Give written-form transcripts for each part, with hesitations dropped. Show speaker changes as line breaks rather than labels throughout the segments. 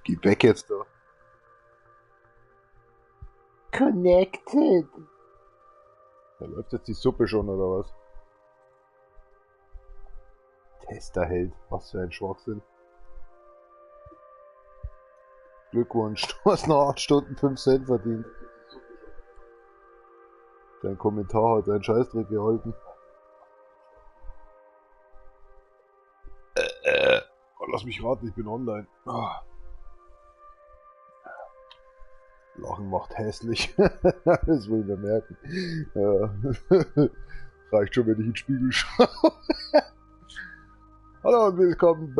Geh weg jetzt da.
Connected.
Da läuft jetzt die Suppe schon, oder was? Testerheld, was für ein Schwachsinn. Glückwunsch, du hast nach 8 Stunden 5 Cent verdient. Dein Kommentar hat einen Scheißdreck gehalten. Oh, lass mich raten, ich bin online. Lachen macht hässlich. Das will ich mir merken. Ja. Reicht schon, wenn ich in den Spiegel schaue. Hallo und willkommen.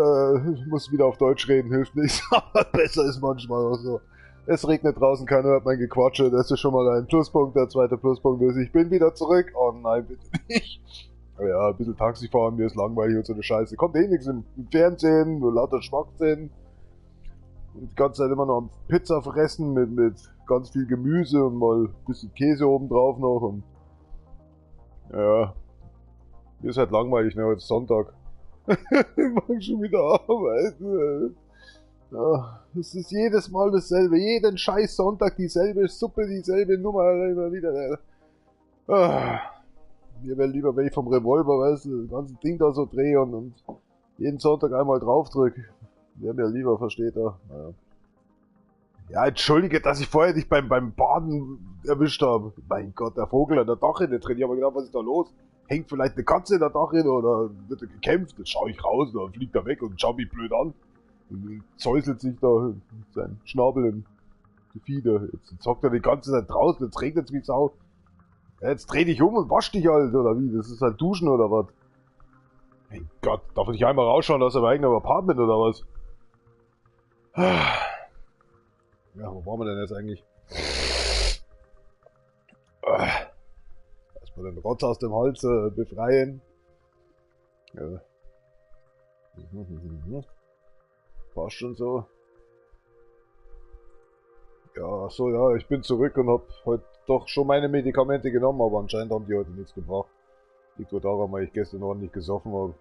Ich muss wieder auf Deutsch reden, hilft nichts. Aber besser ist manchmal auch so. Es regnet draußen, keiner hört mein Gequatsche. Das ist schon mal ein Pluspunkt. Der zweite Pluspunkt ist, ich bin wieder zurück. Oh nein, bitte nicht. Ja, ein bisschen Taxi fahren, mir ist langweilig und so eine Scheiße. Kommt eh nichts im Fernsehen, nur lauter Schwachsinn. Und die ganze Zeit immer noch am Pizza fressen mit ganz viel Gemüse und mal ein bisschen Käse oben drauf noch. Und ja, mir ist halt langweilig, ne? Heute ist Sonntag. Ich mag schon wieder arbeiten. Ja, es ist jedes Mal dasselbe. Jeden scheiß Sonntag dieselbe Suppe, dieselbe Nummer. Immer wieder. Mir wäre lieber, wenn ich vom Revolver, weißt du, das ganze Ding da so drehe und jeden Sonntag einmal draufdrück. Wäre mir lieber, versteht er. Ja, entschuldige, dass ich vorher dich beim Baden erwischt habe. Mein Gott, der Vogel an der Dachrinne drin. Ich habe mir gedacht, was ist da los? Hängt vielleicht eine Katze in der Dachrinne oder wird er gekämpft? Dann schaue ich raus, dann fliegt er weg und schaut mich blöd an. Und säuselt sich da mit seinem Schnabel in die Fieder. Jetzt hockt er die ganze Zeit draußen, jetzt regnet es wie Sau. Ja, jetzt dreh dich um und wasch dich halt, oder wie? Das ist halt Duschen oder was? Mein Gott, darf ich nicht einmal rausschauen aus seinem eigenen Apartment oder was? Ja, wo waren wir denn jetzt eigentlich? Erstmal den Rotz aus dem Hals befreien. Ja. Passt schon so. Ja, so ja, ich bin zurück und hab heute doch schon meine Medikamente genommen, aber anscheinend haben die heute nichts gebracht. Liegt wohl daran, weil ich gestern ordentlich gesoffen habe.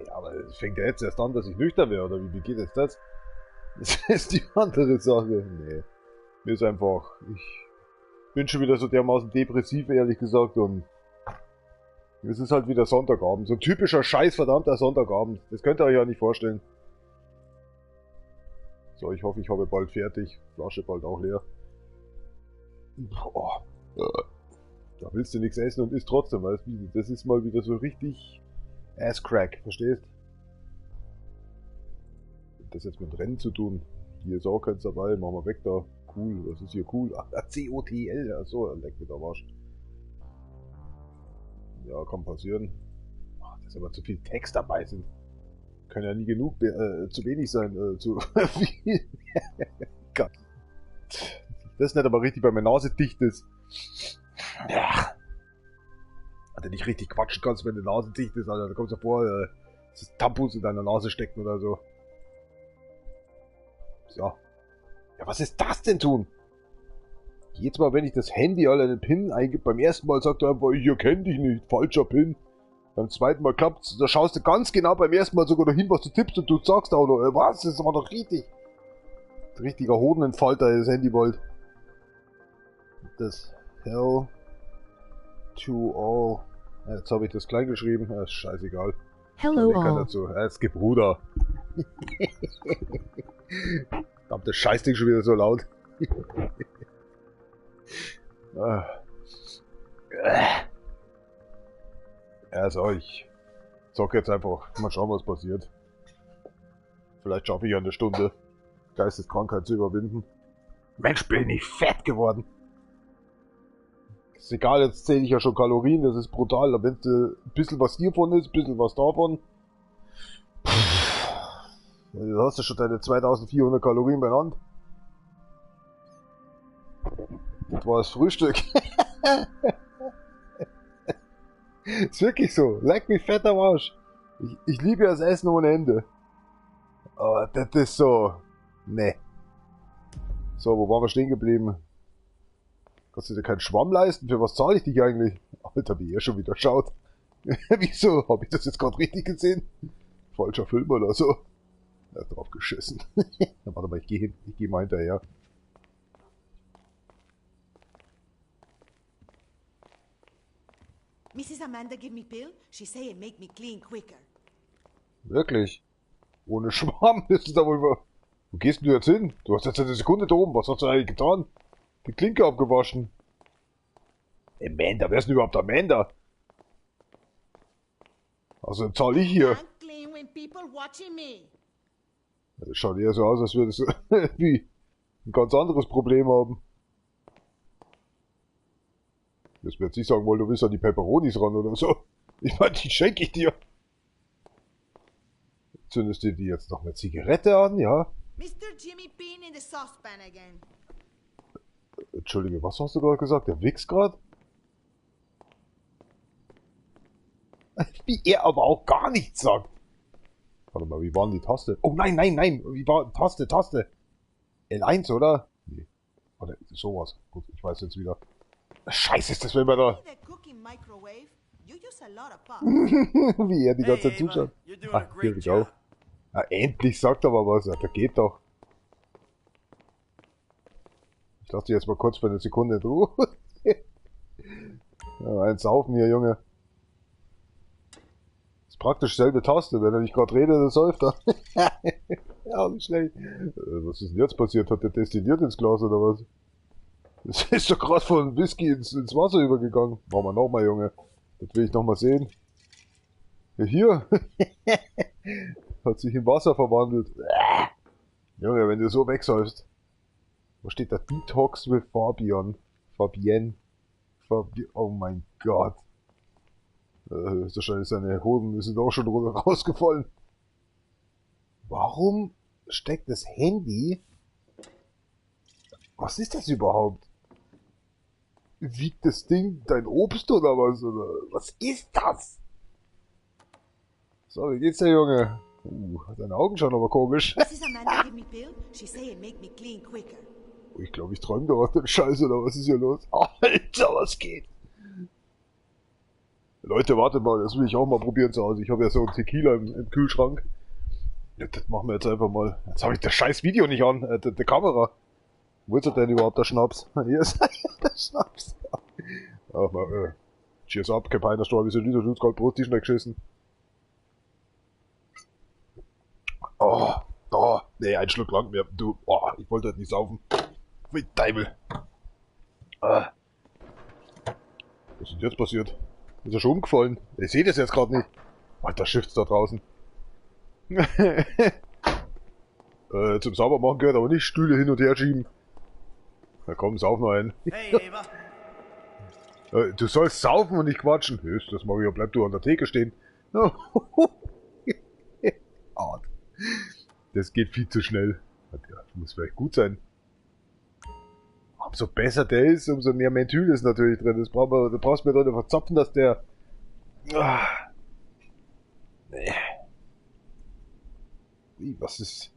Ja, aber es fängt ja jetzt erst an, dass ich nüchtern wäre, oder wie geht jetzt das? Das ist die andere Sache. Nee. Mir ist einfach, ich bin schon wieder so dermaßen depressiv, ehrlich gesagt, und es ist halt wieder Sonntagabend. So ein typischer scheiß verdammter Sonntagabend. Das könnt ihr euch ja nicht vorstellen. So, ich hoffe, ich habe bald fertig. Flasche bald auch leer. Boah. Da willst du nichts essen und isst trotzdem, weißt du? Das ist mal wieder so richtig Ass-Crack, verstehst? Das jetzt mit Rennen zu tun. Hier ist auch keins dabei, machen wir weg da. Cool, was ist hier cool? Ach, COTL, achso, leck mit der Arsch. Ja, kann passieren. Ach, dass aber zu viel Text dabei sind. Kann ja nie genug, zu wenig sein, zu viel. Gott. Das ist nicht aber richtig, weil meine Nase dicht ist. Ja. Alter, nicht richtig quatschen kannst, wenn die Nase dicht ist, Alter. Da kommst du vor, dass Tampons in deiner Nase stecken oder so. So. Ja, was ist das denn tun? Jedes Mal, wenn ich das Handy, Alter, den PIN eingebe, beim ersten Mal sagt er einfach, ich erkenne dich nicht, falscher PIN. Beim zweiten Mal klappt's, da schaust du ganz genau beim ersten Mal sogar noch hin, was du tippst und du sagst auch noch, was, das war doch richtig. Ein richtiger Hodenentfalter, das Handy wollt. Das Hell to all. Jetzt habe ich das klein geschrieben, ist scheißegal.
Hello all.
Dazu. Es gibt Bruder. Verdammt, das Scheißding schon wieder so laut. Also ich zocke jetzt einfach, mal schauen, was passiert. Vielleicht schaffe ich eine Stunde Geisteskrankheit zu überwinden. Mensch, bin ich fett geworden. Ist egal, jetzt zähle ich ja schon Kalorien, das ist brutal. Da wenn ein bisschen was hiervon ist, ein bisschen was davon. Du hast ja schon deine 2400 Kalorien benannt. Das war das Frühstück. Ist wirklich so. Leck mich fett am Arsch. Ich liebe ja das Essen ohne Ende. Aber das ist so... Nee. So, wo waren wir stehen geblieben? Kannst du dir keinen Schwamm leisten? Für was zahle ich dich eigentlich? Alter, wie ihr schon wieder schaut. Wieso? Habe ich das jetzt gerade richtig gesehen? Falscher Film oder so. Er hat drauf geschissen. Warte mal, ich gehe hin. Ich gehe mal hinterher.
Mrs. Amanda give me pill. She say it make me clean quicker.
Wirklich? Ohne Schwamm ist es aber über... Wo gehst du jetzt hin? Du hast jetzt eine Sekunde da oben. Was hast du eigentlich getan? Die Klinke abgewaschen. Amanda, wer ist denn überhaupt Amanda? Also zahle ich hier.
I'm clean when people watching me.
Das schaut eher so aus, als würde es wie ein ganz anderes Problem haben. Das wird jetzt nicht sagen wollen, du willst an die Peperonis ran oder so. Ich meine, die schenke ich dir. Zündest du dir jetzt noch eine Zigarette an, ja?
Mr. Jimmy Bean in the saucepan again.
Entschuldige, was hast du gerade gesagt? Der Wichs gerade? Wie er aber auch gar nichts sagt. Warte mal, wie war denn die Taste? Oh nein, nein, nein. Wie war Taste? L1, oder? Nee. Oder sowas. Gut, ich weiß jetzt wieder. Scheiße ist das, wenn man da...
The cooking microwave. You use a lot of pop.
wie er die ganze Zeit
Hey, Ava,
zuschaut.
you're doing
Ah,
a
here
great
we go.
job.
Ah, endlich sagt er mal was. Ja, der geht doch. Ich lasse dich jetzt mal kurz für eine Sekunde in Ruhe. Ja, ein Saufen hier, Junge. Ist praktisch selbe Taste. Wenn er nicht gerade redet, dann säuft er. Ja, nicht schlecht. Was ist denn jetzt passiert? Hat der destilliert ins Glas oder was? Das ist doch gerade von Whisky ins Wasser übergegangen. Machen wir nochmal, Junge. Das will ich nochmal sehen. Ja, hier. Hat sich in Wasser verwandelt. Junge, wenn du so wegsäufst. Wo steht da? Detox with Fabian. Fabienne. Oh mein Gott. Ist wahrscheinlich seine Hoden sind auch schon rausgefallen. Warum steckt das Handy? Was ist das überhaupt? Wiegt das Ding dein Obst oder was? Oder was ist das? So, wie geht's dir, Junge? Deine Augen schauen aber komisch.
Mrs. Amanda give me pill. She say it make me clean quicker.
Ich glaube, ich träume doch den Scheiß, oder was ist hier los? Alter, was geht? Leute, wartet mal, das will ich auch mal probieren zu Hause. Ich habe ja so einen Tequila im Kühlschrank. Ja, das machen wir jetzt einfach mal. Jetzt habe ich das scheiß Video nicht an, der Kamera. Wo ist er denn überhaupt, der Schnaps? Hier ist der Schnaps. Ach mal, cheers up, kein Peiner Stor, wie so Lieder, Schutz, Prost, die schnell geschissen. Oh, nee, ein Schluck lang mehr. Du, ich wollte halt nicht saufen. Wie Teufel. Was ist denn jetzt passiert? Ist er schon umgefallen? Ich sehe das jetzt gerade nicht. Alter, Schiff's da draußen. Zum Saubermachen gehört aber nicht Stühle hin und her schieben. Na komm, sauf noch einen.
Hey, Ava.
Du sollst saufen und nicht quatschen. Höchst, das Mario, bleib du an der Theke stehen. Das geht viel zu schnell. Ja, muss vielleicht gut sein. Umso besser der ist, umso mehr Menthol ist natürlich drin. Da brauchst du mir doch nicht verzapfen, dass der... Nee. Was ist...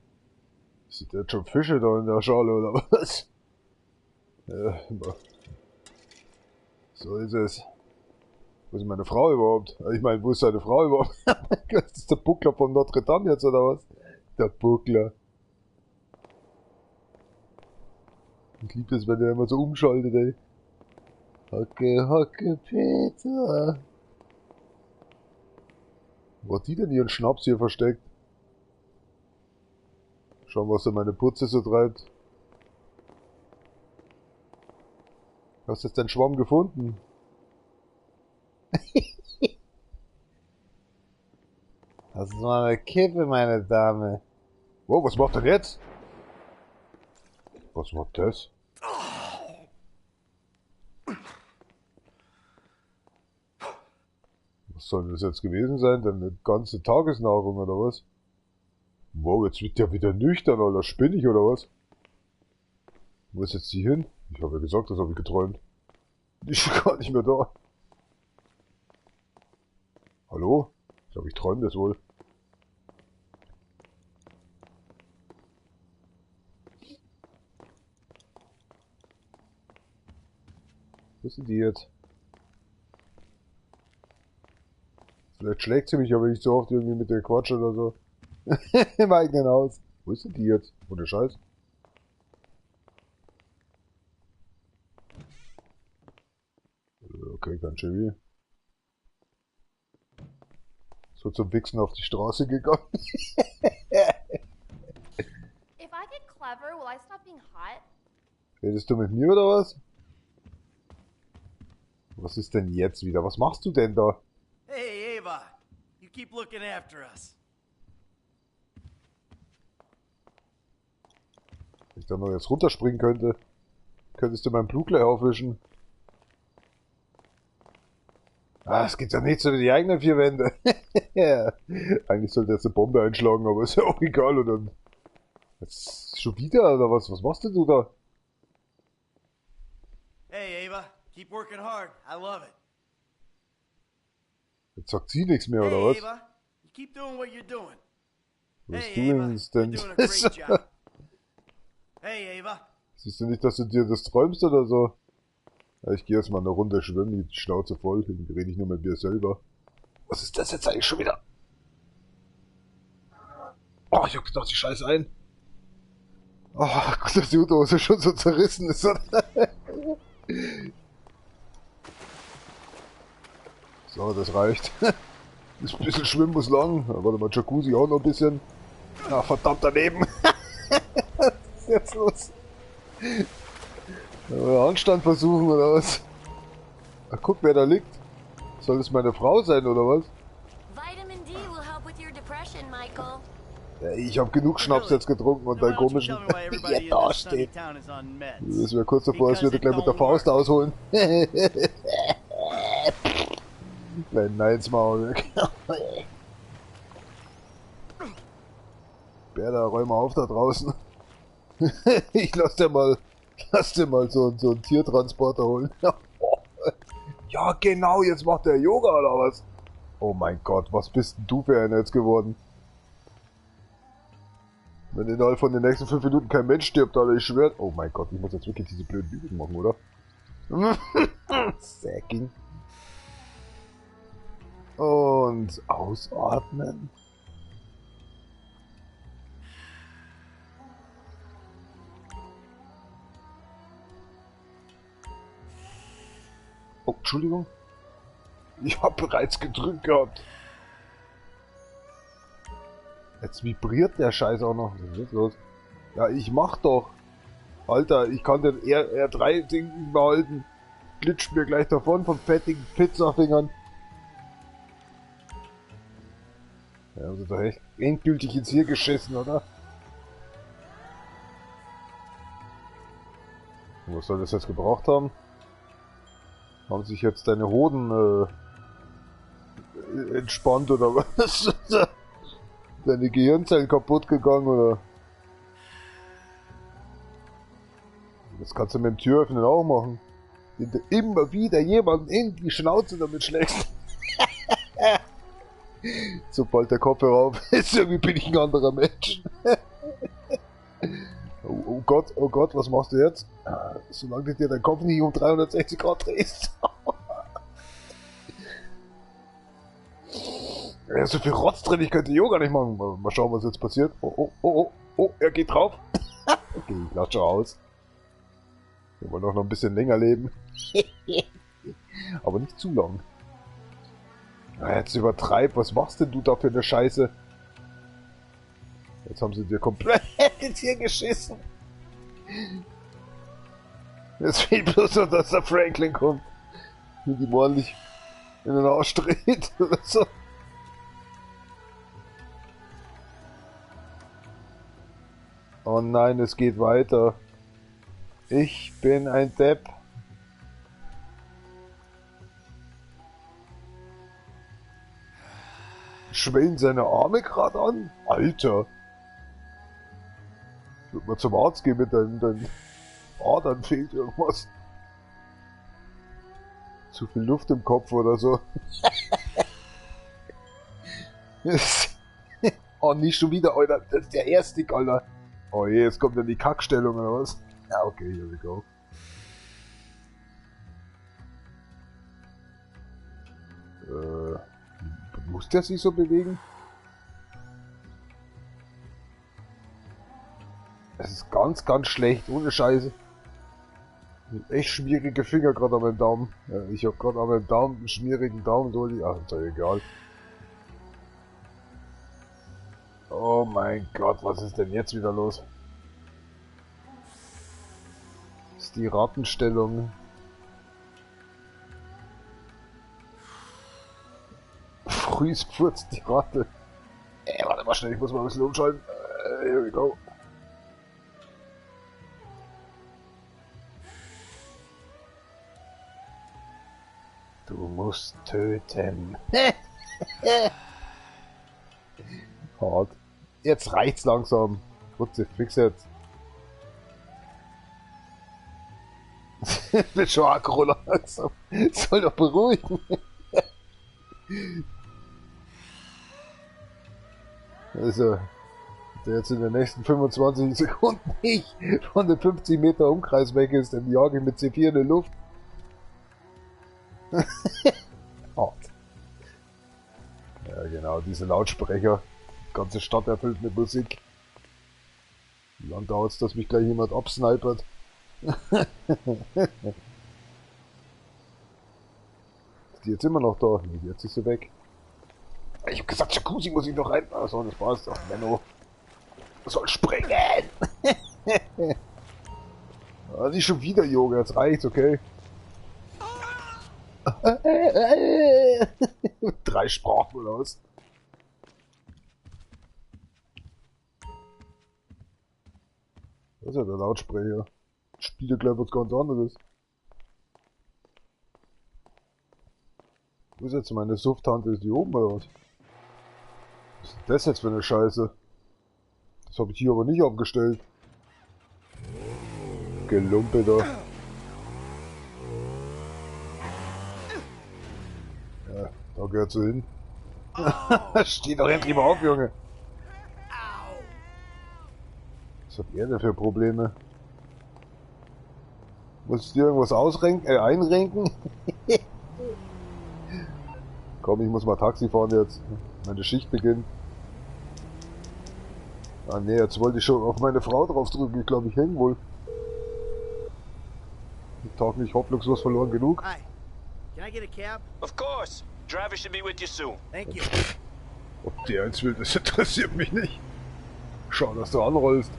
Sind da jetzt schon Fische da in der Schale oder was? So ist es. Wo ist meine Frau überhaupt? Ich meine, wo ist seine Frau überhaupt? Das ist der Buckler von Notre Dame jetzt oder was? Der Buckler. Ich liebe das, wenn der immer so umschaltet, ey. Hocke, Peter. Wo hat die denn ihren Schnaps hier versteckt? Schauen, was da meine Putze so treibt. Hast du jetzt deinen Schwamm gefunden?
Das ist mal eine Kippe, meine Dame.
Wow, was macht er jetzt? Was macht das? Was soll das jetzt gewesen sein? Denn eine ganze Tagesnahrung oder was? Wow, jetzt wird der wieder nüchtern, oder spinnig oder was? Wo ist jetzt die hin? Ich habe ja gesagt, das habe ich geträumt. Die ist gar nicht mehr da. Hallo? Ich glaube, ich träume das wohl. Wo sind die jetzt? Vielleicht schlägt sie mich aber nicht so oft irgendwie mit der Quatsch oder so. Im eigenen Haus. Wo ist denn die jetzt? Ohne Scheiß. Okay, ganz schön wie. So zum Wichsen auf die Straße gegangen.
If I get clever, will I stop being hot?
Redest du mit mir oder was? Was ist denn jetzt wieder? Was machst du denn da?
Hey, Ava. You keep looking after us.
Wenn ich da noch jetzt runterspringen könnte, könntest du meinen Blut gleich aufwischen. Ah, es geht ja nichts über die eigenen vier Wände. Ja. Eigentlich sollte jetzt eine Bombe einschlagen, aber ist ja auch egal. Und dann... Jetzt schon wieder, oder was? Was machst denn du da?
Hey, Ava. Keep working hard. I love it.
Jetzt sagt sie nichts mehr, oder
Hey,
was?
Ava. You keep doing what you're doing.
Was
Hey,
du
Ava. You're
instant?
doing a great job. Hey, Ava.
Siehst du nicht, dass du dir das träumst oder so? Ja, ich gehe jetzt mal eine Runde schwimmen, die Schnauze voll, dann rede ich nur mit mir selber. Was ist das jetzt eigentlich schon wieder? Oh, ich hab gedacht, ich scheiß ein. Oh, gut, dass die Unterhose schon so zerrissen ist. So, das reicht. Das bisschen Schwimmen muss lang. Warte mal, Jacuzzi auch noch ein bisschen. Ah, verdammt daneben. Was ist jetzt los? Anstand versuchen oder was? Ach, guck, wer da liegt. Soll es meine Frau sein oder was?
Vitamin D will help with your depression, Michael.
Ja, ich habe genug Schnaps jetzt getrunken und deinen komischen hier da steht. Das wäre kurz davor, als würde gleich mit der Faust ausholen. Wenn nein, ins Maul weg. Bär, da räum mal auf da draußen. Ich lass dir mal so einen Tiertransporter holen. Ja, genau, jetzt macht der Yoga oder was? Oh mein Gott, was bist denn du für einer jetzt geworden? Wenn innerhalb von den nächsten 5 Minuten kein Mensch stirbt, Alter, ich schwör. Oh mein Gott, ich muss jetzt wirklich diese blöden Übungen machen, oder? Sacking. Und ausatmen. Oh, Entschuldigung. Ich habe bereits gedrückt gehabt. Jetzt vibriert der Scheiß auch noch. Was ist jetzt los? Ja, ich mach doch. Alter, ich kann den R3-Ding nicht mehr halten. Glitscht mir gleich davon von fettigen Pizzafingern. Ja, haben sie doch echt endgültig ins Hier geschissen, oder? Und was soll das jetzt gebraucht haben? Haben sich jetzt deine Hoden entspannt oder was? Deine Gehirnzellen kaputt gegangen oder? Das kannst du mit dem Türöffnen auch machen. Wenn du immer wieder jemanden in die Schnauze damit schlägst. Sobald der Kopfhörer auf ist, irgendwie bin ich ein anderer Mensch. Oh Gott, was machst du jetzt? Solange du dir deinen Kopf nicht um 360 Grad drehst. Ja, so viel Rotz drin, ich könnte Yoga nicht machen. Mal schauen, was jetzt passiert. Oh, er geht drauf. Okay, ich lasse schon aus. Wir wollen doch noch ein bisschen länger leben. Aber nicht zu lang. Na, jetzt übertreib, was machst denn du da für eine Scheiße? Jetzt haben sie dir komplett ins Hier geschissen. Jetzt fehlt bloß noch, dass der Franklin kommt. Und die ordentlich in den Arsch dreht oder so. Oh nein, es geht weiter. Ich bin ein Depp. Schwellen seine Arme gerade an? Alter. Ich würde mal zum Arzt gehen mit deinen Adern, fehlt irgendwas. Zu viel Luft im Kopf oder so. Oh, nicht schon wieder, Alter. Das ist der erste, Alter. Oh je, jetzt kommt dann die Kackstellung oder was? Ja, okay, here we go. Muss der sich so bewegen? Das ist ganz, ganz schlecht, ohne Scheiße. Echt schmierige Finger gerade an meinem Daumen. Ja, ich habe gerade an meinem Daumen einen schmierigen Daumen, ach, ist doch egal. Oh mein Gott, was ist denn jetzt wieder los? Das ist die Rattenstellung. Frühst furzt die Ratte. Warte mal schnell, ich muss mal ein bisschen umschalten. Here we go. Du musst töten. Hart. Jetzt reicht's langsam. Kurze Fix jetzt. Ich bin schon aggro langsam. Soll doch beruhigen. Also, der jetzt in den nächsten 25 Sekunden nicht von den 50 Meter Umkreis weg ist, dann jage ich mit C4 in die Luft. Hart. Ja genau, diese Lautsprecher. Die ganze Stadt erfüllt mit Musik. Wie lange dauert es, dass mich gleich jemand absnipert? Ist die jetzt immer noch da? Nee, jetzt ist sie weg. Ich hab gesagt, Jacuzzi muss ich noch rein. Achso, das war's doch. Menno. Soll springen! Nicht schon wieder Yoga, jetzt reicht's, okay? 3 Sprachen oder was? Das ist ja der Lautsprecher. Spiele gleich was ganz anderes. Wo ist jetzt meine Sufttante? Ist die oben oder was? Was ist das jetzt für eine Scheiße? Das habe ich hier aber nicht aufgestellt. Gelumpe da. Ja, da gehört sie hin. Steh doch endlich mal auf, Junge. Was hat er denn für Probleme? Muss ich dir irgendwas einrenken? Komm, ich muss mal Taxi fahren jetzt. Meine Schicht beginnt. Ah ne, jetzt wollte ich schon auf meine Frau drauf drücken. Ich glaube, ich hänge wohl. Der Tag nicht hoffnungslos verloren genug.
Hi. Can I get a cab?
Of course. Driver should be with you soon.
Thank you.
Ob der eins will, das interessiert mich nicht. Schau, dass du anrollst.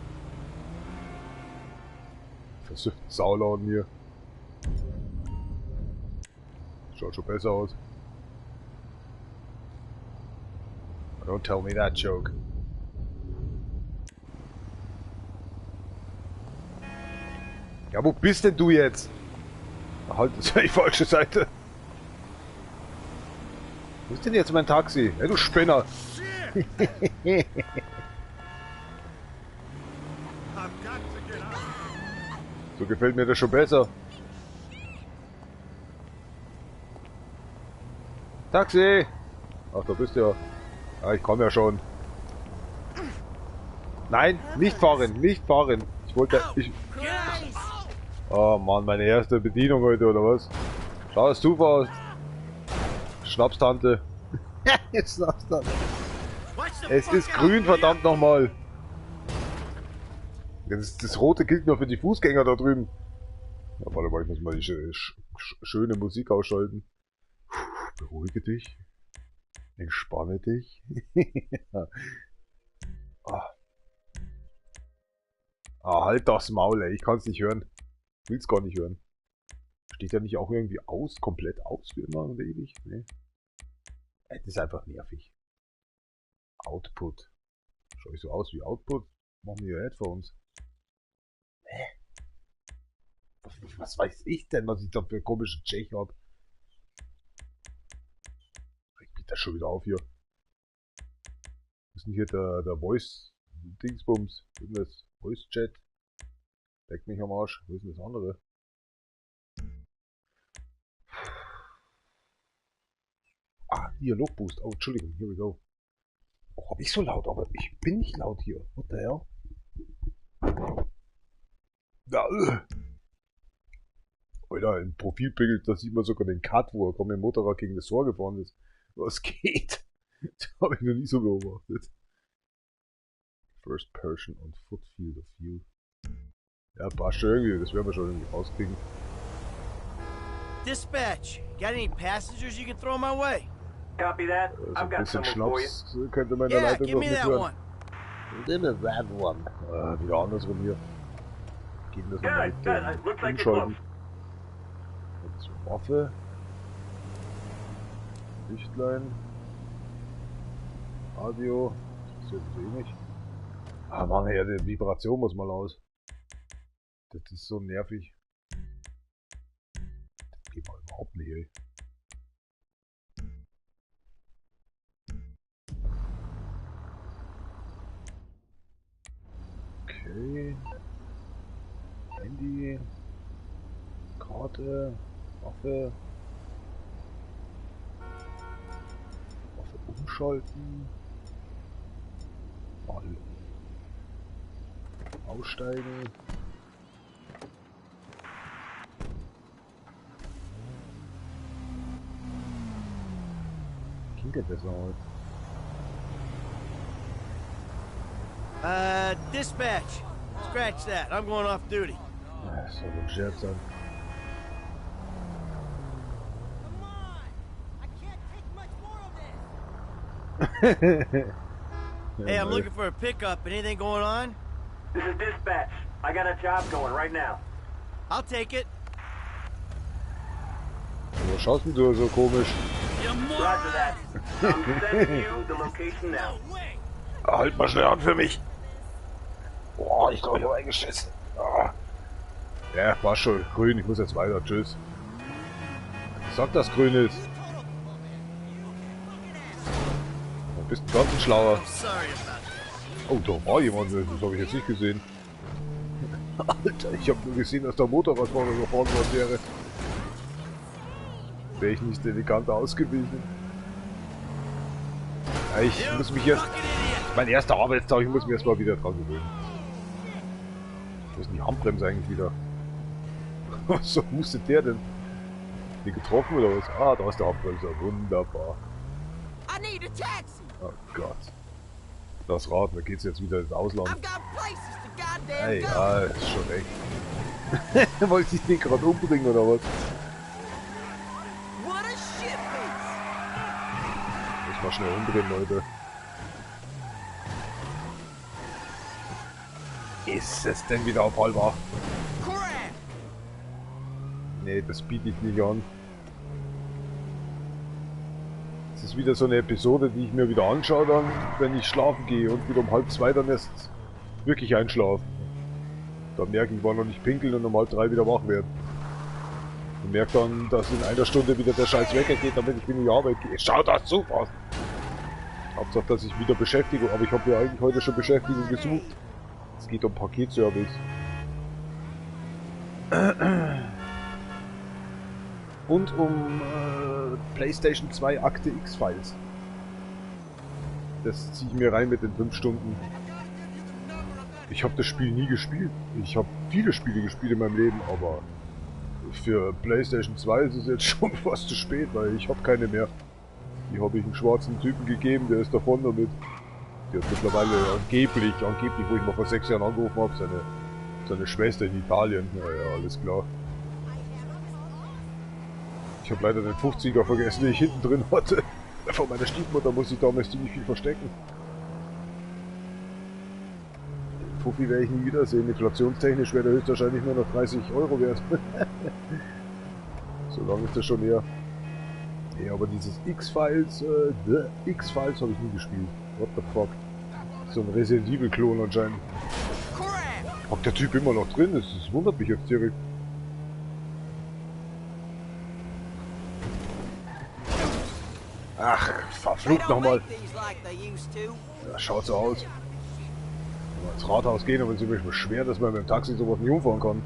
Versüfft Sauladen hier. Schaut schon besser aus. Don't tell me that joke. Ja, wo bist denn du jetzt? Ach, halt, das ist ja die falsche Seite. Wo ist denn jetzt mein Taxi? Hey, du Spinner! So gefällt mir das schon besser. Taxi! Ach, da bist du ja. Ja, ich komme ja schon. Nein, nicht fahren, nicht fahren. Ich wollte... Oh Mann, meine erste Bedienung heute, oder was? Schau, dass du fährst. Schnapstante. Jetzt Schnapstante. Es ist grün, verdammt nochmal. Das Rote gilt nur für die Fußgänger da drüben. Ja, warte mal, ich muss mal die schöne Musik ausschalten. Beruhige dich. Entspanne dich. Halt das Maul, ey. Ich kann's nicht hören. Will's gar nicht hören. Steht ja nicht auch irgendwie aus, komplett aus wie immer und ewig? Nee. Das ist einfach nervig. Output. Schau ich so aus wie Output? Machen wir Headphones. Hä? Was weiß ich denn, was ich da für komische Tschech hab? Ich geht das schon wieder auf hier. Was ist denn hier der Voice-Dingsbums? Irgendwas? Voice-Chat? Deckt mich am Arsch. Wo ist denn das andere? Ah, hier, Logboost. Oh, Entschuldigung, here we go. Oh, hab ich so laut, aber ich bin nicht laut hier. What the hell? Ja, Alter, ein Profilbild, da sieht man sogar den Cut, wo er mit dem Motorrad gegen das Tor gefahren ist. Was geht? Das habe ich noch nie so beobachtet. First Person und Foot Field of View. Ja, passt schon irgendwie, das werden wir schon irgendwie rauskriegen.
Dispatch, got any passengers you can throw my way?
Copy that.
So
I've
ein
got
bisschen
someone for you.
Schnaps könnte man in der
Yeah,
Leitung
give
noch
me that
mithören.
one.
Give me that one.
Wieder andersrum hier. Gehen das nochmal
Good,
mit
good.
dem
Looks like it's
Umschalten.
close.
Jetzt Waffe. Lichtlein. Radio. Das ist jetzt wenig. Ah Mann, ja, die Vibration muss mal aus. Das ist so nervig. Das geht mal überhaupt nicht, ey. Okay. Handy. Karte. Waffe. Waffe umschalten. Mal aussteigen. Geht der besser aus?
Dispatch. Scratch that. I'm going off duty.
Das soll ein Scherz sein.
Come on! I can't take much more of this!
Hey, I'm looking for a pickup. Anything going on?
This is dispatch. I got a job going right now.
I'll take it.
Was schaust denn du so komisch?
Roger that. I'm sending you the location now.
Halt mal schnell an für mich. Boah, ich glaube, ich habe eingeschissen. Ah. Ja, war schon grün. Ich muss jetzt weiter. Tschüss. Sag, dass grün ist. Du bist ein ganz schlauer.
Sorry about that.
Oh, da war jemand. Das habe ich jetzt nicht gesehen. Alter, ich habe nur gesehen, dass der Motorradfahrer überfahren worden wäre. Wäre ich nicht elegant ausgewichen. Ja, ich muss mich jetzt... Mein erster Arbeitstag, ich muss mich erstmal wieder dran gewöhnen. Wo ist denn die Handbremse eigentlich wieder? Was hustet der denn? Die getroffen oder was? Ah, da ist der Handbremse. Wunderbar.
I need a taxi!
Oh Gott. Das Rad, da geht's jetzt wieder ins Ausland.
I've got places to goddamn
Ey,
go!
ja, ist schon echt. Wollte ich den gerade umbringen oder was?
What a shitface!
Muss mal schnell umdrehen, Leute. Ist es denn wieder auf halber?
Crap!
Nee, das biete ich nicht an. Es ist wieder so eine Episode, die ich mir wieder anschaue dann, wenn ich schlafen gehe und wieder um 1:30 dann erst wirklich einschlafe. Da merke ich, war noch nicht pinkeln und um 2:30 wieder wach werden. Und merke dann, dass in einer Stunde wieder der Scheiß weggeht, damit ich wieder in die Arbeit gehe. Schau das zu, was? Hauptsache, dass ich wieder Beschäftigung, aber ich habe ja eigentlich heute schon Beschäftigung gesucht. Es geht um Paketservice. Und um PlayStation 2 Akte X-Files. Das ziehe ich mir rein mit den 5 Stunden. Ich habe das Spiel nie gespielt. Ich habe viele Spiele gespielt in meinem Leben, aber für PlayStation 2 ist es jetzt schon fast zu spät, weil ich habe keine mehr. Die habe ich einem schwarzen Typen gegeben, der ist davon damit. Der hat mittlerweile angeblich, wo ich mal vor 6 Jahren angerufen habe, seine Schwester in Italien. Naja, alles klar. Ich habe leider den 50er vergessen, den ich hinten drin hatte. Von meiner Stiefmutter muss ich damals ziemlich viel verstecken. Den Fuffi werde ich nie wiedersehen. Inflationstechnisch wäre der höchstwahrscheinlich nur noch 30 € wert. So lange ist das schon her. Nee, aber dieses X-Files, X-Files habe ich nie gespielt. What the fuck? So ein Resident Evil Klon anscheinend. Hockt der Typ immer noch drin? Das wundert mich jetzt direkt. Ach, verflucht nochmal. Ja, schaut so aus. Wenn wir ins Rathaus gehen, aber es ist mir schwer, dass man mit dem Taxi sowas nicht umfahren kann.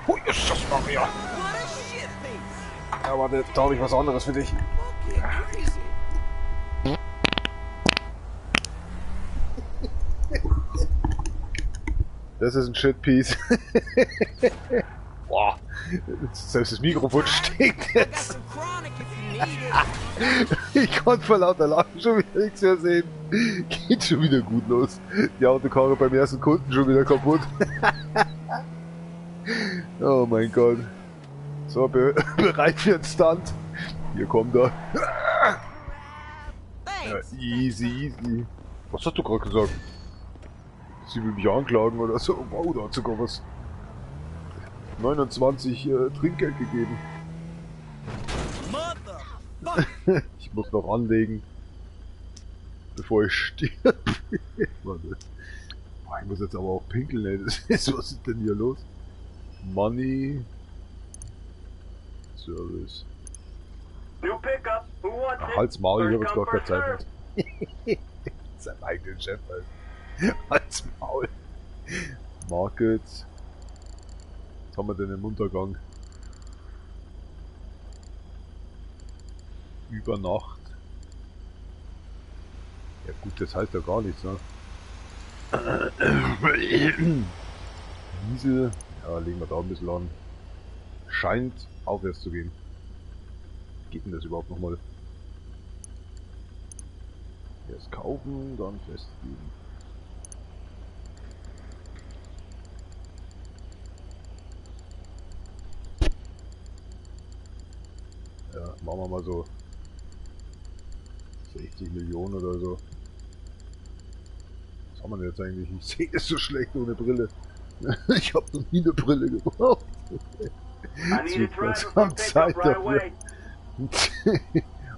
Hui, ist das Maria! Ja, warte, da habe ich was anderes für dich. Das ist ein Shitpiece. Boah, selbst das Mikrofon stinkt jetzt. Ich konnte vor lauter Lachen schon wieder nichts mehr sehen. Geht schon wieder gut los. Die Autokarre beim ersten Kunden schon wieder kaputt. Oh mein Gott. So, bereit für den Stunt. Hier kommt er. Ja, easy. Was hast du gerade gesagt? Sie will mich anklagen oder so. Wow, da hat sogar was. 29 Trinkgeld gegeben. Ich muss noch anlegen, bevor ich stirb. Warte. Oh, ich muss jetzt aber auch pinkeln, ey. Was ist denn hier los? Money. Service.
New pickup. Who wants it?
Halt's Maul, ich hab
First
jetzt gar
come,
keine
first
Zeit mehr. Sein eigenen Chef, halt. Halt's Maul. Markets. Was haben wir denn im Untergang? Über Nacht. Ja gut, das heißt ja gar nichts, ne? Diesel, ja, legen wir da ein bisschen an. Scheint aufwärts zu gehen. Geht denn das überhaupt nochmal? Erst kaufen, dann festlegen. Ja, machen wir mal so 60 Millionen oder so. Was haben wir denn jetzt eigentlich? Ich sehe es so schlecht ohne Brille. Ich habe noch nie eine Brille gebraucht.
I need a driver for
Verdammt
pickup
Zeit
right
dafür.
away.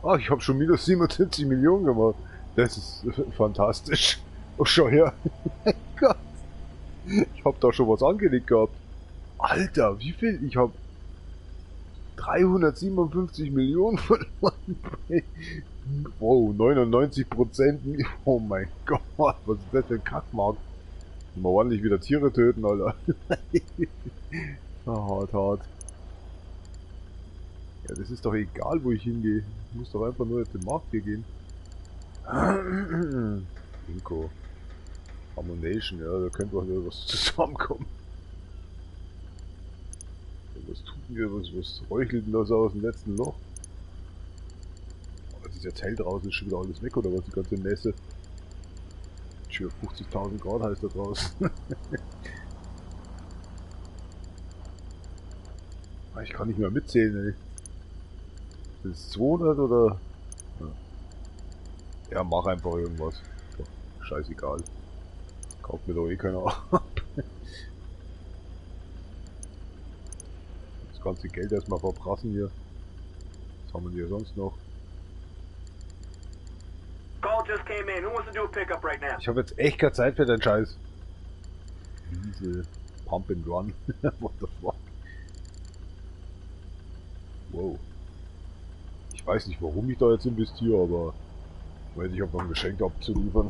Oh, ich habe schon minus 77 Millionen gemacht. Das ist fantastisch. Oh, schau her. Gott. Ich habe da schon was angelegt gehabt. Alter, wie viel? Ich habe 357 Millionen verloren. Wow, 99%. Oh mein Gott, was ist das für ein Kackmarkt? Mal ordentlich wieder Tiere töten, Alter. Hart. Ja, das ist doch egal, wo ich hingehe. Ich muss doch einfach nur auf den Markt hier gehen. Inko. Ammunition, ja, da könnte auch wieder was zusammenkommen. Was tut denn hier? Was räuchelt denn das aus dem letzten Loch? Oh, das ist jetzt hell draußen, ist schon wieder alles weg, oder was? Die ganze Nässe. Schon 50.000 Grad heißt da draußen. Ich kann nicht mehr mitzählen, ey. Sind es 200 oder? Ja, mach einfach irgendwas. Scheißegal. Kauft mir doch eh keiner ab. Das ganze Geld erstmal verprassen hier. Was haben wir hier sonst noch?
Call just came in. Who wants to do a pickup right now?
Ich habe jetzt echt keine Zeit für den Scheiß. Diese Pump and Run. What the fuck? Wow. Ich weiß nicht, warum ich da jetzt investiere, aber ich weiß, ich habe noch ein Geschenk abzuliefern.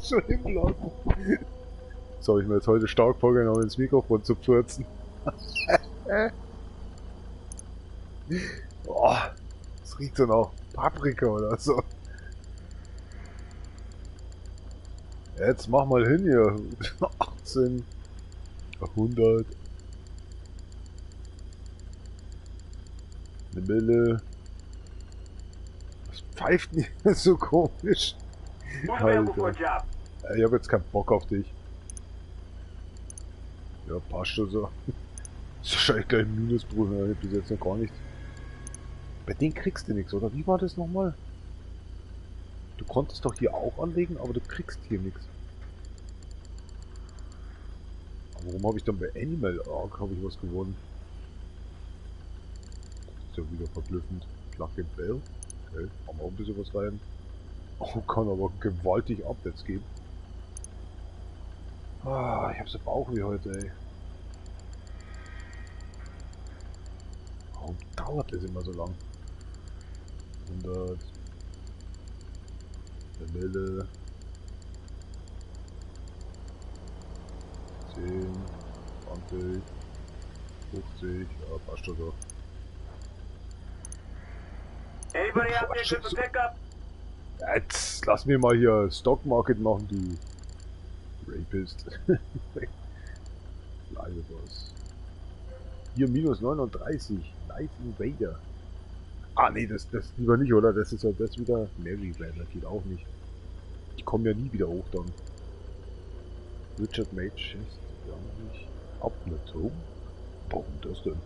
Schon im Laden. Das habe ich mir jetzt heute stark vorgenommen, ins Mikrofon zu pfurzen. Boah, das riecht so nach Paprika oder so. Jetzt mach mal hin hier. 18, 100. Eine Mille. Was pfeift denn hier so komisch?
Who's available for a job?
Ich hab jetzt keinen Bock auf dich. Ja, passt schon so. Das ist wahrscheinlich gleich ein Minusbruch, ich hab bis jetzt noch gar nichts. Bei denen kriegst du nichts, oder? Wie war das nochmal? Du konntest doch hier auch anlegen, aber du kriegst hier nichts. Aber warum habe ich dann bei Animal Arc habe ich was gewonnen? Das ist ja wieder verblüffend. Plug and Bell. Okay, haben wir auch ein bisschen was rein. Oh, kann aber gewaltig Updates geben. Ah, ich hab so Bauchweh heute, ey. Warum dauert das immer so lang? 100. Vanille. 10. 20. 50. Ja, passt schon so.
Anybody out there good for pickup?
Jetzt lass mir mal hier Stock Market machen, du Rapist. Bleibebass. Hier minus 39. Live Invader. Ah nee, das lieber nicht, oder? Das ist ja das wieder. Merryweather geht auch nicht. Ich komme ja nie wieder hoch dann. Richard Mage Chest, ja nicht. Abnutzung. Warum das denn?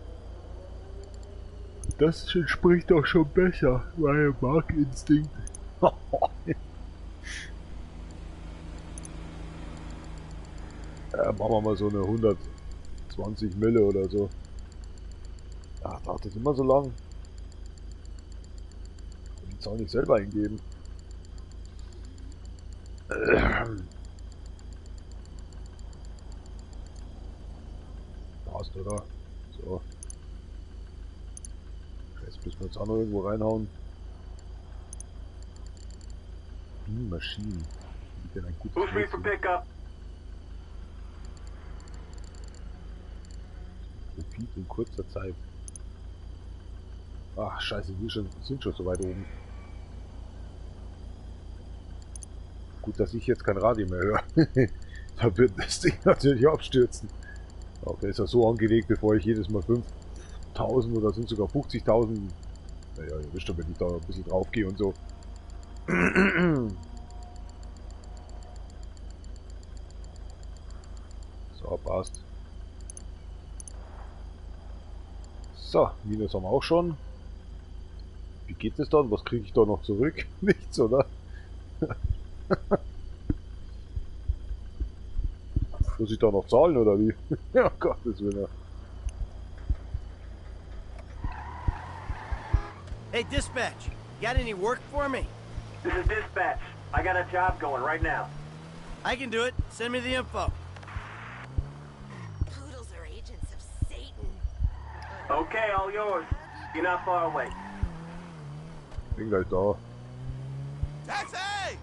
Das entspricht doch schon besser, weil Markinstinkt. Machen wir mal so eine 120 Mille oder so. Ach, dauert das immer so lang? Ich die Zahl nicht selber eingeben. Passt, oder? So. Jetzt müssen wir uns auch noch irgendwo reinhauen. Maschinen. Wie denn ein gutes
Who's free for
Mädchen?
pickup?
Profit in kurzer Zeit. Ach scheiße, wir sind schon so weit oben. Gut, dass ich jetzt kein Radio mehr höre. Da wird das Ding natürlich abstürzen. Okay, ist ja so angelegt, bevor ich jedes Mal 5.000 oder sind sogar 50.000. Naja, ihr wisst schon, wenn ich da ein bisschen drauf gehe und so. So, passt. So, Minus haben wir auch schon. Wie geht es dann? Was kriege ich da noch zurück? Nichts, oder? Muss ich da noch zahlen, oder wie? Ja, Gottes Willen.
Hey, dispatch. Got any work for me?
This is dispatch. I got a job going right now.
I can do it. Send me the info.
Poodles are agents of Satan.
Okay, all yours. You're not far away.
Bin gleich da.
Taxi!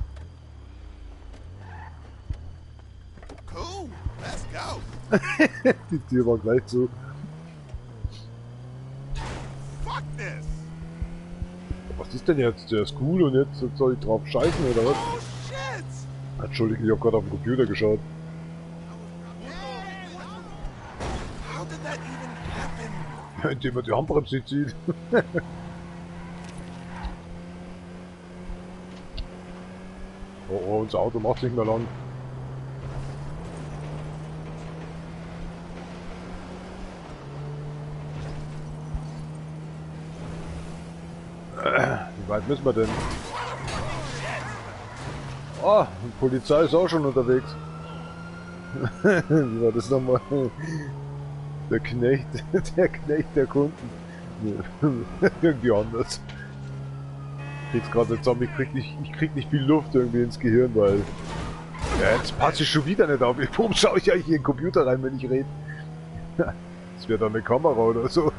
Cool, let's go.
Die Tür war gleich zu.
Fuck this.
Was ist denn jetzt? Der ist cool und jetzt soll ich drauf scheißen, oder was?
Oh shit!
Entschuldigung, ich hab gerade auf den Computer geschaut.
How did that even happen?
Indem er die Handbremse zieht. Oh, unser Auto macht nicht mehr lang. Wie weit müssen wir denn? Oh, die Polizei ist auch schon unterwegs. Wie war das nochmal? Der Knecht der Kunden. Nee, irgendwie anders. Ich krieg's gerade zusammen, ich krieg nicht viel Luft irgendwie ins Gehirn, weil... Ja, jetzt passe ich schon wieder nicht auf. Warum schaue ich eigentlich in den Computer rein, wenn ich rede? Das wäre doch eine Kamera oder so.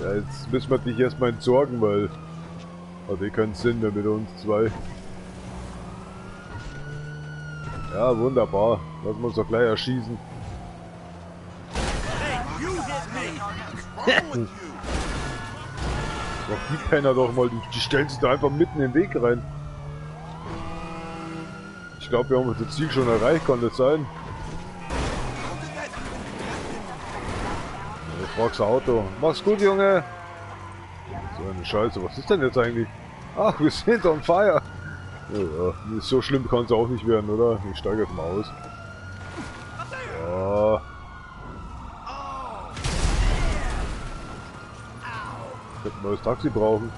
Ja, jetzt müssen wir dich erstmal entsorgen, weil... Hat eh keinen Sinn mehr mit uns zwei. Ja, wunderbar. Lassen wir uns doch gleich erschießen.
Hey, you hit me!
What's wrong with you?
Doch die Penner doch mal, die stellen sich da einfach mitten in den Weg rein. Ich glaube, wir haben unser Ziel schon erreicht, kann das sein?
How did that even happen?
Ich frag's Auto. Mach's gut, Junge! So eine Scheiße, was ist denn jetzt eigentlich? Ach, wir sind on fire! Ja, so schlimm kann es auch nicht werden, oder? Ich steige jetzt mal aus. Ja. Ich hätte ein neues Taxi brauchen.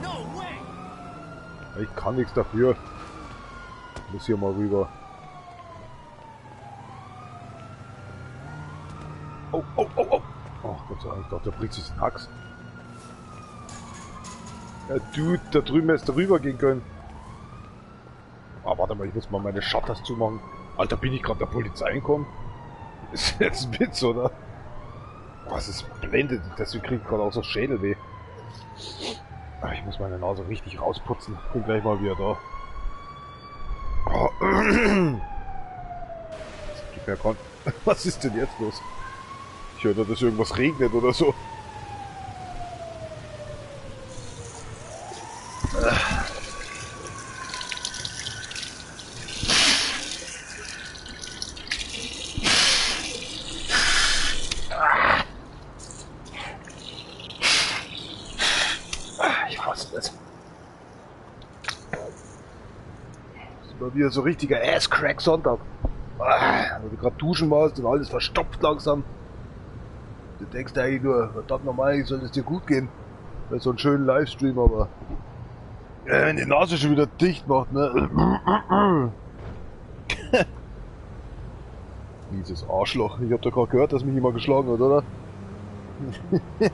No way!
Ich kann nichts dafür. Ich muss hier mal rüber. Oh, oh, oh, oh! Oh Gott sei Dank, ich dachte, da bringt sich ein Axt. Ja, Dude, da drüben hättest du rüber gehen können. Ah, warte mal, ich muss mal meine Shutters zumachen. Alter, bin ich gerade der Polizei gekommen? Ist jetzt ein Witz, oder? Was ist blendet? Deswegen krieg ich gerade auch so Schädelweh. Ach, ich muss meine Nase richtig rausputzen. Bin gleich mal wieder da. Oh. Gib mir Kon. Was ist denn jetzt los? Ich höre, dass irgendwas regnet oder so. War wieder so richtiger Ass-Crack-Sonntag. Wenn du gerade duschen warst und alles verstopft langsam. Du denkst eigentlich nur, verdammt normal, soll es dir gut gehen. Bei so einem schönen Livestream, aber... wenn die Nase schon wieder dicht macht, ne? Dieses Arschloch. Ich hab da gerade gehört, dass mich jemand geschlagen hat, oder? Ich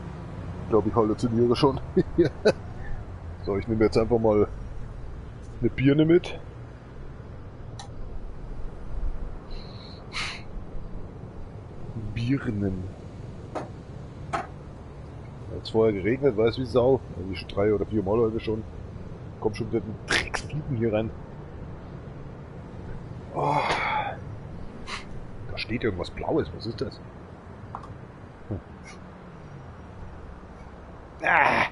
glaube, ich halluziniere schon. So, ich nehme jetzt einfach mal eine Birne mit. Birnen. Hat es vorher geregnet, weiß wie Sau. Also schon 3 oder 4 Mal heute schon. Kommt schon wieder ein Drecksfliegen hier rein. Oh. Da steht irgendwas Blaues. Was ist das? Ah,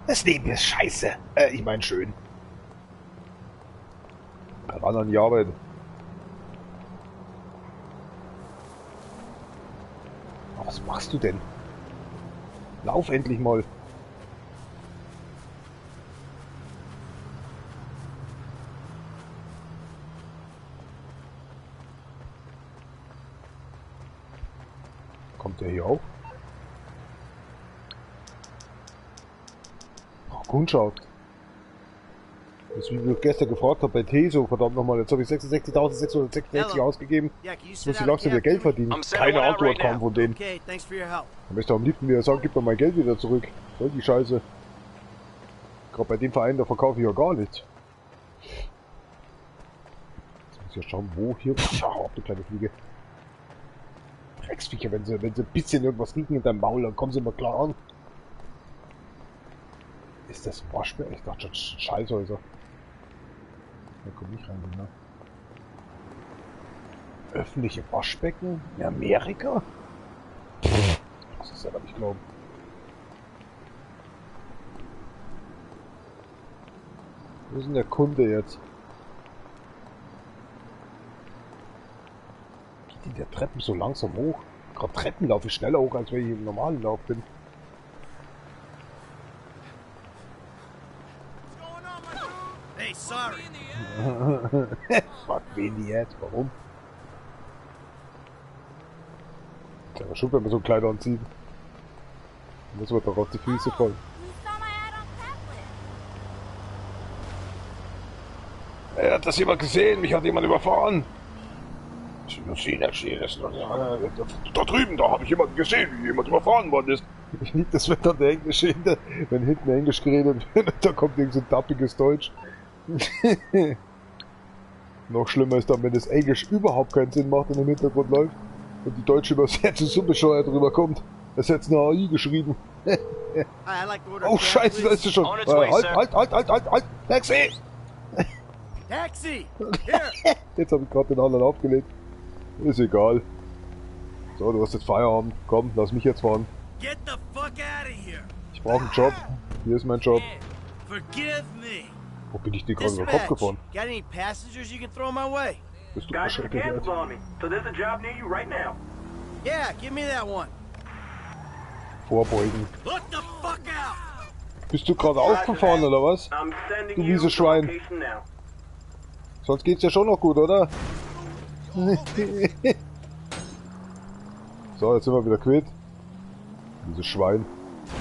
das Leben ist scheiße. Ich mein schön. Ran an die Arbeit. Oh, was machst du denn? Lauf endlich mal. Kommt der hier auch? Oh, Kundschaft. Das ist, wie ich gestern gefragt habe bei Teso, verdammt nochmal, jetzt habe ich 66.666 ausgegeben.
Yeah, can you
Jetzt
sit
muss ich
down
langsam wieder
and
Geld
captain?
verdienen.
I'm sending
Keine
one out
Antwort
right
kam
now.
von denen.
Okay, thanks for your help.
Ich möchte am liebsten wieder sagen, gib mir mein Geld wieder zurück. Soll die Scheiße. Gerade bei dem Verein, da verkaufe ich ja gar nichts. Jetzt muss ich ja schauen, wo hier... Schau, du kleine Fliege. Drecksviecher, wenn sie ein bisschen irgendwas riechen in deinem Maul, dann kommen sie mal klar an. Ist das Waschbär? Ich dachte schon Scheißhäuser. Da komm ich rein, ne? Öffentliche Waschbecken? In Amerika? Das ist ja gar nicht glauben. Wo ist denn der Kunde jetzt? Geht in der Treppen so langsam hoch? Gerade Treppen laufe ich schneller hoch, als wenn ich im normalen Lauf bin.
Hey, sorry.
Fuck, wen jetzt? Warum? Ist aber schon, wenn man so ein Kleid anzieht. Muss man doch auf die Füße fallen.
You saw my ad on Tablet.
Hat das jemand gesehen? Mich hat jemand überfahren. Da drüben, da habe ich jemanden gesehen, wie jemand überfahren worden ist. Ich liebe das, wenn dann der Englisch hinter, wenn hinten Englisch geredet wird, da kommt irgend so ein tappiges Deutsch. Noch schlimmer ist dann, wenn das Englisch überhaupt keinen Sinn macht und im Hintergrund läuft und die deutsche Übersetzung so bescheuert rüberkommt. Es hätte eine AI geschrieben.
Hi, I'd like to order
Oh
a
Scheiße, da ist sie schon.
On its way, sir.
Halt, Taxi!
Taxi! Here!
Jetzt habe ich gerade den anderen aufgelegt. Ist egal. So, du hast jetzt Feierabend. Komm, lass mich jetzt fahren.
Get the fuck out of here!
Ich brauche einen Job. Hier ist mein Job.
Forgive me!
Wo bin ich dir gerade über den Kopf
Dispatch,
gefahren?
got any passengers you can throw my way?
Bist du
Guys are
erschrecklich
cancel
alt?
on me, so there's a job near you right now.
Yeah, give me that one.
Vorbeugen.
Look the fuck out!
Bist du gerade aufgefahren oder was?
I'm sending
Du
you
mieses
to
Schwein.
location now.
Sonst geht's ja schon noch gut, oder? So, jetzt sind wir wieder quitt. Dieses Schwein.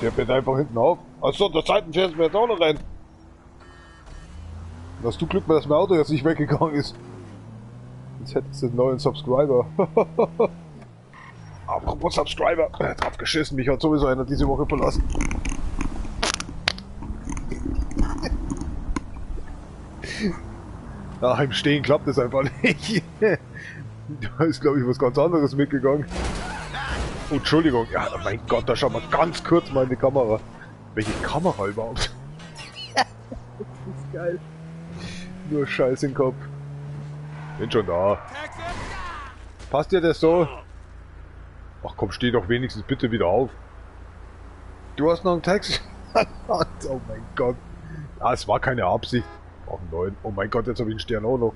Der fährt einfach hinten auf. Achso, der Seiten fährst du mir jetzt auch noch rein. Dann hast du Glück, dass mein Auto jetzt nicht weggegangen ist. Jetzt hättest du einen neuen Subscriber. Apropos Subscriber. Drauf geschissen, mich hat sowieso einer diese Woche verlassen. Ja, im Stehen klappt es einfach nicht. Da ist, glaube ich, was ganz anderes mitgegangen. Oh, Entschuldigung. Ja, mein Gott, da schauen wir ganz kurz mal in die Kamera. Welche Kamera überhaupt? Das ist geil. Nur Scheiß im Kopf. Bin schon da. Passt dir das so? Ach komm, steh doch wenigstens bitte wieder auf. Du hast noch einen Taxi? Oh mein Gott. Ah, es war keine Absicht. Auch einen neuen. Oh mein Gott, jetzt habe ich einen Stern auch noch.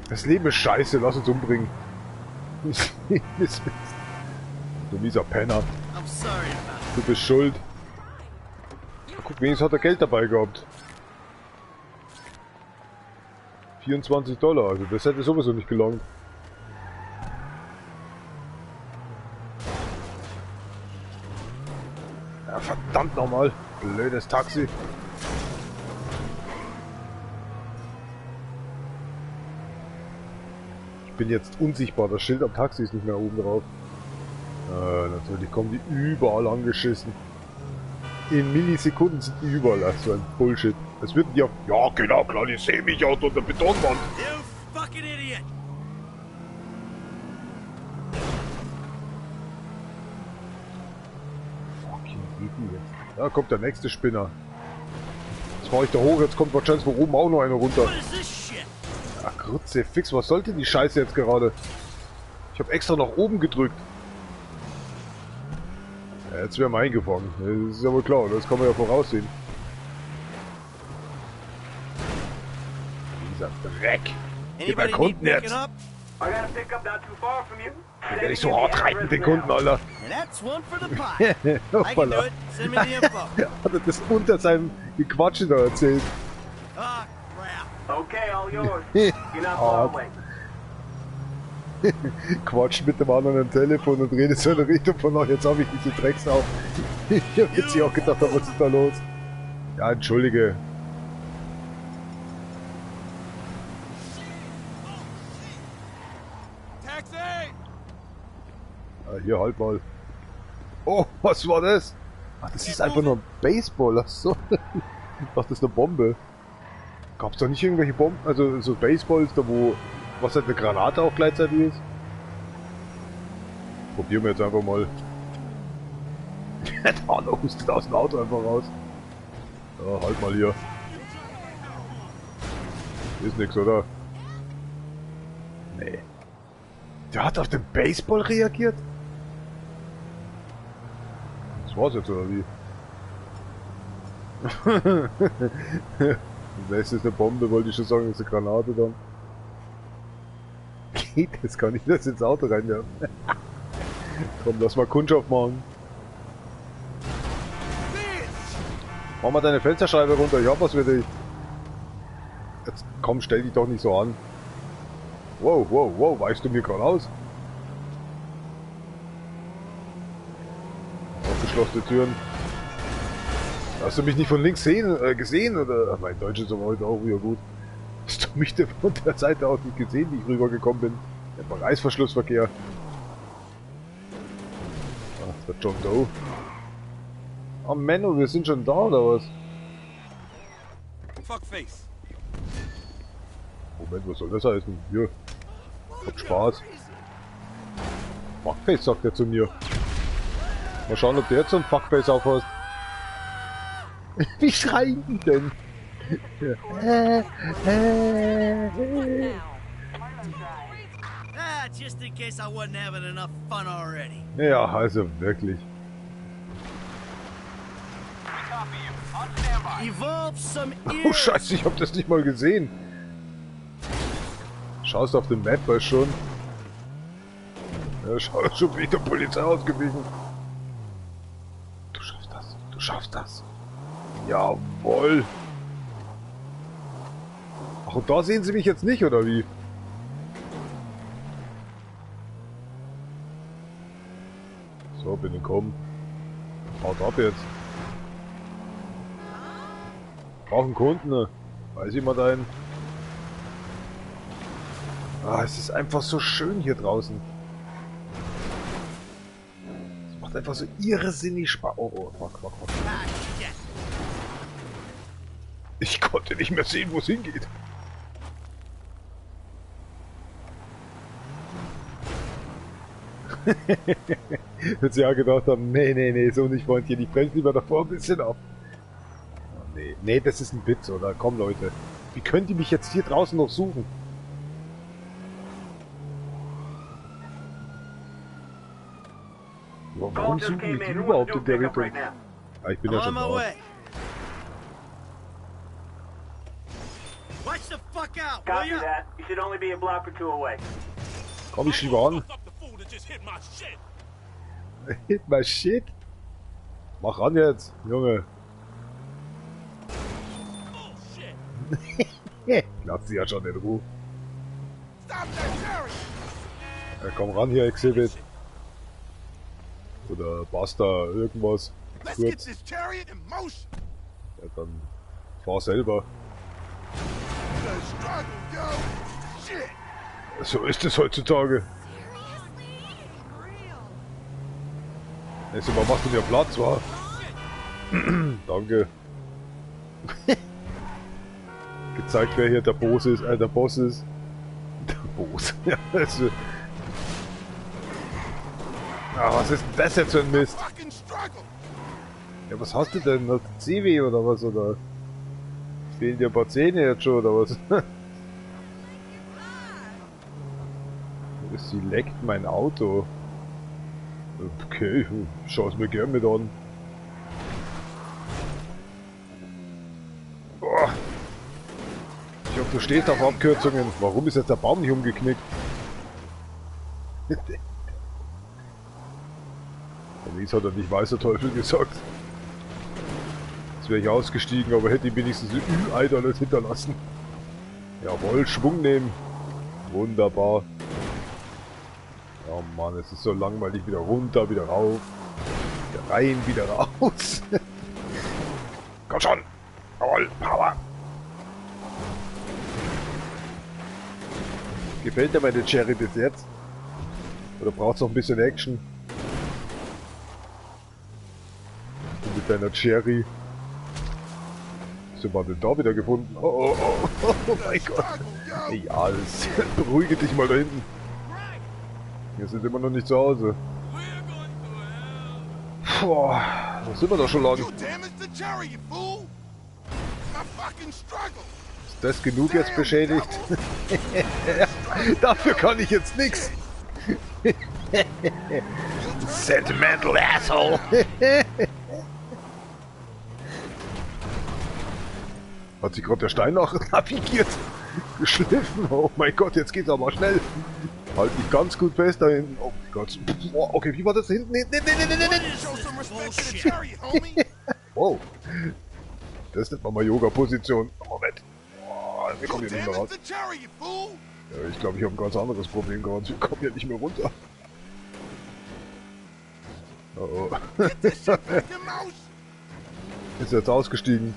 Das Leben ist scheiße, lass uns umbringen. Du mieser Penner.
I'm sorry about
Du bist schuld. Guck, wenigstens hat er Geld dabei gehabt. $24, also das hätte sowieso nicht gelangt. Ja, verdammt nochmal. Blödes Taxi. Ich bin jetzt unsichtbar, das Schild am Taxi ist nicht mehr oben drauf. Natürlich kommen die überall angeschissen. In Millisekunden sind die überall. So ein Bullshit. Es wird ja... Ja, genau, klar, die sehen mich auch unter der Betonwand.
You fucking idiot!
Fucking Idiot. Da kommt der nächste Spinner. Jetzt fahr ich da hoch, jetzt kommt wahrscheinlich von oben auch noch einer runter.
What is this shit?
Ach, Grütze, fix, was sollte die Scheiße jetzt gerade? Ich habe extra nach oben gedrückt. Ja, jetzt wären wir eingefangen. Das ist ja wohl klar, das kann man ja voraussehen. Dieser Dreck. Gib mir
Anybody need
Kunden
picking
jetzt.
up?
I got a pickup not too far from you.
Den werde ich so hart reiten, den Kunden, Alter.
And that's one for the pot. I can do
Hoppala.
it. Send me the info.
Hat er das unter seinem Gequatsche da erzählt?
Ah, crap.
Okay, all yours. You're not far away.
Quatscht mit dem anderen am Telefon und redet so in der Richtung von euch. Jetzt habe ich diese Drecksau. Ich hab jetzt hier auch gedacht, was ist da los? Ja, entschuldige.
Taxi!
Ah, hier, halt mal. Oh, was war das? Ach, das ist einfach nur ein Baseball. Ach so. Ich dachte, das ist eine Bombe. Gab's da nicht irgendwelche Bomben? Also so Baseballs, da wo... Was halt eine Granate auch gleichzeitig ist? Probieren wir jetzt einfach mal. Der Arno hustet aus dem Auto einfach raus. Ja, halt mal hier. Ist nix, oder? Nee. Der hat auf den Baseball reagiert? Das war's jetzt, oder wie? Das ist eine Bombe, wollte ich schon sagen, das ist eine Granate dann. Geht das gar nicht, das ins Auto rein, ja. Komm, lass mal Kundschaft machen. Mach mal deine Fensterscheibe runter, ich hab was für dich. Jetzt komm, stell dich doch nicht so an. Wow, wow, wow, weichst du mir gerade aus? Aufgeschlossene Türen. Hast du mich nicht von links gesehen? Oder? Ach, mein Deutsch ist aber heute auch wieder gut. Hast du mich denn von der Seite aus nicht gesehen, wie ich rübergekommen bin? Der Reißverschlussverkehr. Ach, der John Doe. Oh Menno, wir sind schon da, oder was?
Fuckface.
Moment, was soll das heißen? Hier. Hab Spaß. Fuckface, sagt er zu mir. Mal schauen, ob der jetzt so ein Fuckface aufhast. Wie schreien die denn?
Ah, just in case I wasn't having enough fun already.
Ja, also wirklich.
Evolve some
Oh
ears.
Scheiße, ich hab das nicht mal gesehen. Schaust auf den Map, weißt schon. Ja, schau schon wieder Polizei ausgewichen. Du schaffst das, du schaffst das. Jawohl. Ach, und da sehen sie mich jetzt nicht, oder wie? So, bin ich kommen. Haut ab jetzt. Brauchen Kunden, ne? Weiß jemand einen? Ah, es ist einfach so schön hier draußen. Es macht einfach so irrsinnig Spaß. Oh, oh, fuck, fuck, fuck.
Ah, shit.
Ich konnte nicht mehr sehen, wo es hingeht. Jetzt ja gedacht haben, nee, so nicht, Freundchen, ich bremse lieber davor ein bisschen ab. Oh, nee, das ist ein Witz, oder? Komm, Leute. Wie könnt ihr mich jetzt hier draußen noch suchen? Warum
Just
suchen
came
mich die
in. Who
überhaupt
wants to do
in
a
der
pickup
Richtung?
right now?
Ah, ich bin
I'm
ja
on
schon
my
da.
way. Watch the fuck out, will
Copy
ya?
that. You should only be a block or two away.
Komm ich lieber an. Hit my shit. Mach an jetzt, Junge. Lass sie ja schon in Ruhe.
Stop that chariot!
Ja, komm ran hier, Exhibit. Oder Basta, irgendwas.
Let's get
Kurz.
this chariot in motion!
Ja, dann fahr selber.
The struggle, yo! Shit!
So ist es heutzutage. Nächstes Mal machst du mir Platz, wa? Danke. Gezeigt, wer hier der Boss ist, der Boss ist. Der Boss. Ja, also. Ah, was ist denn das jetzt für ein Mist?
Fucking struggle!
Ja, was hast du denn? Hast du Zivi oder was? Oder fehlen dir ein paar Zähne jetzt schon oder was? Sie leckt mein Auto. Okay, schau es mir gern mit an. Boah. Ich hoffe, du stehst auf Abkürzungen. Warum ist jetzt der Baum nicht umgeknickt? Denise hat er nicht weißer Teufel gesagt. Jetzt wäre ich ausgestiegen, aber hätte ihm wenigstens ein Ü-Ei da nicht hinterlassen. Jawohl, Schwung nehmen. Wunderbar. Oh Mann, es ist so langweilig. Wieder runter, wieder rauf. Wieder rein, wieder raus. Komm schon. Jawohl, Power. Gefällt dir meine Cherry bis jetzt? Oder braucht's noch ein bisschen Action? Und mit deiner Cherry. Wieso war denn da wieder gefunden? Oh, oh, oh, oh mein Gott. Ja, das beruhige dich mal da hinten. Wir sind immer noch nicht zu Hause. Boah, da sind wir doch schon lang.
You damaged the chariot, fool! My fucking struggle!
Ist das genug jetzt beschädigt? Dafür kann ich jetzt nichts. Sentimental Asshole. Hat sich gerade der Stein noch navigiert? Geschliffen? Oh mein Gott, jetzt geht's aber schnell. Halt dich ganz gut fest da hinten. Oh mein Gott. Oh, okay, wie war das hinten? Nee.
Show some respect to the chariot, homie!
Wow. Das nennt man mal Yoga-Position. Moment. Oh, wir kommen hier nicht mehr raus.
Damage the chariot, fool!
Ja, ich glaube, ich habe ein ganz anderes Problem gerade. Wir kommen hier nicht mehr runter. Oh, oh.
Get this shit back in motion!
Ist jetzt ausgestiegen.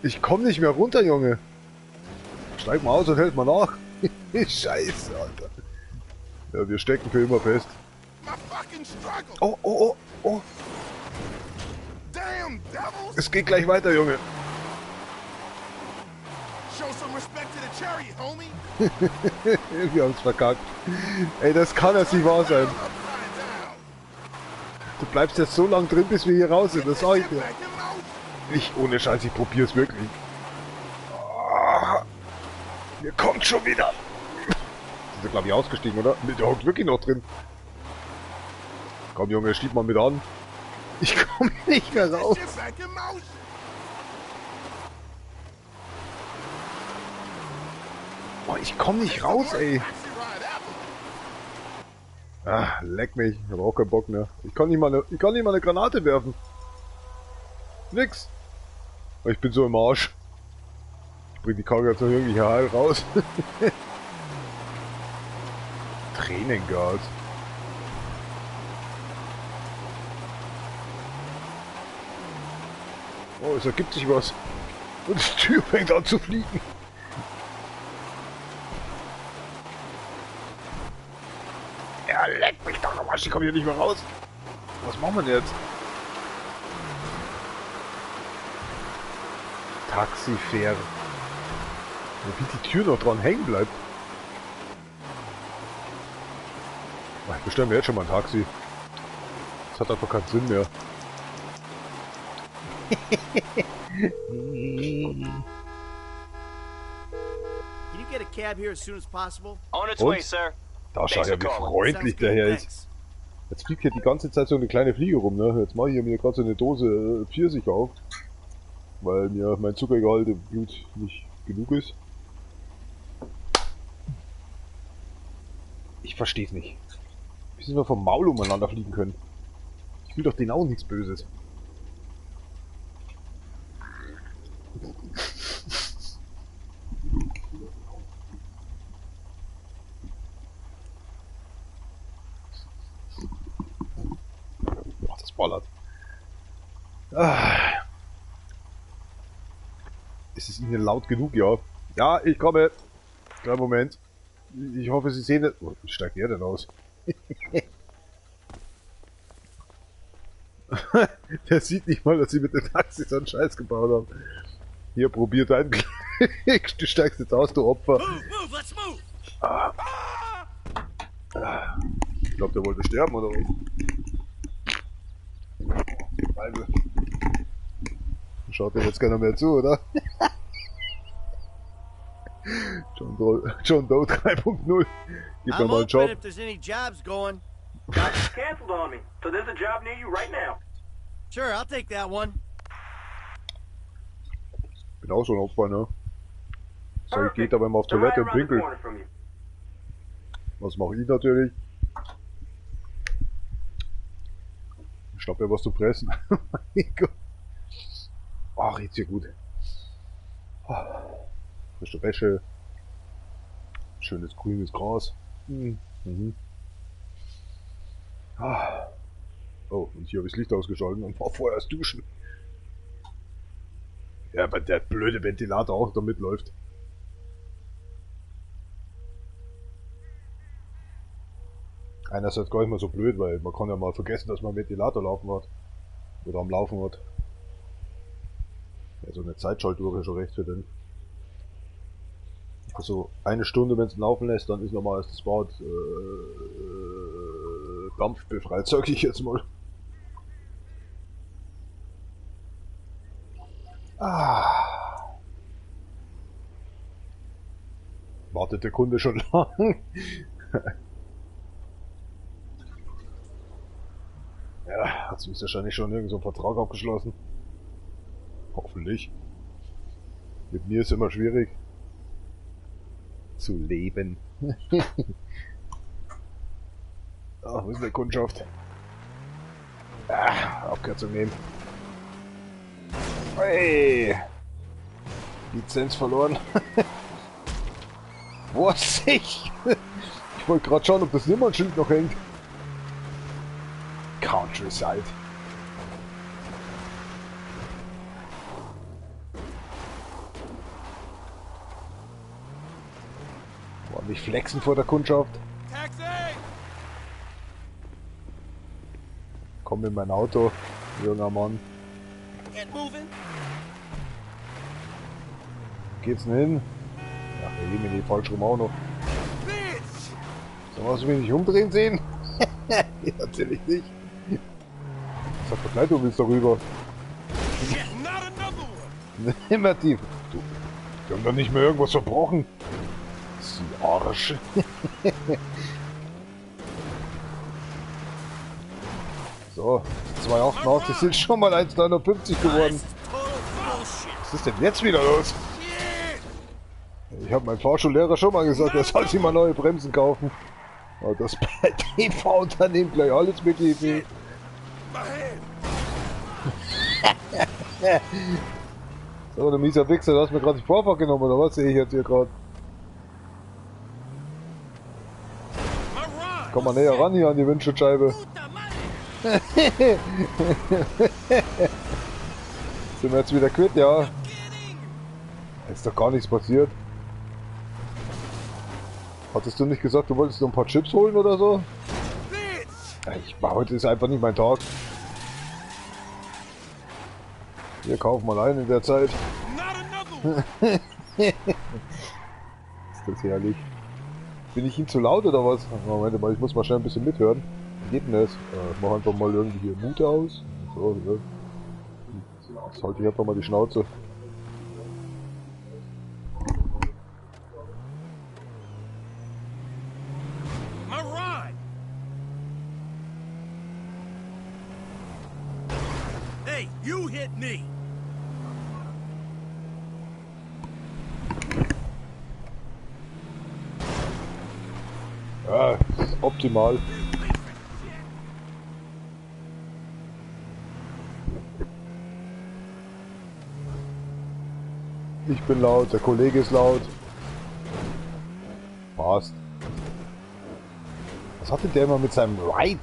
Ich komme nicht mehr runter, Junge. Steig mal aus und hält mal nach. Scheiße, Alter. Ja, wir stecken für immer fest.
My fucking struggle!
Oh, oh, oh, oh.
Damn, devils!
Es geht gleich weiter, Junge.
Show some respect to the chariot, homie!
Wir haben's verkackt. Ey, das kann jetzt nicht wahr sein.
Upside down!
Du bleibst jetzt so lang drin, bis wir hier raus sind. Das sag ich
Get
dir.
back in motion!
Nicht ohne Scheiß, ich probier's wirklich. Ah, mir kommt schon wieder. Sind wir, glaube ich, ausgestiegen, oder? Der hockt wirklich noch drin. Komm, Junge, schieb mal mit an. Ich komme nicht mehr raus.
Get back in motion!
Oh, ich komme nicht raus, ey.
Taxi ride ever!
Ah, leck mich. Ich habe auch keinen Bock mehr. Ich kann nicht mal eine Granate werfen. Nix. Ich bin so im Arsch. Ich bring die Karre jetzt noch irgendwie hier heil raus. Tränengas. Oh, es ergibt sich was. Und die Tür fängt an zu fliegen. Ja, leck mich doch am Arsch, ich komme hier nicht mehr raus. Was machen wir denn jetzt? Taxifähre. Wie die Tür noch dran hängen bleibt. Ach, ich bestelle mir jetzt schon mal ein Taxi. Das hat einfach keinen Sinn mehr.
Can you get a cab here as soon as possible?
On its
Und?
way, sir.
Da schau
Thanks
ja,
for
wie
calling.
freundlich der Herr ist.
Thanks.
Jetzt fliegt hier die ganze Zeit so eine kleine Fliege rum, ne? Jetzt mache ich mir gerade so eine Dose Pfirsich auf. Weil mir mein Zuckergehalt im Blut nicht genug ist. Ich versteh's nicht. Wie sind wir vom Maul umeinander fliegen können? Ich will doch denen auch nichts Böses. rausballert. Ah. Ist es Ihnen laut genug, ja? Ja, ich komme. Kleinen Moment. Ich hoffe, Sie sehen es. Oh, wie steigt der denn aus? Der sieht nicht mal, dass Sie mit dem Taxi so einen Scheiß gebaut haben. Hier, probier deinen Glück. Du steigst jetzt aus, du Opfer.
Move, let's move!
Ich glaube, der wollte sterben, oder was? Scheibe. Schaut dir jetzt keiner mehr zu, oder? John Doe 3.0. Gib mir
I'm
mal einen
open
Job.
if there's any jobs going.
Doctor's canceled on me, so there's a job near you right now.
Sure, I'll take that one.
Bin auch so ein Opfer, ne? So,
Perfect.
geht aber immer auf
They're right
Toilette und
around the
pinkelt.
corner from you.
Was mache ich natürlich? Ich schnapp mir was zu fressen. Mein Gott. Ach, riecht's hier gut. Frische Wäsche. Schönes grünes Gras. Mhm. Oh, und hier habe ich das Licht ausgeschaltet und war vorher erst duschen. Ja, weil der blöde Ventilator auch da mitläuft. Einerseits gar nicht mal so blöd, weil man kann ja mal vergessen, dass man Ventilator laufen hat. Oder am Laufen hat. Ja, so eine Zeitschaltuhr ist schon recht für den. Also eine Stunde, wenn es laufen lässt, dann ist nochmal das Bad dampfbefreit, sag ich jetzt mal. Wartet der Kunde schon lang? Ja, hat sich wahrscheinlich schon irgend so einen Vertrag abgeschlossen. Hoffentlich. Mit mir ist immer schwierig zu leben. Ach, wo ist die Kundschaft? Abkürzung nehmen. Hey! Lizenz verloren. Vorsicht! Ich wollte gerade schauen, ob das Nummernschild noch hängt. Countryside. Wollen nicht flexen vor der Kundschaft?
Taxi!
Komm in mein Auto, junger Mann.
Get moving.
Geht's denn hin? Ach, der Jemini, falsch rum auch noch.
Bitch!
Sollen wir uns mich nicht umdrehen sehen? Ja, natürlich nicht. Sag doch gleich, du willst darüber.
Not another one!
Immer tief. Du, wir haben doch nicht mehr irgendwas verbrochen. Sie Arsch. So, 2,88 sind schon mal 1,59 geworden.
Total bullshit.
Was ist denn jetzt wieder los? Ich habe meinem Fahrschullehrer schon mal gesagt, er soll sich mal neue Bremsen kaufen. Aber das bei TV-Unternehmen gleich alles mitgeben.
My hand!
So, du mieser Wichser, du hast mir gerade die Vorfahrt genommen, oder was sehe ich jetzt hier gerade?
My ride!
Komm mal näher ran hier an die Windschutzscheibe.
Puta madre.
Sind wir jetzt wieder quitt, ja?
Kidding.
Ist doch gar nichts passiert. Hattest du nicht gesagt, du wolltest noch ein paar Chips holen oder so? Heute ist einfach nicht mein Tag. Wir kaufen mal ein in der Zeit.
Not another one!
Ist das herrlich. Bin ich ihm zu laut oder was? Moment mal, ich muss mal schnell ein bisschen mithören. Wie geht denn das? Ich mach einfach mal irgendwie hier Mute aus. So, ja. Jetzt halte ich einfach mal die Schnauze.
My ride!
Hey, you hit me.
Ja, optimal. Ich bin laut, der Kollege ist laut. Passt. Was hat denn der immer mit seinem Ride?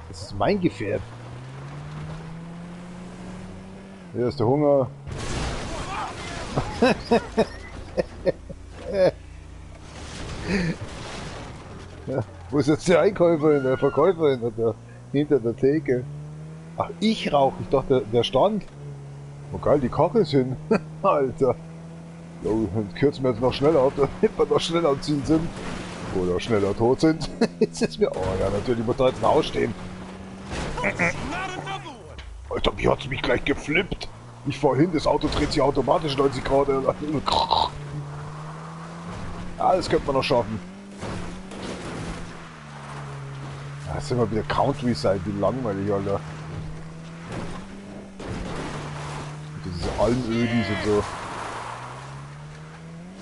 Das ist mein Gefährt. Hier ist der Hunger. Ja, wo ist jetzt die Einkäuferin, der Verkäuferin hinter der Theke? Ach, ich rauche. Ich dachte, der stand. Oh geil, die Kachel sind. Alter. Jo, dann kürzen wir jetzt noch schneller auf, damit wir noch schneller am Ziel sind. Oder schneller tot sind. Jetzt ist mir... Oh ja, natürlich muss da jetzt ein Haus stehen. Alter, wie hat's mich gleich geflippt? Nicht vorhin, das Auto dreht sich automatisch 90 Grad. Ah, das könnte man noch schaffen. Da sind wir wieder Countryside, wie langweilig, Alter. Diese Almödis und so.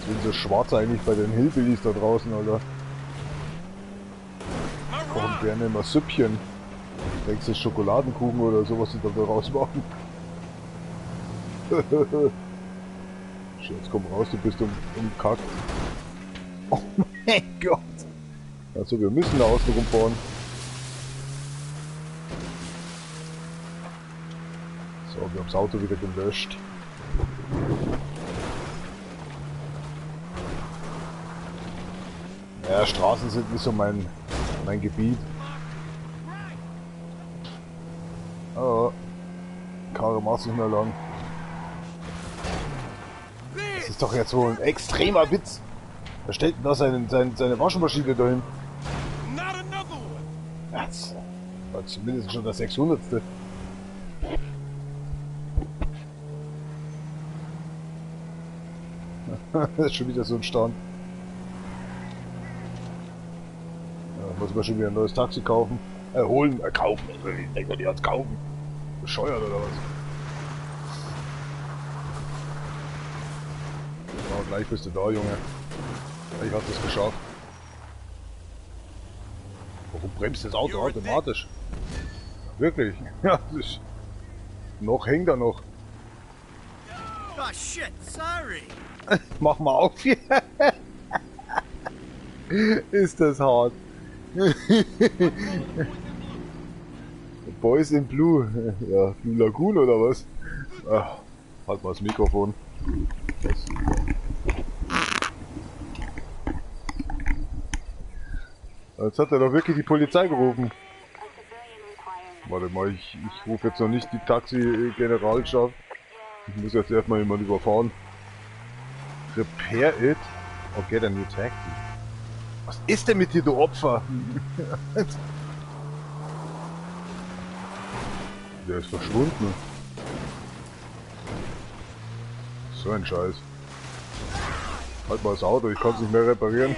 Sind so schwarz eigentlich bei den Hillbillies da draußen, Alter. Kochen gerne immer Süppchen. Denkst du Schokoladenkuchen oder sowas, die da rausmachen? Jetzt komm raus, du bist umkackt. Oh mein Gott! Also wir müssen da außen rumfahren. So, wir haben das Auto wieder gelöscht. Ja, Straßen sind nicht so mein Gebiet. Oh, Karre macht nicht mehr lang. Das ist doch jetzt wohl ein extremer Witz. Wer stellt denn da seine Waschmaschine dahin? Das war zumindest schon das 600. Das ist schon wieder so ein Stand. Ja, muss man schon wieder ein neues Taxi kaufen. Kaufen. Ich denke, die hat's kaufen. Bescheuert oder was? Ja, gleich bist du da, Junge. Ich hab das geschafft. Warum bremst das Auto automatisch? Wirklich? Ja, das ist... Noch hängt er noch.
Oh shit, sorry.
Mach mal auf hier. Ist das hart. Boys in Blue. Ja, Blue Lagoon oder was? Ach, halt mal das Mikrofon. Jetzt hat er doch wirklich die Polizei gerufen. Warte mal, ich rufe jetzt noch nicht die Taxi-Generalschaft. Ich muss jetzt erstmal jemanden überfahren. Repair it or get a new taxi. Was ist denn mit dir, du Opfer? Der ist verschwunden. So ein Scheiß. Halt mal das Auto, ich kann es nicht mehr reparieren.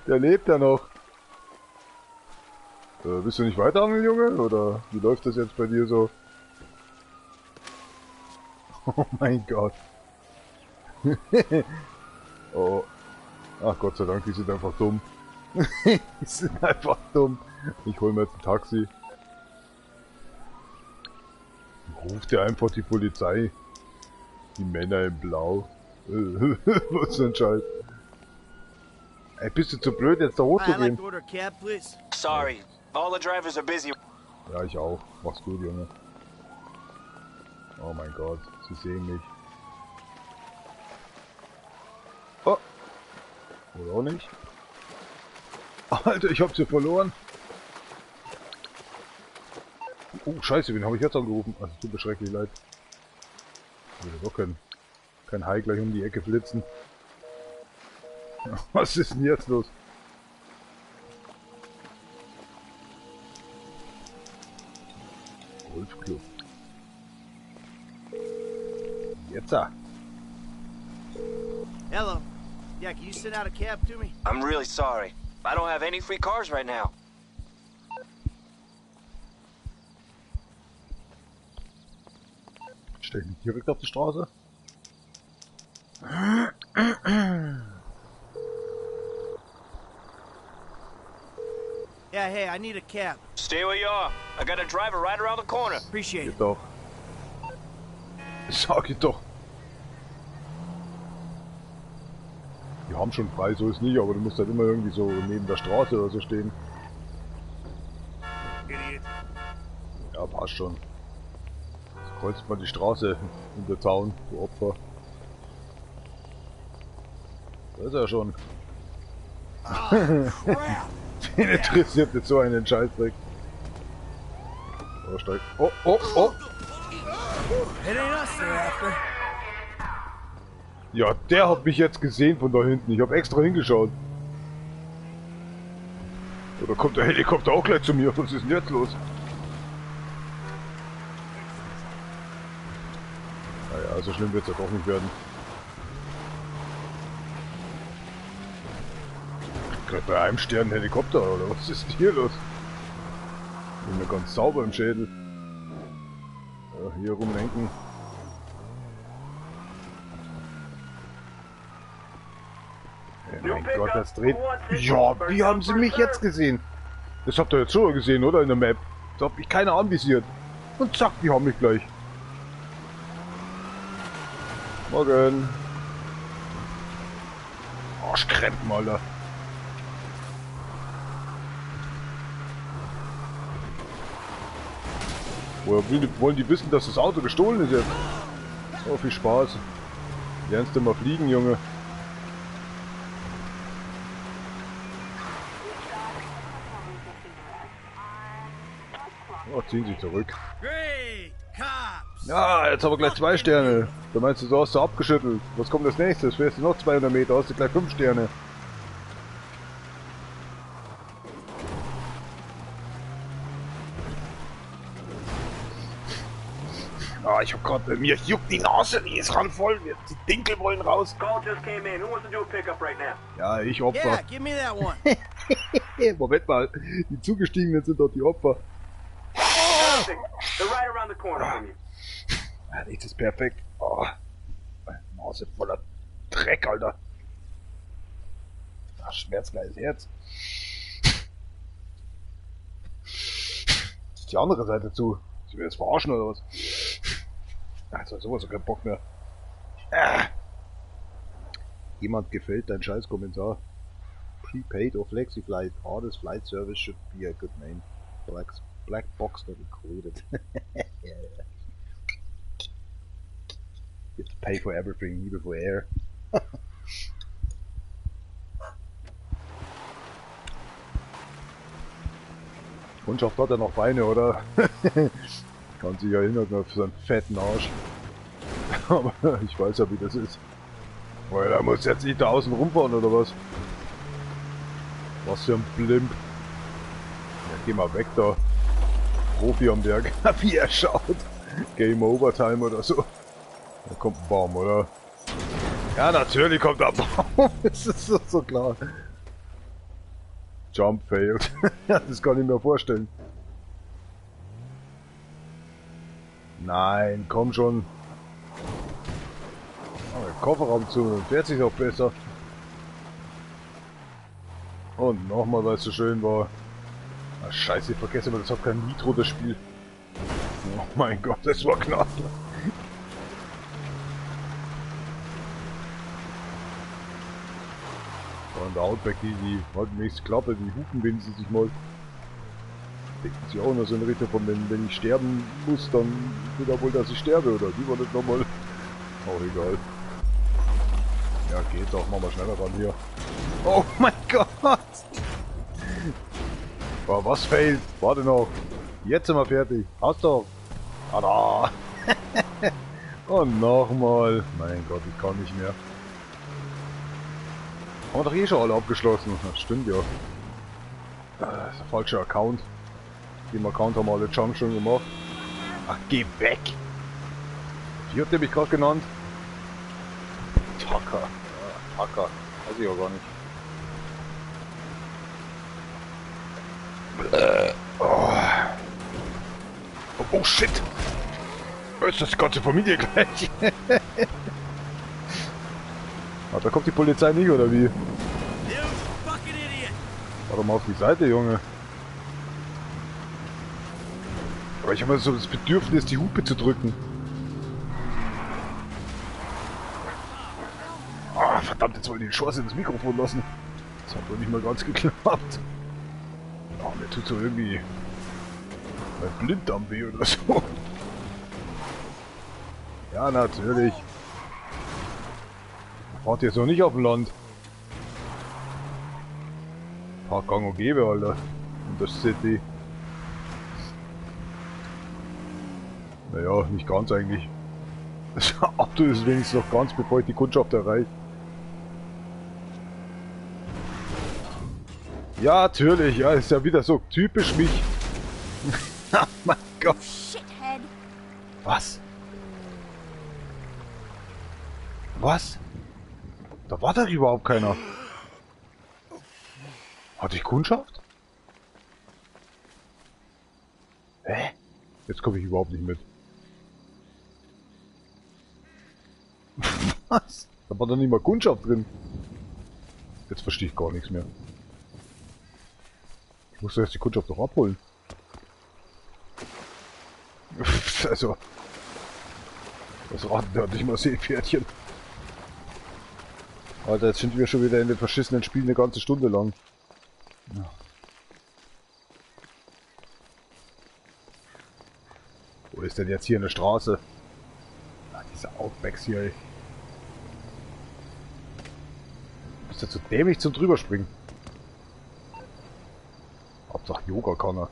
Der lebt ja noch. Bist du nicht weiterhandeln, Junge? Oder wie läuft das jetzt bei dir so? Oh mein Gott. Oh. Ach Gott sei Dank, die sind einfach dumm. Die sind einfach dumm. Ich hol mir jetzt ein Taxi. Ruft dir einfach die Polizei. Die Männer in Blau. Was für ein Scheiß. Ey, bist du zu blöd, jetzt da
I'd like
hochzugehen?
to order a cab, please.
Sorry, all the drivers are busy.
Ja, ich auch. Mach's gut, Junge. Oh mein Gott, sie sehen mich. Oh. Oder auch nicht? Alter, ich hab sie verloren. Oh, scheiße, wen habe ich jetzt angerufen? Also, tut mir schrecklich leid. Ich will doch kein Hai gleich um die Ecke flitzen. Was ist denn jetzt los? Golfclub. Jetzt da.
Hello. Yeah, can you send out a cab to me?
I'm really sorry. I don't have any free cars right now.
Stell ich mich direkt auf die Straße?
Yeah, hey, I need a cab.
Stay where you are. I got a driver right around the corner.
Appreciate it.
Geht doch. Sag ich doch. Die haben schon frei, so ist nicht, aber du musst halt immer irgendwie so neben der Straße oder so stehen.
Idiot.
Ja, passt schon. Jetzt kreuzt man die Straße in der Town, du Opfer. Da ist er schon. Den interessiert nicht so einen Scheißdreck. Oh, steig. Oh, oh, oh!
It ain't us they're after.
Ja, der hat mich jetzt gesehen von da hinten. Ich habe extra hingeschaut. Oder kommt der Helikopter auch gleich zu mir? Was ist denn jetzt los? Naja, so schlimm wird es ja doch nicht werden. Gerade bei einem Stern Helikopter, oder was ist denn hier los? Bin mir ganz sauber im Schädel. Ja, hier rumlenken. Mein Gott, das dreht. Ja, wie haben sie mich jetzt gesehen? Das habt ihr jetzt schon gesehen, oder? In der Map. Da hab ich keiner anvisiert. Und zack, die haben mich gleich. Morgen. Arschkrempen, Alter. Woher wollen die wissen, dass das Auto gestohlen ist jetzt? Oh, viel Spaß. Lernst du mal fliegen, Junge. Oh, ziehen sich zurück.
Great cops.
Ja, jetzt haben wir gleich 2 Sterne. Da meinst du, so hast du abgeschüttelt. Was kommt als nächstes? Fährst du noch 200 Meter, hast du gleich 5 Sterne. Ah, ich hab grad, mir juckt die Nase, die ist randvoll. Die Dinkel wollen raus.
Call just came in. Who wants to do a pickup right now?
Ja, ich
Yeah,
Opfer.
give me that one.
Moment mal, die Zugestiegenen sind doch die Opfer.
Perfect. They're right around the corner from you.
Ja, nichts ist perfekt. Oh, meine Nase voller Dreck, Alter. Ach, schmerzgleiches Herz. Die andere Seite zu. Sie will jetzt verarschen oder was? Ach, jetzt hab ich sowas, keinen Bock mehr. Jemand gefällt dein scheiß Kommentar. Prepaid or FlexiFlight. Hardest flight service should be a good name. Black box not included. Yeah. You have to pay for everything, even for air. Kundschaft hat er noch Beine, oder? Kann sich erinnern auf so einen fetten Arsch. Aber ich weiß ja, wie das ist. Weil er muss jetzt nicht da außen rumfahren, oder was? Was für ein Blimp. Ja, geh mal weg da. Profi am Werk. Wie er schaut. Game Overtime oder so. Da kommt ein Baum, oder? Ja, natürlich kommt ein Baum. Das ist so klar. Jump failed. Das kann ich mir vorstellen. Nein, komm schon. Oh, der Kofferraum zu, dann fährt sich auch besser. Und nochmal, weil es so schön war. Ach, scheiße, ich vergesse immer, das hat kein Nitro, das Spiel. Oh mein Gott, das war knapp. Und der Outback, die halten nächste Klappe, die hupen wenigstens sich mal. Denken sie auch noch so in Richtung von, wenn ich sterben muss, dann will er wohl, dass ich sterbe, oder wie war das nochmal? Auch egal. Ja, geht doch, machen wir schneller ran hier. Oh mein Gott! Oh, was fehlt? Warte noch. Jetzt sind wir fertig. Hast doch. Tada! Und nochmal. Mein Gott, ich kann nicht mehr. Haben wir doch eh schon alle abgeschlossen. Das stimmt ja. Das ist der falsche Account. Dem Account haben wir alle Junk schon gemacht. Ach, geh weg! Wie hat der mich gerade genannt? Tucker. Ja, Tucker. Weiß ich auch gar nicht. Oh shit! Ist das die ganze Familie gleich? Ah, da kommt die Polizei nicht, oder wie?
You fucking idiot.
Warte mal auf die Seite, Junge. Aber ich habe mal so das Bedürfnis, die Hupe zu drücken. Ah, verdammt, jetzt wollen die Chance ins Mikrofon lassen. Das hat wohl nicht mal ganz geklappt. Oh, mir tut so irgendwie Ein Blinddarmweh oder so. Ja, natürlich. Fahrt jetzt noch nicht auf dem Land. Fahr gang und gäbe, Alter. In der City. Naja, nicht ganz eigentlich. Das Auto ist wenigstens noch ganz, bevor ich die Kundschaft erreiche. Ja, natürlich, ja, ist ja wieder so typisch mich. Oh mein Gott.
Shithead.
Was? Was? Da war doch überhaupt keiner. Hatte ich Kundschaft? Hä? Jetzt komme ich überhaupt nicht mit. Was? Da war doch nicht mal Kundschaft drin. Jetzt verstehe ich gar nichts mehr. Ich muss erst die Kundschaft noch abholen. Also. Das Raten der hat nicht mal Seepferdchen. Alter, jetzt sind wir schon wieder in dem verschissenen Spiel eine ganze Stunde lang. Ja. Wo ist denn jetzt hier eine Straße? Ah, diese Outbacks hier, ey. Bist du zu dämlich zum Drüberspringen? Hauptsache Yoga kann er.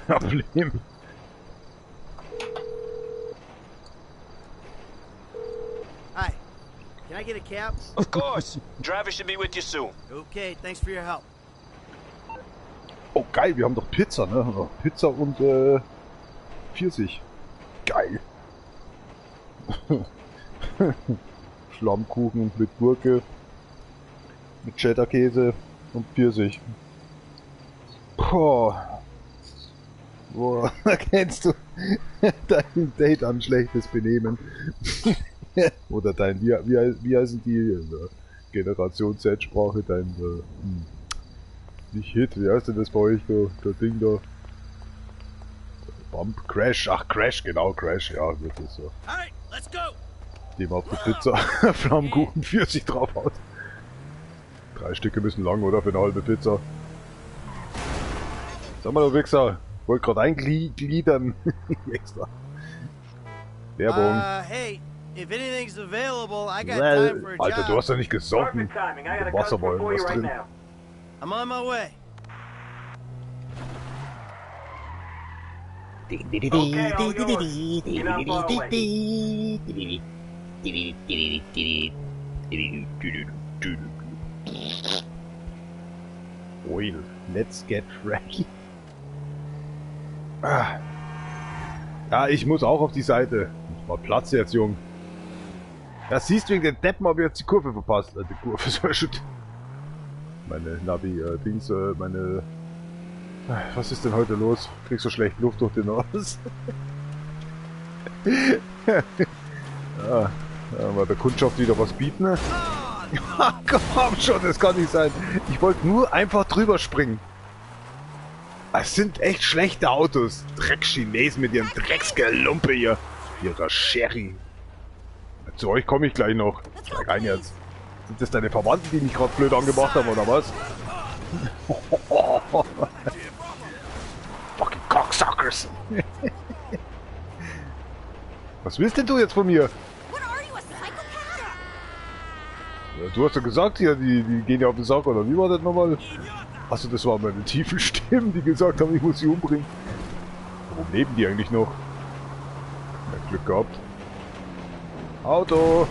Problem.
Hi. Can I get a cab?
Of course. Driver should be with you soon.
Okay, thanks for your help.
Oh geil, wir haben doch Pizza, ne? Pizza und Pfirsich. Geil. Schlammkuchen mit Gurke, mit Cheddar-Käse und Pfirsich. Boah. Boah, erkennst du dein Date an schlechtes Benehmen? Oder dein, wie heißen die Generation Z-Sprache, dein, nicht Hit, wie heißt denn das bei euch, der Ding da? Bump, Crash, ach Crash, genau, Crash, ja, das ist so.
Alright, let's go.
Dem auf der Pizza Flammkuchen 40 drauf haut. 3 Stücke müssen lang, oder? Für eine halbe Pizza. Sag mal, du Wichser, wollte gerade eingliedern. Extra. Werbung.
Hey, if anything's available, I got
Well,
time for a
Alter,
job.
du hast ja nicht gesoffen.
Perfect timing. I got a
Wasser
customer
wollen,
for you
was
right
drin?
now.
I'm on my way.
Okay, all yours. You're not far away.
Oil, let's get ready. Ah. Ja, ich muss auch auf die Seite. Mal Platz jetzt, Jung. Ja, siehst du, wegen den Deppen habe ich jetzt die Kurve verpasst. Die Kurve soll schon... Meine Navi-Dings, meine... Was ist denn heute los? Kriegst so schlecht Luft durch den Nase. Ja, mal der Kundschaft wieder was bieten. Ne? Ja, komm schon, das kann nicht sein. Ich wollte nur einfach drüber springen. Es sind echt schlechte Autos. Dreckschinesen mit ihrem Drecksgelumpe hier. Ihrer Sherry. Zu euch komme ich gleich noch. Kein jetzt. Sind das deine Verwandten, die mich gerade blöd angemacht haben, oder was? Fucking Cocksuckers. Was willst denn du jetzt von mir?
What are you, a psychopath?
Ja, du hast ja gesagt hier, die gehen ja auf den Sack, oder wie war das nochmal? Achso, das waren meine tiefen Stimmen, die gesagt haben, ich muss sie umbringen. Warum leben die eigentlich noch? Ja, Glück gehabt. Auto!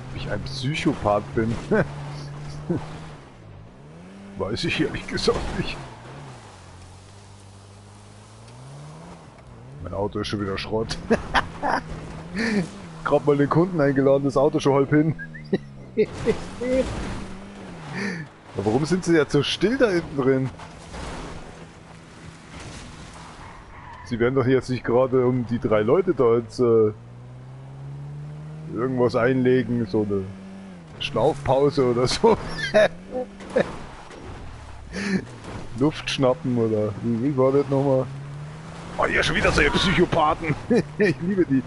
Ob ich ein Psychopath bin? Weiß ich ehrlich gesagt nicht. Mein Auto ist schon wieder Schrott. Gerade mal den Kunden eingeladen, das Auto schon halb hin. Aber warum sind sie jetzt so still da hinten drin? Sie werden doch jetzt nicht gerade um die 3 Leute da jetzt irgendwas einlegen, so eine Schnaufpause oder so. Luft schnappen oder wie war das nochmal? Oh, hier schon wieder so Psychopathen. Ich liebe die.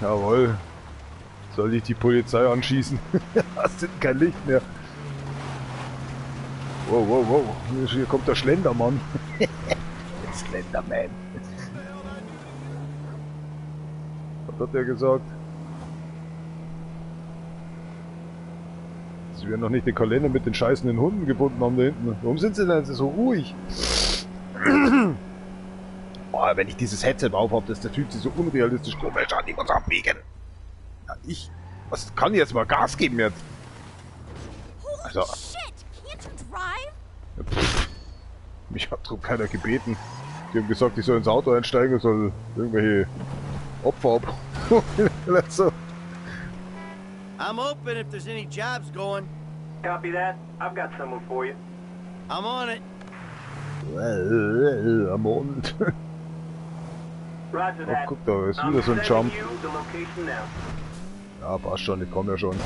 Jawohl. Soll ich die Polizei anschießen? Hast du kein Licht mehr? Wow, wow, wow. Hier kommt der Schlendermann. Slenderman. Was hat der gesagt? Sie werden noch nicht den Kalender mit den scheißenden Hunden gebunden haben da hinten. Warum sind sie denn so ruhig? Oh, wenn ich dieses Headset aufhab, dass der Typ sich so unrealistisch komisch an, ich muss abbiegen. Ja, was kann ich jetzt mal Gas geben jetzt? Also,
Shit! Can't you drive?
pff, mich hat drum keiner gebeten. Die haben gesagt, ich soll ins Auto einsteigen und soll irgendwelche Opfer abholen. So.
I'm open if there's any jobs going.
Copy that. I've got someone for you.
I'm on it.
Am Mond.
Roger
Oh,
that.
guck da, ist
I'm
wieder so ein
sending
Jump.
you the location now.
Ja, passt schon, ich komme ja schon.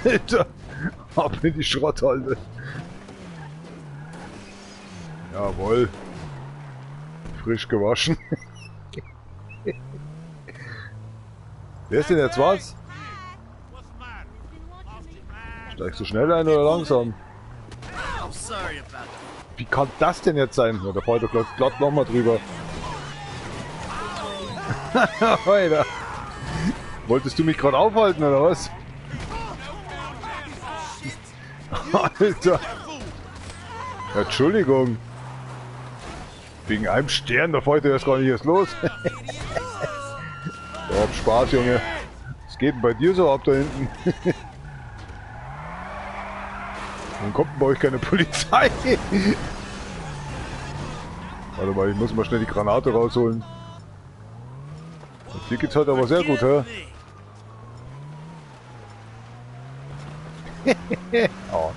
Alter! Ab in die Schrotthalde. Jawohl. Frisch gewaschen. Wer ist denn jetzt was? Steigst du schnell ein oder langsam?
I'm sorry about that.
Wie kann das denn jetzt sein? Ja, da fällt doch glatt nochmal drüber. Alter. Wolltest du mich gerade aufhalten oder was? Alter. Ja, Entschuldigung. Wegen einem Stern, da fällt er erst gar nicht erst los. Ja, hab Spaß, Junge. Was geht denn bei dir so ab da hinten? Warum kommt denn bei euch keine Polizei? Warte mal, ich muss mal schnell die Granate rausholen. Hier geht's heute aber sehr gut, hä? Oh.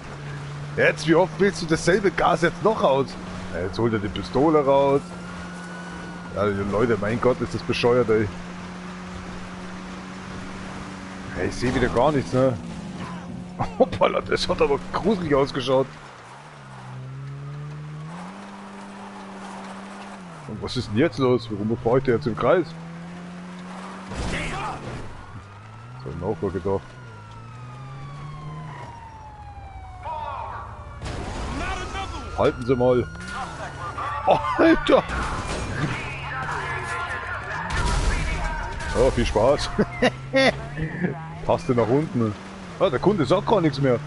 Jetzt, wie oft willst du dasselbe Gas jetzt noch raus? Ja, jetzt holt er die Pistole raus. Ja, Leute, mein Gott, ist das bescheuert, ey. Ja, ich sehe wieder gar nichts, ne? Hoppala, das hat aber gruselig ausgeschaut. Und was ist denn jetzt los? Warum fahre ich da jetzt im Kreis? So, ein Nachbar gedacht. Halten Sie mal. Oh, Alter! Oh, viel Spaß. Taste nach unten. Ah, der Kunde sagt gar nichts mehr.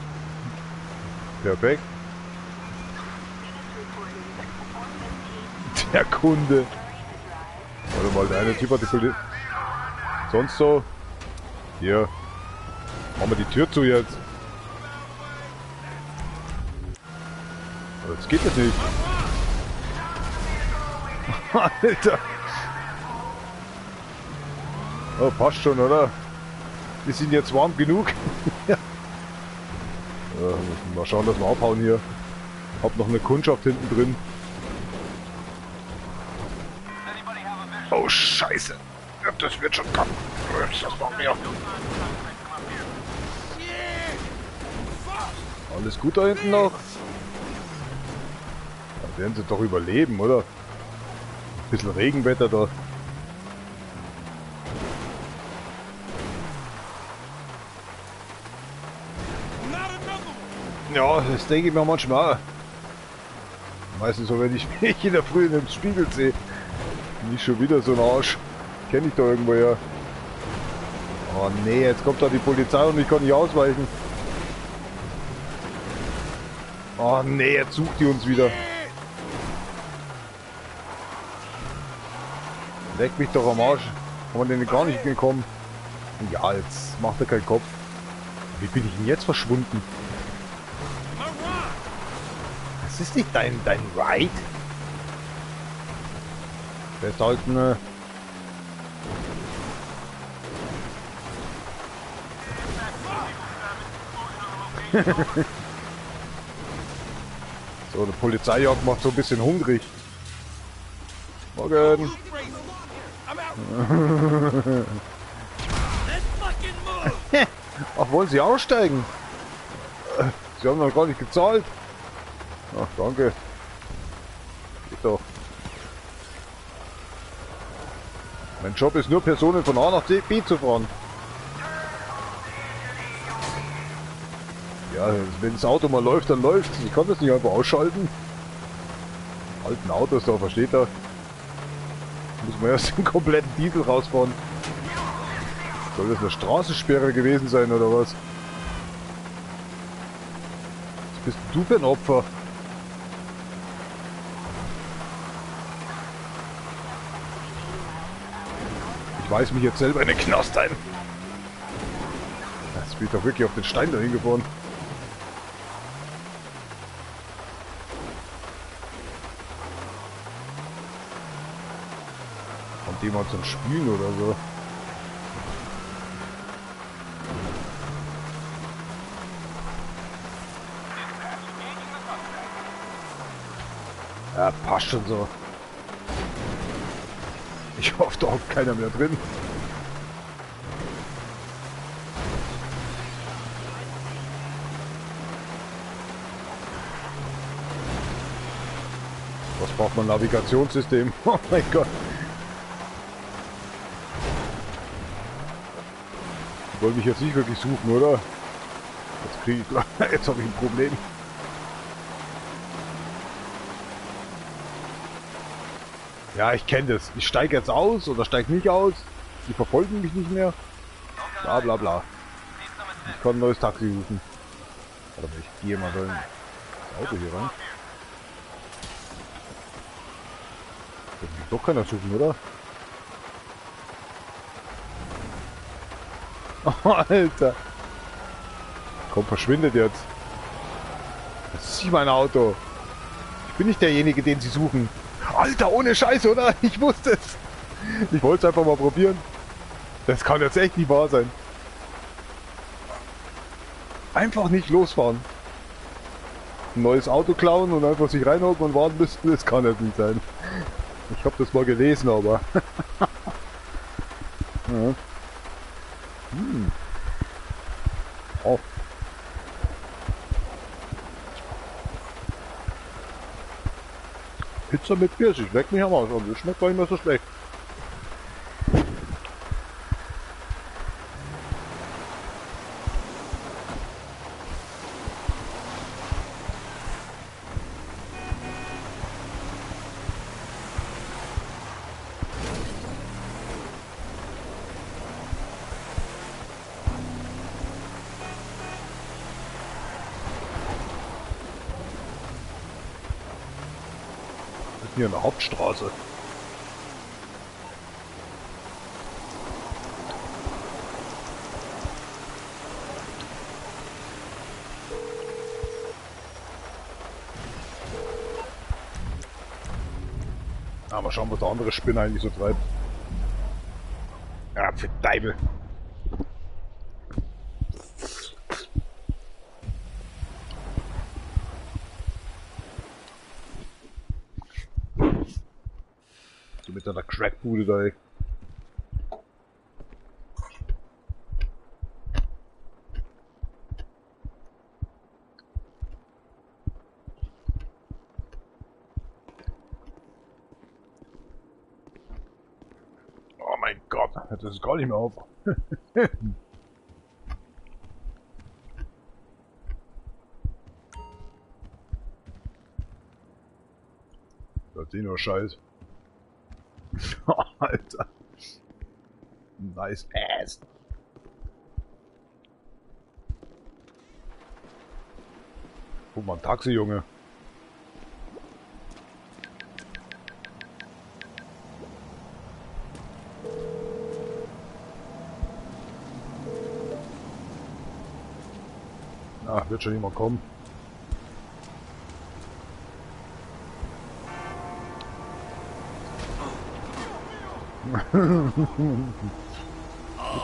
Perfekt. Der Kunde. Warte mal, der eine Typ hat die Polizei. Sonst so. Hier. Machen wir die Tür zu jetzt. Aber jetzt geht das nicht. Alter. Oh, passt schon, oder? Wir sind jetzt warm genug. Ja, mal schauen, dass wir abhauen hier. Hab noch eine Kundschaft hinten drin. Oh, Scheiße. Ja, das wird schon kommen. Das machen wir. Alles gut da hinten noch? Da werden sie doch überleben, oder? Ein bisschen Regenwetter da. Ja, das denke ich mir manchmal. Meistens so, wenn ich mich in der Früh in dem Spiegel sehe. Nicht schon wieder so ein Arsch. Kenne ich da irgendwo ja. Oh nee, jetzt kommt da die Polizei und ich kann nicht ausweichen. Oh nee, jetzt sucht die uns wieder. Leck mich doch am Arsch. Kann man denn gar nicht gekommen? Ja, jetzt macht er keinen Kopf. Wie bin ich denn jetzt verschwunden? Das ist nicht dein Ride? Festhalten. So, der Polizeijagd macht so ein bisschen hungrig. Morgen. Ach, wollen Sie aussteigen? Sie haben noch gar nicht gezahlt. Ach, danke. Geht doch. Mein Job ist nur, Personen von A nach B zu fahren. Ja, wenn das Auto mal läuft, dann läuft es. Ich konnte es nicht einfach ausschalten. Alten Autos, da versteht er. Muss man erst den kompletten Diesel rausfahren. Soll das eine Straßensperre gewesen sein oder was? Was bist du für ein Opfer? Ich weiß mich jetzt selber in den Knast ein. Jetzt bin ich doch wirklich auf den Stein dahin gefahren. Kommt jemand zum Spielen oder so? Ja, passt schon so. Ich hoffe, da hockt keiner mehr drin. Was braucht man? Navigationssystem? Oh mein Gott. Die wollen mich jetzt nicht wirklich suchen, oder? Jetzt kriege ich... Jetzt habe ich ein Problem. Ja, ich kenne das. Ich steige jetzt aus oder steige nicht aus. Die verfolgen mich nicht mehr. Bla bla bla. Ich kann ein neues Taxi suchen. Warte mal, ich gehe mal so ins Auto hier rein. Wird mich doch keiner suchen, oder? Oh, Alter. Komm, verschwindet jetzt. Das ist nicht mein Auto. Ich bin nicht derjenige, den sie suchen. Alter, ohne Scheiße, oder? Ich wusste es. Ich wollte es einfach mal probieren. Das kann jetzt echt nicht wahr sein. Einfach nicht losfahren. Ein neues Auto klauen und einfach sich reinhocken und warten müssten, das kann jetzt nicht sein. Ich habe das mal gelesen, aber... ja. Oh. Pizza mit Pfirsich, leck mich am Arsch. Und das schmeckt gar nicht mehr so schlecht. Hier eine Hauptstraße. Ja, mal schauen, was der andere Spinner eigentlich so treibt. Ja, für Deibel. Mit einer Crackbude da, ey. Oh mein Gott, das ist gar nicht mehr auf. Das ist nur Scheiß. Alter. Nice ass. Guck mal, ein Taxi, Junge. Ah, wird schon jemand kommen. Gut,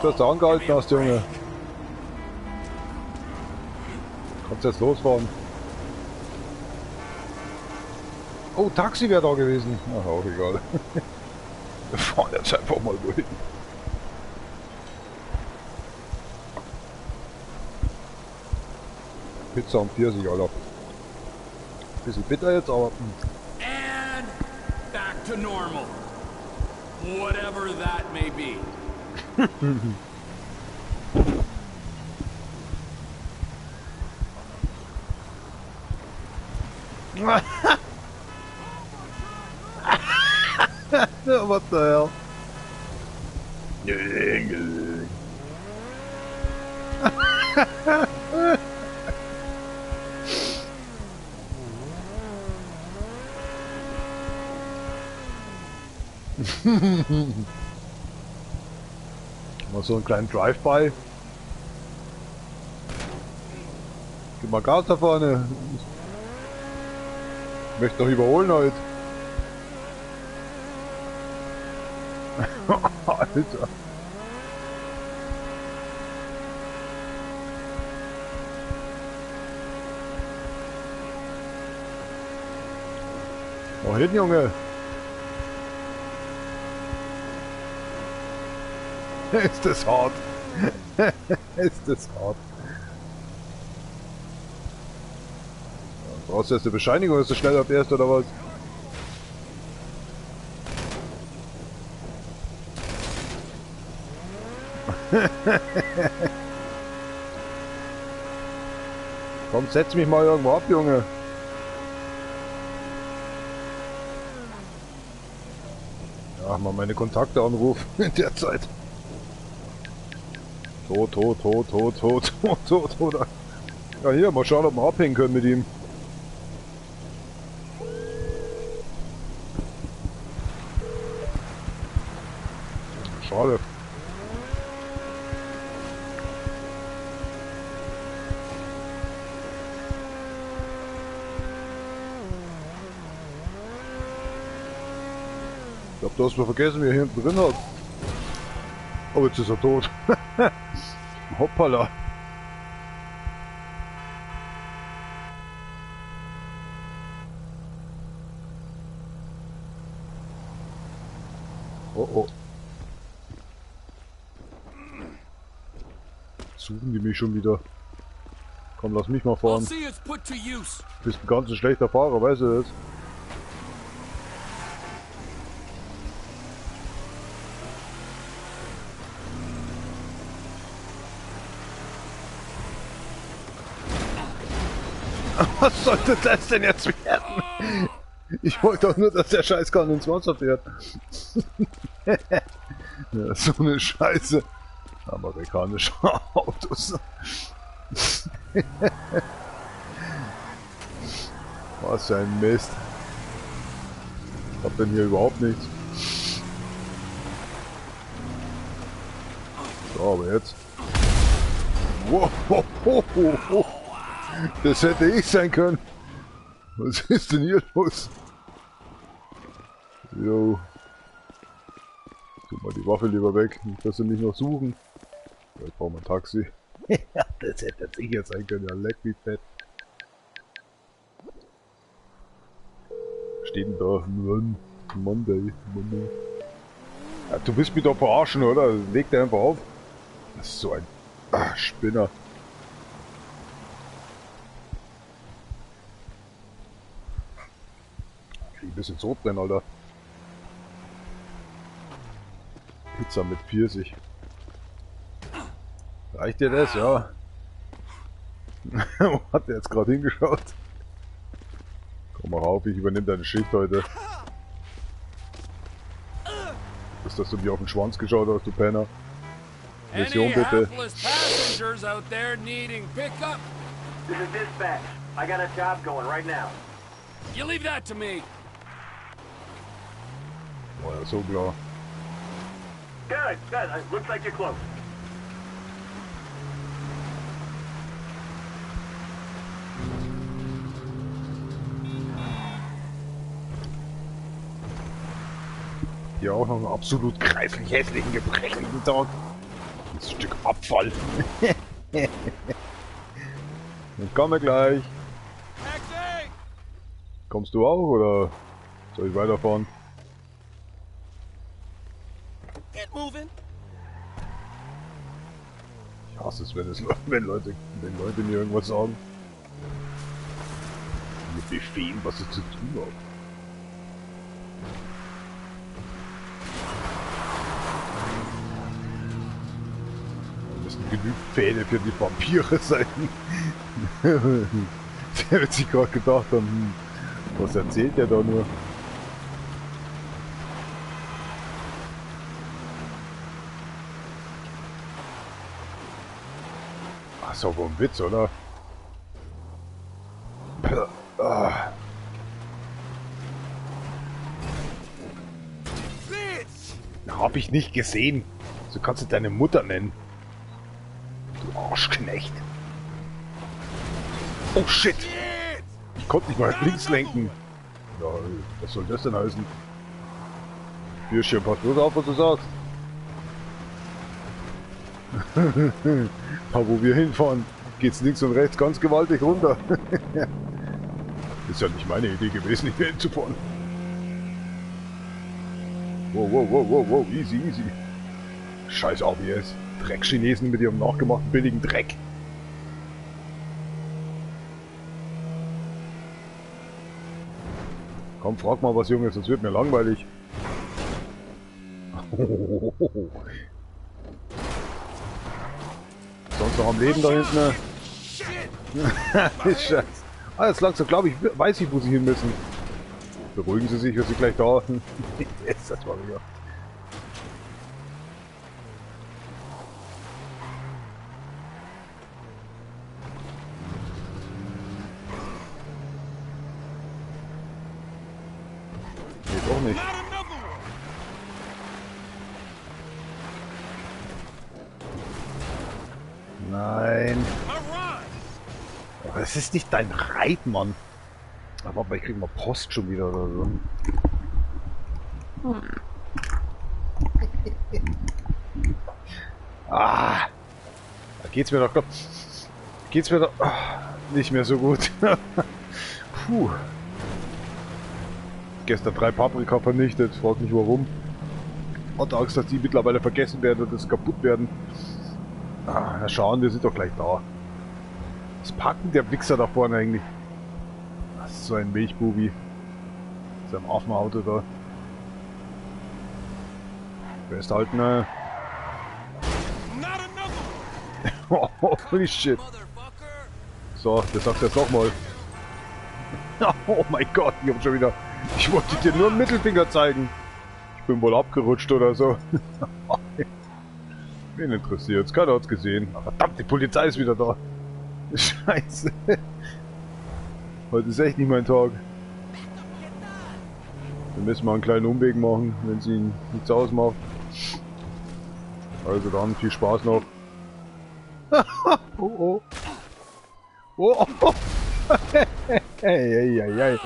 dass du angehalten hast, Junge. Kannst jetzt losfahren. Oh, Taxi wäre da gewesen. Ach, auch egal. Wir fahren jetzt einfach mal durch. Pizza und Pfirsich, Alter. Bisschen bitter jetzt, aber...
And back to normal. Whatever that may be.
What the hell? Mal so einen kleinen Drive-by. Gib mal Gas da vorne. Ich möchte noch überholen heute. Alter. Noch hin, Junge. Ist das hart. Ist das hart. Brauchst du jetzt eine Bescheinigung, dass du schneller fährst oder was? Komm, setz mich mal irgendwo ab, Junge. Ja, mal meine Kontakte anrufen in der Zeit. Tot. Ja, hier, mal schauen, ob wir abhängen können mit ihm. Schade. Ich glaube, du hast mal vergessen, wie er hier hinten drin hat. Oh, jetzt ist er tot. Hoppala. Oh oh. Suchen die mich schon wieder. Komm, lass mich mal fahren. Du bist ein ganz schlechter Fahrer, weißt du das? Was sollte das denn jetzt werden? Ich wollte doch nur, dass der Scheißkahn ins Wasser fährt. Ja, so eine Scheiße. Amerikanische Autos. Was für ein Mist. Ich hab denn hier überhaupt nichts. So, aber jetzt. Wow. Das hätte ich sein können. Was ist denn hier los? Jo. Tu mal die Waffe lieber weg, nicht dass sie mich noch suchen. Ja, ich brauche ein Taxi. Ja, das hätte jetzt sicher sein können, ja, leck wie fett. Steht denn da? Monday. Ja, du willst mich doch verarschen, oder? Leg dir einfach auf. Das ist so ein Spinner. Krieg ein bisschen Sodbrennen, Alter. Pizza mit Pfirsich. Reicht dir das? Ja. Wo hat der jetzt gerade hingeschaut? Komm mal rauf, ich übernehme deine Schicht heute. Ist, dass du mir auf den Schwanz geschaut hast, du Penner. Mission bitte.
This is dispatch. I got a job going right now.
You leave that to me.
War ja so klar.
Good. Looks like you're close.
Hier auch noch einen absolut greiflich hässlichen, gebrechlichen Tag. Ein Stück Abfall. Dann kommen wir gleich. Kommst du auch oder soll ich weiterfahren?
Get moving.
Ich hasse es, wenn Leute mir irgendwas sagen. Mir befehlen, was ich zu tun habe. Da müssen genügend Pfähle für die Vampire sein. Der wird sich gerade gedacht haben, Was erzählt der da nur? Ach so, wohl ein Witz, oder? Hab ich nicht gesehen. So kannst du deine Mutter nennen. Du Arschknecht. Oh shit! Ich konnte nicht mal links lenken. Ja, was soll das denn heißen? Bierchen, pass bloß auf, was du sagst. Da wo wir hinfahren, geht's links und rechts ganz gewaltig runter. Ist ja nicht meine Idee gewesen, hier hinzufahren. Wow, wow, wow, wow, wow, easy, easy. Scheiß ABS. Dreck-Chinesen mit ihrem nachgemachten billigen Dreck. Komm, frag mal was, Junge, sonst wird mir langweilig. Sonst noch am Leben da hinten, ne? Scheiße. Ah, jetzt langsam, glaube ich, weiß ich, wo sie hin müssen. Beruhigen Sie sich, wir sind gleich da. Jetzt, das war wieder. Nee, doch nicht. Nein. Oh, das ist nicht dein Reit, Mann. Aber ich krieg mal Post schon wieder oder so. Ah, da geht's mir doch, nicht mehr so gut. Puh. Gestern 3 Paprika vernichtet, frag mich warum. Hat Angst, dass die mittlerweile vergessen werden und das kaputt werden. Ah, na schauen, wir sind doch gleich da. Was packen der Wichser da vorne eigentlich? Das ist so ein Milchbubi. Ist am Affenauto da. Festhalten, ne? Oh, holy shit. So, das sagst du jetzt nochmal. Oh mein Gott, ich hab schon wieder... Ich wollte dir nur einen Mittelfinger zeigen. Ich bin wohl abgerutscht oder so. Wen interessiert's? Keiner hat's gesehen. Verdammt, die Polizei ist wieder da. Scheiße. Heute ist echt nicht mein Tag. Wir müssen mal einen kleinen Umweg machen, wenn es ihnen nichts ausmacht. Also dann viel Spaß noch. Oh oh. Oh oh. Hey, hey, hey.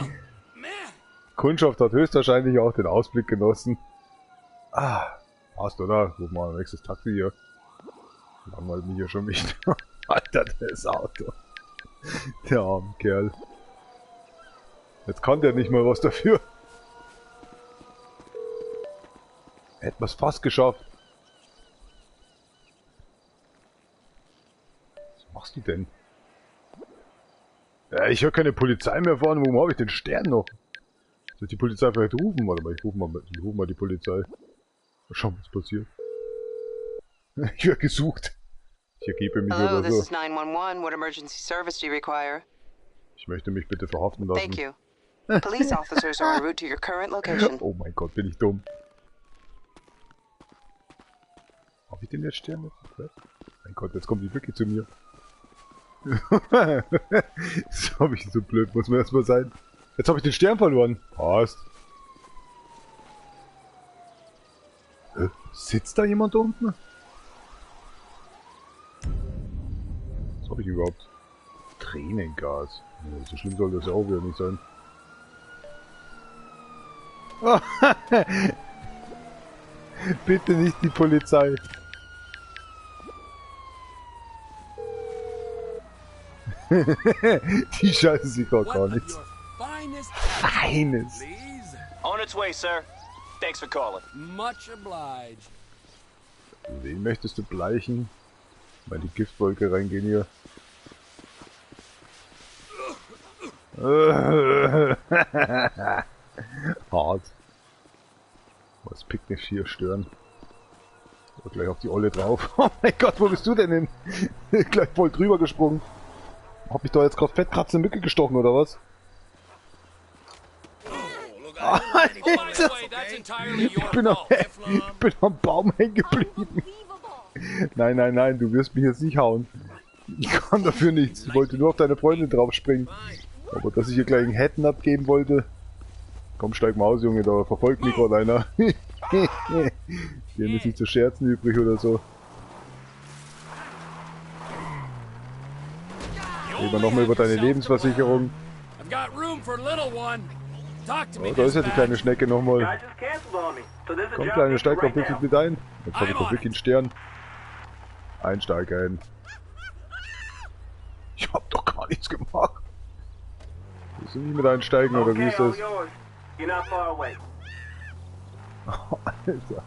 Kundschaft hat höchstwahrscheinlich auch den Ausblick genossen. Ah, passt oder? Guck mal, nächstes Taxi hier. Langweilt mich hier schon nicht. Alter, das Auto. Der arme Kerl. Jetzt kann der nicht mal was dafür. Hätten wir es fast geschafft. Was machst du denn? Ja, ich höre keine Polizei mehr fahren. Warum habe ich den Stern noch? Soll ich die Polizei vielleicht rufen? Warte mal, ich rufe mal die Polizei. Mal schauen, was passiert. Ich werde gesucht. Ich ergebe mich
Hello,
oder
this
so.
is 911. What emergency service do you require?
Ich möchte mich bitte verhaften lassen.
Thank you. Police officers are en route to your current location.
Oh mein Gott, bin ich dumm. Hab ich den jetzt Stern noch? Mein Gott, jetzt kommt die wirklich zu mir. So hab ich so blöd, muss man erstmal sein. Jetzt habe ich den Stern verloren. Passt. Sitzt da jemand da unten? Was habe ich überhaupt? Tränengas. Ja, so schlimm soll das ja auch wieder nicht sein. Bitte nicht die Polizei. Die scheißen sich doch gar nichts. Feines.
On its way, sir. Thanks for calling.
Much obliged.
Wen möchtest du bleichen? Mal die Giftwolke reingehen hier. Hart. Was Picknick hier stören. So, gleich auf die Olle drauf. Oh mein Gott, wo bist du denn hin? Gleich voll drüber gesprungen. Hab ich da jetzt gerade fettkratzende Mücke gestochen oder was? Ich bin am Baum hängen geblieben. Nein, nein, nein, du wirst mich jetzt nicht hauen. Ich kann dafür nichts. Ich wollte nur auf deine Freundin draufspringen. Aber dass ich hier gleich einen Hetten abgeben wollte. Komm, steig mal aus, Junge, da verfolgt mich gerade einer. Hier ist nicht zu scherzen übrig oder so. Reden wir nochmal über deine Lebensversicherung. Oh, da ist ja die kleine Schnecke nochmal. Komm, Kleine, steig doch wirklich mit ein. Jetzt habe ich doch wirklich einen Stern. Einsteig ein. Ich hab doch gar nichts gemacht. Willst du nicht mit einsteigen oder wie ist das? Alter.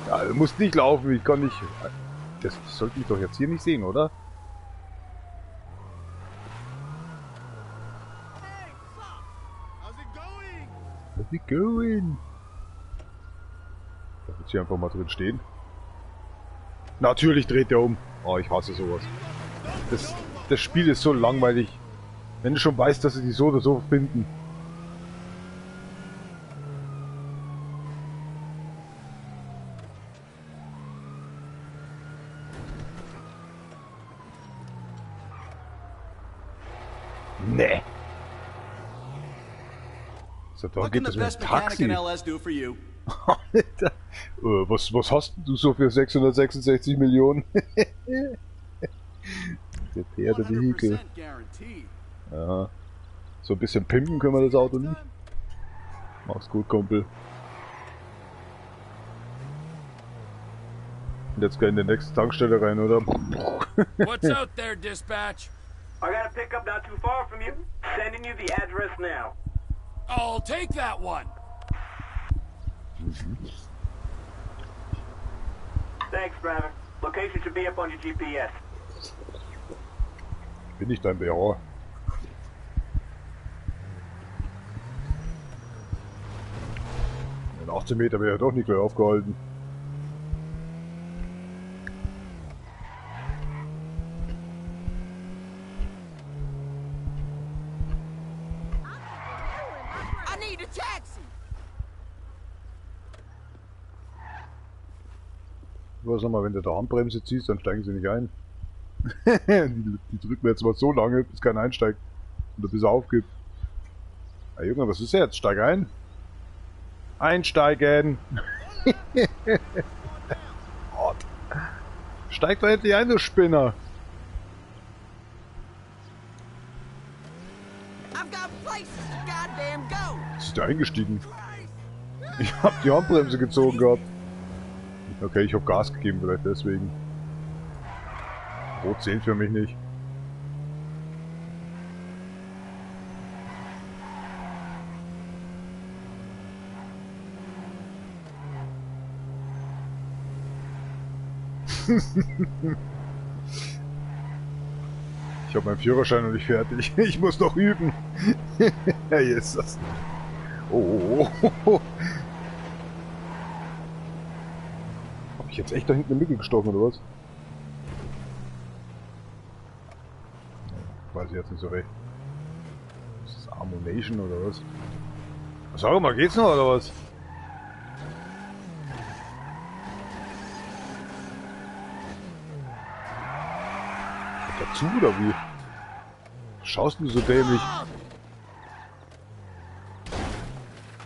Ja, du musst nicht laufen, ich kann nicht... Das sollte ich doch jetzt hier nicht sehen, oder? How's it going? Darf jetzt hier einfach mal drin stehen? Natürlich dreht der um. Oh, ich hasse sowas. Das Spiel ist so langweilig. Wenn du schon weißt, dass sie die so oder so finden. Nee. So, da geht das mit dem Taxi. Alter. Was hast du so für 666 Millionen? Der Pferdevehikel. Ja. So ein bisschen pimpen können wir das Auto nicht. Mach's gut, Kumpel. Und jetzt gleich in die nächste Tankstelle rein, oder?
What's out there, dispatch?
I got a pickup not too far from you. Sending you the address now.
I'll take that one.
Thanks, driver. Location should be up on your GPS.
Bin ich dein BH? In 18 Meter wäre er doch nicht gleich aufgehalten.
I need a taxi.
Sag mal, wenn du da Handbremse ziehst, dann steigen sie nicht ein. die drücken jetzt mal so lange, bis keiner einsteigt. Oder bis er aufgibt. Hey Junge, was ist jetzt? Steig ein. Einsteigen! Gott. Steig doch endlich ein, du Spinner!
I've got places to goddamn go.
Ist der eingestiegen? Ich hab die Handbremse gezogen gehabt. Okay, ich hab Gas gegeben, vielleicht deswegen. Rot zählt für mich nicht. Ich habe meinen Führerschein noch nicht fertig. Ich muss noch üben. Ja, jetzt das. Oh. Hab ich jetzt echt da hinten eine Mücke gestochen oder was? Weiß ich jetzt nicht so recht. Ist das Ammunition oder was? Sag mal, geht's noch oder was? Dazu oder wie? Schaust du so dämlich?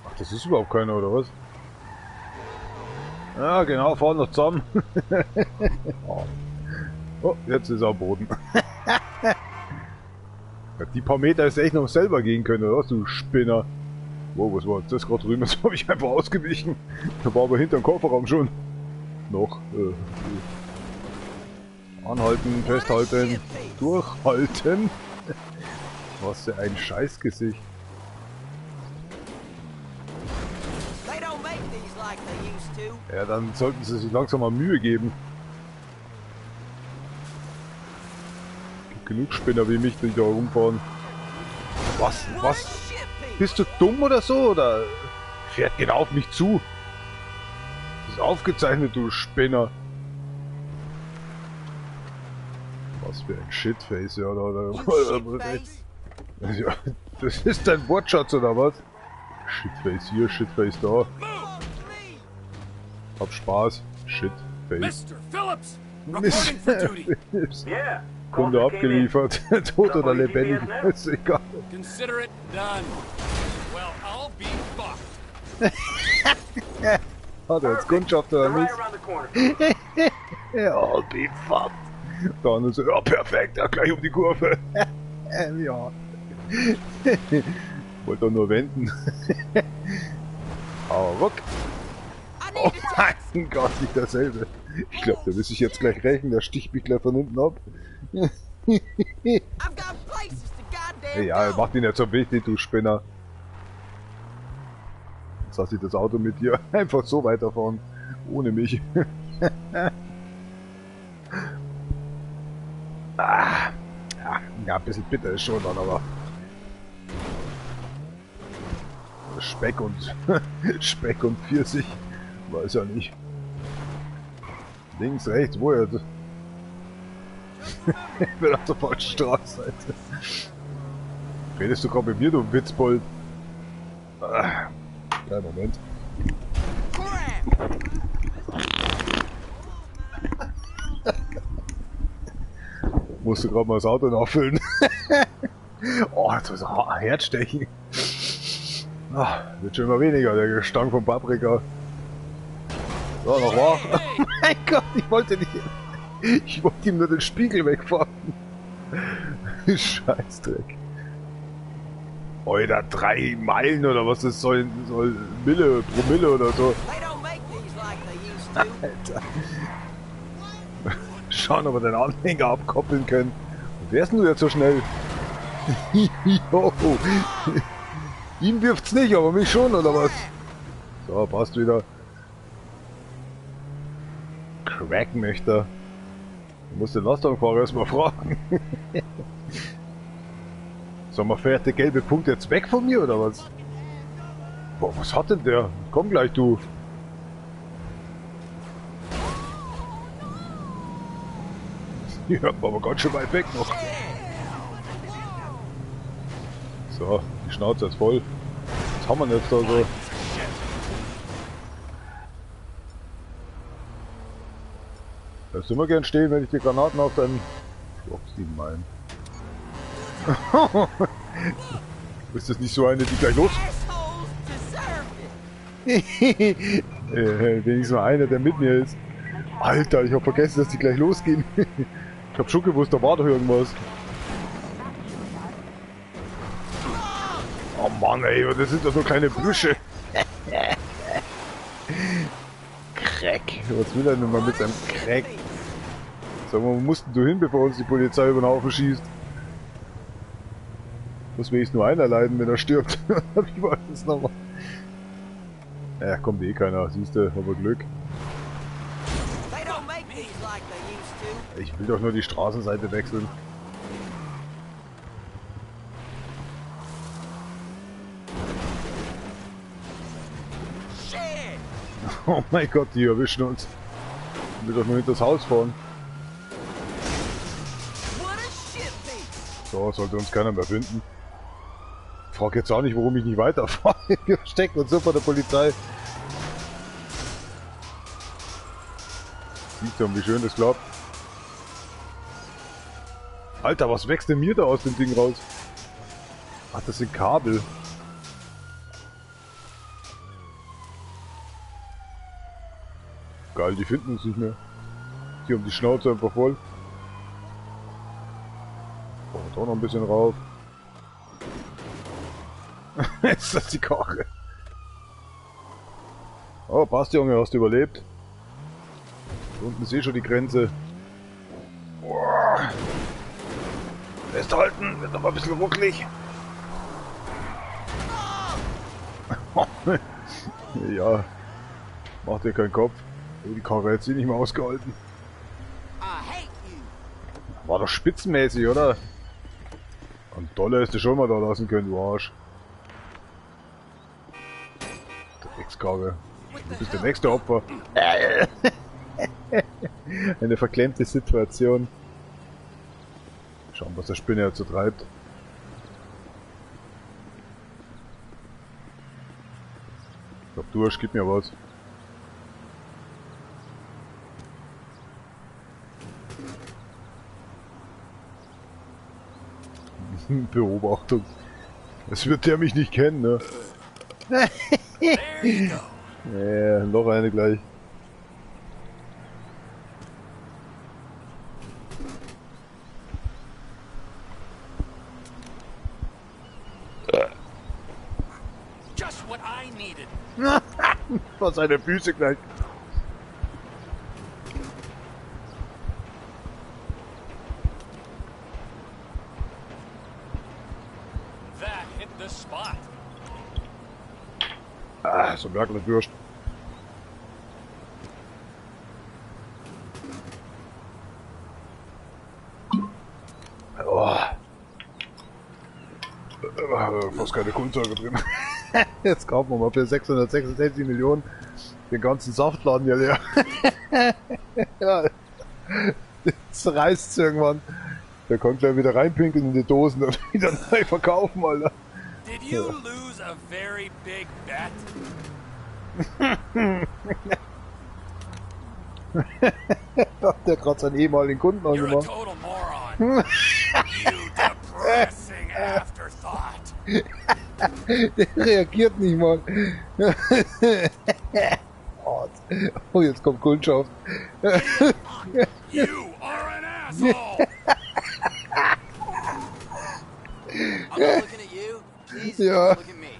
Ach, das ist überhaupt keiner oder was? Ja, genau, fahren noch zusammen. Oh, jetzt ist er am Boden. Die paar Meter ist echt noch selber gehen können, oder was, du Spinner? Wow, was war das gerade drüben? Das habe ich einfach ausgewichen. Da war aber hinterm Kofferraum schon. Noch. Anhalten, festhalten, durchhalten. Was für ein Scheißgesicht. Ja, dann sollten sie sich langsam mal Mühe geben. Gibt genug Spinner wie mich, die da rumfahren. Was? Bist du dumm oder so? Oder fährt genau auf mich zu? Das ist aufgezeichnet, du Spinner. Was für ein Shitface, ja, oder? Ja, das ist dein Wortschatz oder was? Shitface hier, Shitface da. Hab Spaß. Shitface.
Mr. Phillips, reporting for duty.
Yeah.
Kunde
Officer came in.
abgeliefert. Tot oder lebendig, ist egal.
Consider it done. Well, I'll be fucked.
Hat er jetzt Kundschaft oder
They're right
nicht?
around the corner.
Ja, I'll be fucked. Dann so, ja perfekt, ja, gleich um die Kurve. Ja. Wollte doch nur wenden. Aber ruck. Oh mein Gott, nicht dasselbe. Ich glaube, da muss ich jetzt gleich rächen, der sticht mich gleich von hinten ab.
I've got places to goddamn
Ja,
go.
mach dich nicht so wichtig, du Spinner. Jetzt lass ich das Auto mit dir einfach so weiterfahren. Ohne mich. Ja, ein bisschen bitter ist schon dann, aber... Speck und... Speck und Pfirsich. Weiß ja nicht. Links, rechts, wo jetzt? Ich bin auf der falschen Straßenseite. Redest du gerade mit mir, du Witzbold? Ja, Moment. Musst du gerade mal das Auto nachfüllen. Oh, jetzt muss ein Herz stechen. Wird schon immer weniger, der Gestank von Paprika. So, noch wach. Oh mein Gott, ich wollte ihm nur den Spiegel wegfahren. Scheißdreck. Alter, 3 Meilen oder was das soll Promille oder so.
They don't make these like they used to.
Alter. Schauen, ob wir den Anhänger abkoppeln können. Und wer ist denn du jetzt so schnell? Jo. Ihn wirft's nicht, aber mich schon, oder was? So, passt wieder. Crack möchte. Du musst den Lastwagenfahrer erstmal fragen. Sag mal, fährt der gelbe Punkt jetzt weg von mir, oder was? Boah, was hat denn der? Komm gleich, du. Ja, aber ganz schön weit weg noch. So, die Schnauze ist voll. Was haben wir denn jetzt da so? Lass immer gern stehen, wenn ich die Granaten auf deinen Stock ziehen mein. Ist das nicht so eine, die gleich los? Wenigstens mal einer, der mit mir ist. Alter, ich hab vergessen, dass die gleich losgehen. Ich hab schon gewusst, da war doch irgendwas. Oh Mann, ey, das sind doch nur kleine Büsche. Crack. Was will er denn mal mit seinem Crack? Sag mal, wo musst denn du hin, bevor uns die Polizei über den Haufen schießt? Muss wenigstens nur einer leiden, wenn er stirbt. Wie war das nochmal? Ja, kommt eh keiner, siehst du, aber Glück.
They don't make these like they used to.
Ich will doch nur die Straßenseite wechseln.
Shit!
Oh mein Gott, die erwischen uns. Ich will doch nur hinter das Haus fahren.
What a shit beat!
So, sollte uns keiner mehr finden. Ich frag jetzt auch nicht, warum ich nicht weiterfahre. Wir verstecken uns so vor der Polizei. Siehst du, wie schön das klappt. Alter, was wächst denn mir da aus dem Ding raus? Ach, das sind Kabel. Geil, die finden uns nicht mehr. Die haben die Schnauze einfach voll. Kommt auch noch ein bisschen rauf. Ist das die Karre? Oh, passt, Junge, hast du überlebt. Da unten ist eh schon die Grenze. Boah. Festhalten, wird noch mal ein bisschen rucklig. Ja, macht dir keinen Kopf. Die Karre hat sie nicht mehr ausgehalten.
I hate you!
War doch spitzenmäßig, oder? Und Dollar ist du schon mal da lassen können, du Arsch. Dreckskarre. Du bist der nächste Opfer. Eine verklemmte Situation. Schauen, was der Spinner jetzt so treibt. glaub, Durst, gib mir was. Beobachtung. Es wird der mich nicht kennen, ne? Nee, noch eine gleich.
Just what I needed.
Was seine Füße gleich.
That hit the spot.
Ah, so merklich Würst. Oh. Fast keine Kohlensäure drin. Jetzt kaufen wir mal für 666 Millionen den ganzen Saftladen hier leer. Ja. Jetzt reißt's irgendwann. Der kann gleich wieder reinpinkeln in die Dosen und wieder neu verkaufen, Alter.
Did you lose a very big bet?
Der hat gerade seinen ehemaligen Kunden
You're a
angemacht.
total moron. You depressing afterthought.
Der reagiert nicht mal. Oh, jetzt kommt Kundschaft.
You are an asshole.
I'm not looking at you. Please
Ja.
look at me.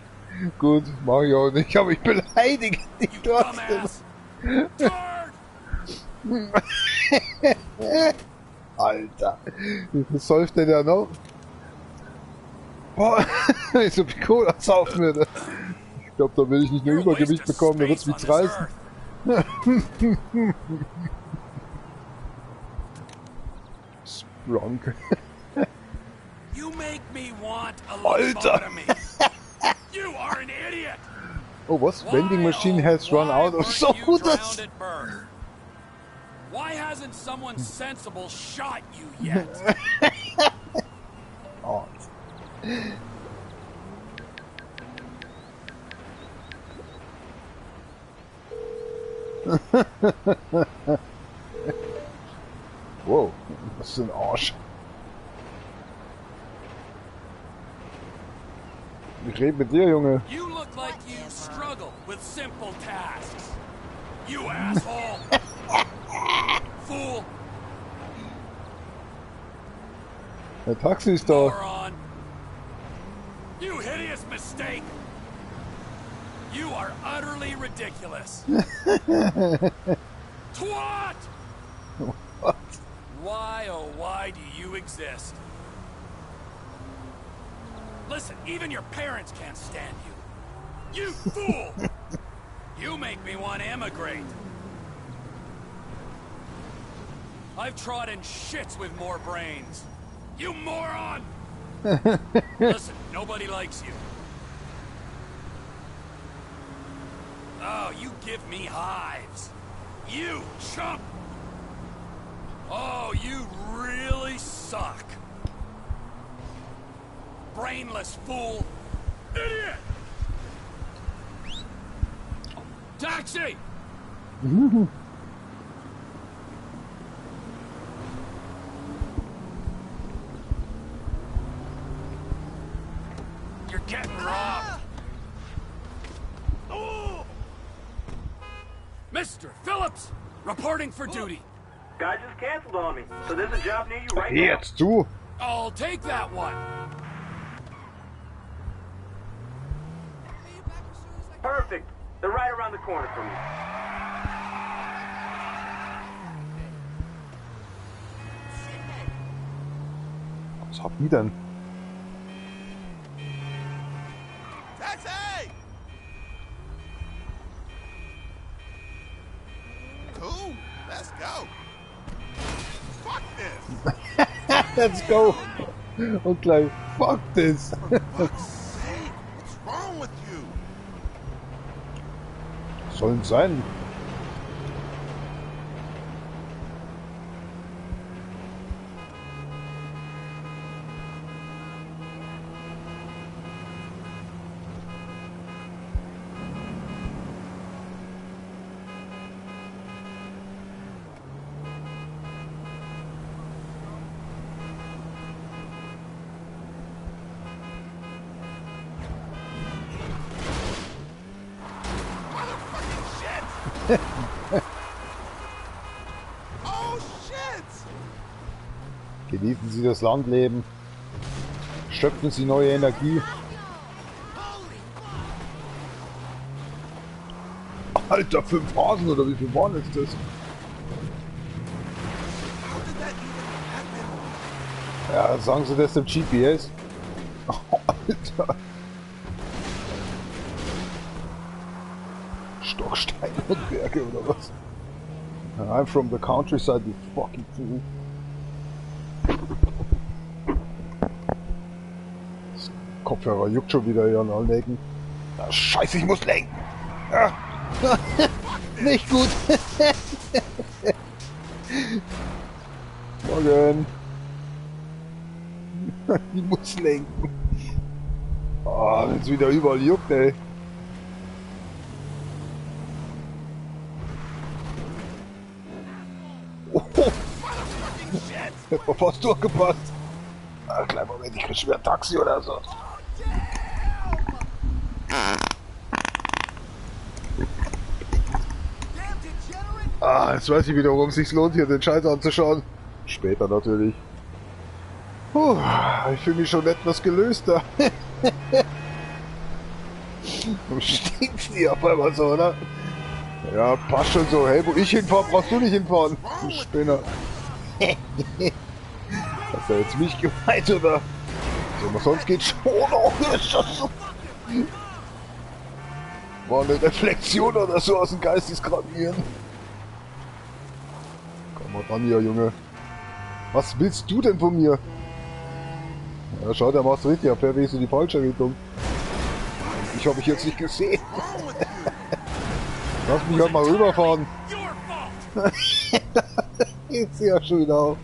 Gut, mach ich auch nicht, aber ich beleidige dich
You
trotzdem.
dumbass. Turd.
Alter, wie viel säuft denn der noch? Boah, wenn ich so viel Cola saufen würde. Ich glaube, da will ich nicht nur
You're a waste
Übergewicht
of
bekommen, da wird's
space
mich
on this
reißen.
earth.
Sprunk.
You make me want a
Alter.
lobotomy. You are an idiot.
Oh, was? Vending machine has run out of
Why weren't you
sodas.
drowned at birth? Why hasn't someone sensible shot you yet?
Oh. Wow, was für ein Arsch. Ich rede mit dir, Junge.
You look like you struggle with simple tasks. You asshole. Fool.
Der Taxi ist da.
Moron. You hideous mistake. You are utterly ridiculous. Twat!
What?
Why, oh why do you exist? Listen, even your parents can't stand you. You fool! You make me want to emigrate. I've trodden shits with more brains. You moron! Listen, nobody likes you. Oh, you give me hives. You chump! Oh, you really suck. Brainless fool. Idiot! Taxi! You're getting robbed. Oh! Mr. Phillips, reporting for duty.
Guy just canceled on me, so there's a job near you right now.
Jetzt du.
I'll take that one.
Perfect. They're right around the corner from you.
Was habt ihr denn?
Taxi! Cool. Let's go. Fuck this.
Let's go. Und gleich, fuck this.
Fuck's sake. What's wrong with you?
Sollen sein.
Oh shit!
Genießen Sie das Landleben. Schöpfen Sie neue Energie. Alter, 5 Hasen oder wie viel waren jetzt das?
How did that even happen?
Ja, sagen Sie das dem GPS? Oh, Alter. Stocksteine und Berge oder was? I'm from the countryside, you fucking fool. Das Kopfhörer juckt schon wieder hier an allen Ecken. Ah, Scheiße, ich muss lenken. Ah. Nicht gut. Morgen. Ich muss lenken. Oh, jetzt wieder überall juckt, ey. Oh. Hab fast durchgepasst. Ah, kleinen Moment, ich krieg schwer ein Taxi oder so. Ah, jetzt weiß ich wieder, warum es sich lohnt, hier den Scheiß anzuschauen. Später natürlich. Puh, ich fühle mich schon etwas gelöster. Du stinkst die auf einmal so, oder? Ja, passt schon so. Hey, wo ich hinfahre, brauchst du nicht hinfahren. Du Spinner. Hast du jetzt mich gemeint, oder? So, was sonst geht schon. Oh, ist das so. War eine Reflexion oder so aus dem Geistesgradieren. Komm mal ran hier, Junge. Was willst du denn von mir? Ja, schau, der macht's richtig. Er fährt wenigstens in die falsche Richtung. Ich habe mich jetzt nicht gesehen. Lass mich halt mal rüberfahren. Geht's ja schon wieder auf.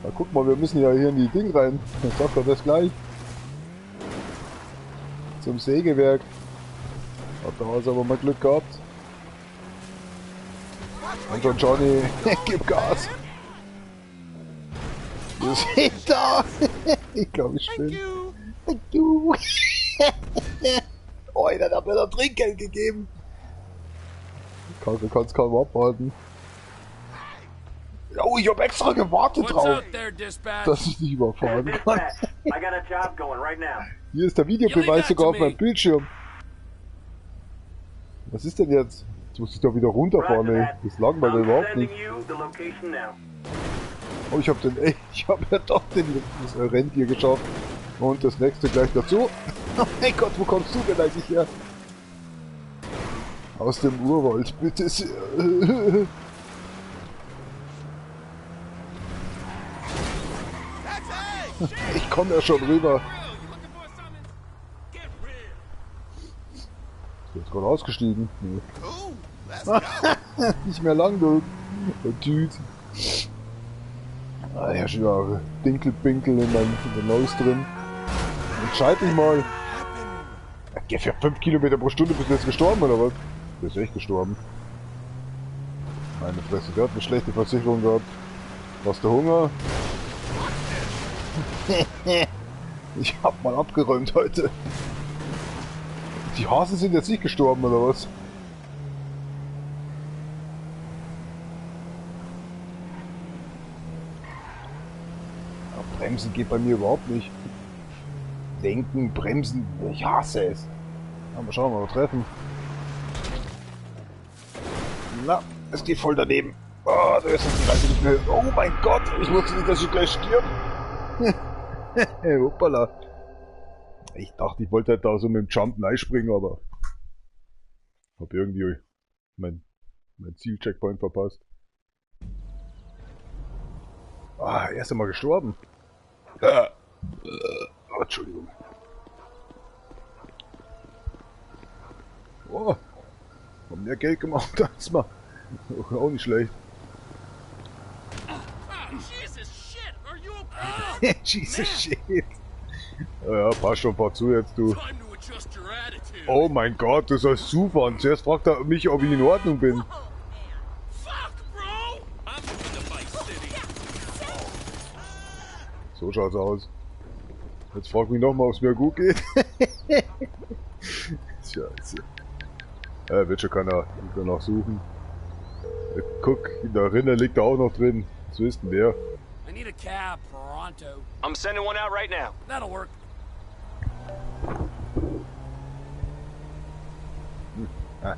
Na, guck mal, wir müssen ja hier in die Ding rein. Dann sagt er das gleich. Zum Sägewerk. Hat da also aber mal Glück gehabt. Und schon Johnny, gib Gas. Wir sind da. Ich glaube, ich bin. Thank you. Oh, dann hat mir da Trinkgeld gegeben. Du kannst kaum abwarten. Oh, ich hab extra gewartet drauf, dass ich dich überfahren kann.
I got a job going right now.
Hier ist der Videobeweis sogar auf meinem Bildschirm. Was ist denn jetzt? Jetzt muss ich doch wieder runterfahren, ey. Das langweilt überhaupt nicht. Oh, ich hab ja doch das Rentier geschafft. Und das nächste gleich dazu. Oh mein Gott, wo kommst du denn eigentlich her? Aus dem Urwald, bitte sehr. Ich komme ja schon rüber. Ist jetzt gerade ausgestiegen? Nee. Nicht mehr lang, du. Dude. Ah, ja, schon wieder Dinkelpinkel in der Nose drin. Entscheid dich mal. Geh für 5 Kilometer pro Stunde, bist du jetzt gestorben oder was? Du bist echt gestorben. Meine Fresse, der hat eine schlechte Versicherung gehabt. Hast du Hunger? Ich hab mal abgeräumt heute. Die Hasen sind jetzt nicht gestorben oder was? Ja, Bremsen geht bei mir überhaupt nicht. Lenken, bremsen, ich hasse es. Ja, mal schauen, mal treffen. Na, es geht voll daneben. Oh, da ist die Reise nicht mehr. Oh mein Gott, ich wusste nicht, dass ich gleich stirb. Hoppala. Ich dachte, ich wollte halt da so mit dem Jump reinspringen, aber hab irgendwie mein Zielcheckpoint verpasst. Ah, erst einmal gestorben. Oh, Entschuldigung. Oh, hab mehr Geld gemacht als mal. Auch nicht schlecht. Jesus shit. Ja, passt schon, fahr zu jetzt, du. Oh mein Gott, du sollst zufahren. Zuerst fragt er mich, ob ich in Ordnung bin. So schaut's aus. Jetzt frag mich nochmal, ob es mir gut geht. Scheiße. Wird schon keiner danach suchen. Guck, in der Rinne liegt er auch noch drin. So ist denn der.
I need a cab, pronto.
I'm sending one out right now.
That'll work.
Ah.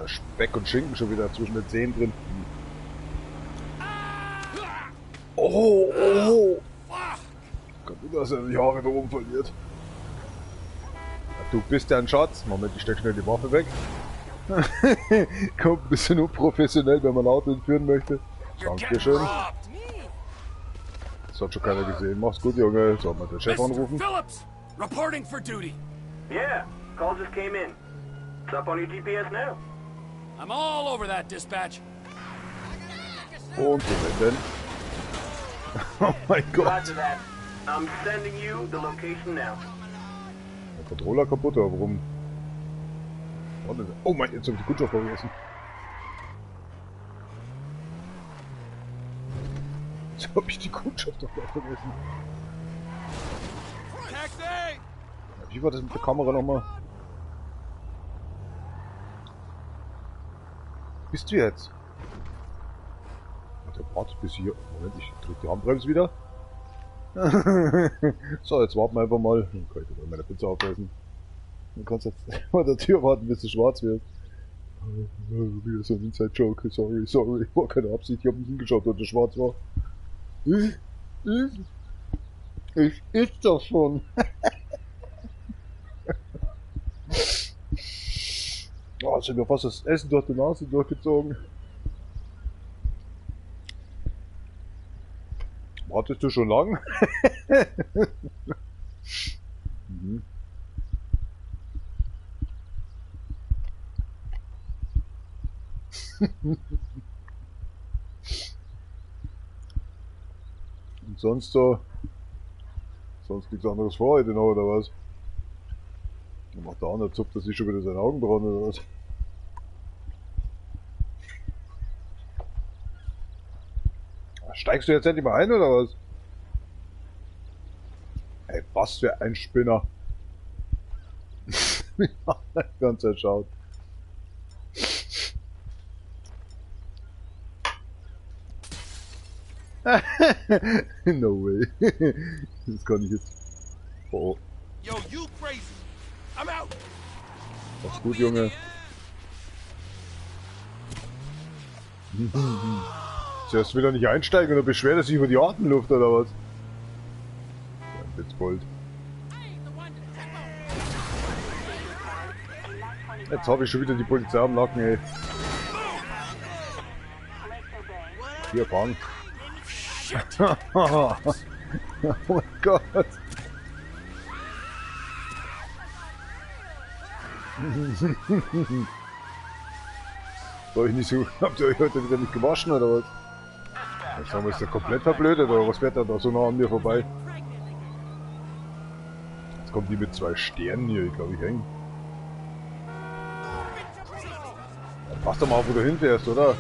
Speck und Schinken schon wieder zwischen den Zähnen drin. Oh, oh. Gott, dass er die Haare da oben verliert. Du bist ja ein Schatz. Moment, ich steck schnell die Waffe weg. Kommt ein bisschen unprofessionell, wenn man ein Auto entführen möchte. Dankeschön. Das hat schon keiner gesehen. Mach's gut, Junge. Soll man den Chef anrufen?
Phillips, reporting for duty.
Yeah, call just came in. It's up on your GPS now.
I'm all over that dispatch.
Und so denn? Oh mein Gott.
Roger that. I'm sending you the location now.
Der Controller kaputt, aber warum? Oh mein, jetzt hab ich die Kundschaft vergessen. Jetzt hab ich die Kundschaft doch gleich vergessen.
Taxi!
Wie war das mit der Kamera nochmal? Bist du jetzt? Der wartet bis hier. Moment, ich drück die Handbremse wieder. So, jetzt warten wir einfach mal. Dann kann ich wieder meine Pizza aufessen. Du kannst jetzt vor der Tür warten, bis es schwarz wird. Wieder so ein Inside-Joke. Sorry. War keine Absicht. Ich hab nicht hingeschaut, dass es schwarz war. Ich ist doch schon. Oh, jetzt haben wir fast das Essen durch die Nase durchgezogen. Wartest du schon lang? Mhm. Und sonst so? Sonst nichts anderes vor heute noch, oder was? Dann macht der andere, zupft er sich schon wieder seine Augenbrauen, oder was? Steigst du jetzt endlich mal ein, oder was? Ey, was für ein Spinner. Ganz erschaut. No way. Das kann ich jetzt. Oh.
Yo, you crazy. I'm out.
Mach's gut, Junge. Zuerst will er nicht einsteigen und dann beschwert er sich über die Atemluft, oder was? Ja, jetzt bald. Jetzt habe ich schon wieder die Polizei am Nacken, ey. Hier, fahren. Oh mein Gott. Soll ich nicht so... Habt ihr euch heute wieder nicht gewaschen, oder was? Ich sag mal, ist der komplett verblödet, oder was fährt der da so nah an mir vorbei? Jetzt kommt die mit 2 Sternen hier, ich glaube, ich häng. Ja, pass doch mal auf, wo du hinfährst, oder?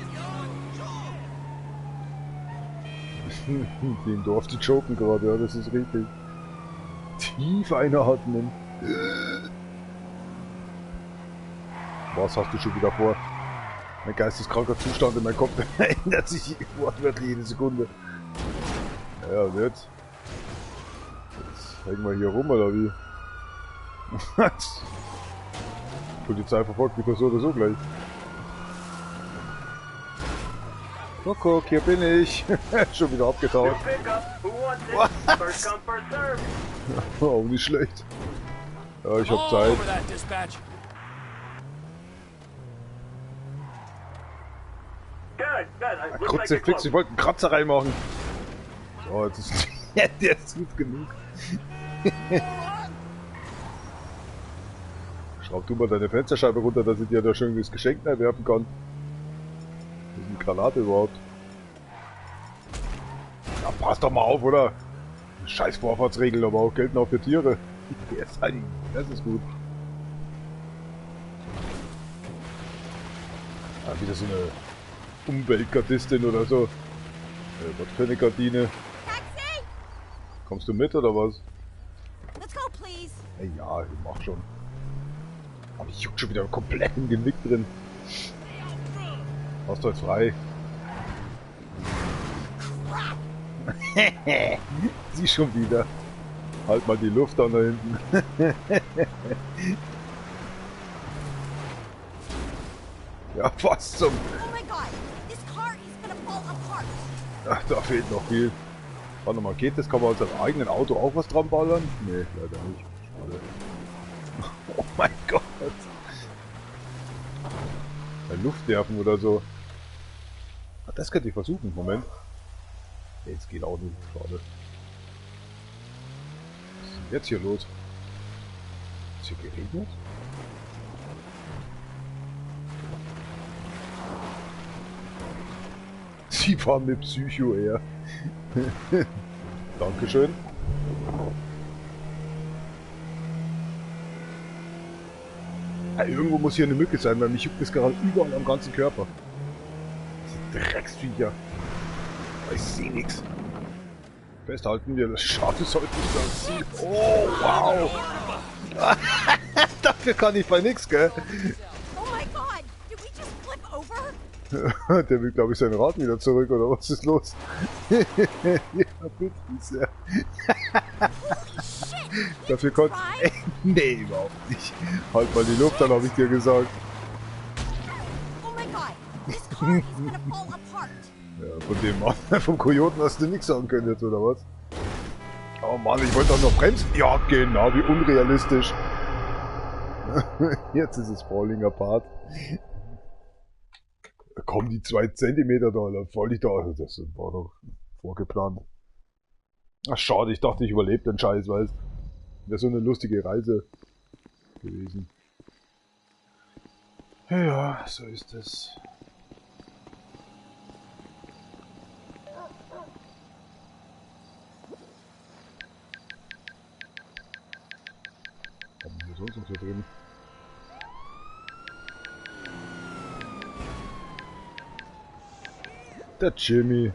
Die im Dorf, die joken gerade, ja, das ist richtig. Tief einatmen. Was hast du schon wieder vor? Mein geisteskranker Zustand in meinem Kopf ändert sich wortwörtlich jede Sekunde. Ja, und jetzt? Jetzt hängen wir hier rum, oder wie? Die Polizei verfolgt mich doch so oder so gleich. Guck, hier bin ich. Schon wieder abgetaucht. Oh, nicht schlecht. Ja, ich hab Zeit. Kruzifix, ich wollte einen Kratzer reinmachen. So, jetzt ist der ist gut genug. Schraub du mal deine Fensterscheibe runter, dass ich dir da schön das Geschenk werfen kann. Das ist eine Granate überhaupt. Ja, pass doch mal auf, oder? Scheiß Vorfahrtsregeln, aber auch gelten auch für Tiere. Das ist gut. Ja, wieder so eine Umweltgardistin oder so. Was für eine Gardine.
Taxi!
Kommst du mit oder was?
Let's go, please.
Hey, ja, ich mach schon. Aber ich juckt schon wieder komplett im Genick drin. Hast du jetzt frei? Sie schon wieder. Halt mal die Luft an da hinten. Ja, was zum...
Oh my god, this car is gonna fall apart.
Ach, da fehlt noch viel. Warte mal, geht das? Kann man aus seinem eigenen Auto auch was dran ballern? Nee, leider nicht. Schade. Oh mein Gott. Ein Luftnerven oder so. Ach, das könnte ich versuchen. Moment. Nee, jetzt geht auch nicht. Schade. Was ist denn jetzt hier los? Ist hier geregnet? Sie fahren mit Psycho eher. Dankeschön. Ja, irgendwo muss hier eine Mücke sein, weil mich juckt das gerade überall am ganzen Körper. Diese Drecksviecher. Ich sehe nichts. Festhalten wir, das Schade sollte nicht das sehen. Oh, wow! Dafür kann ich bei nix, gell?
Oh my god, did we just flip over?
Der will, glaube ich, sein Rad wieder zurück, oder was ist los? Ja, bitte sehr. Dafür konnte... Nee, überhaupt nicht. Halt mal die Luft, dann habe ich dir gesagt.
Oh my god, this car is gonna fall apart.
Ja, von dem Mann, vom Kojoten hast du nichts sagen können jetzt, oder was? Oh Mann, ich wollte doch noch bremsen. Ja, genau, wie unrealistisch. Jetzt ist es falling apart. Kommen die 2 Zentimeter da, dann fall ich da. Also das war doch vorgeplant. Ach schade, ich dachte, ich überlebe den Scheiß, weil es wäre so eine lustige Reise gewesen. Ja, so ist es. Was haben wir sonst noch hier drin? Der Jimmy.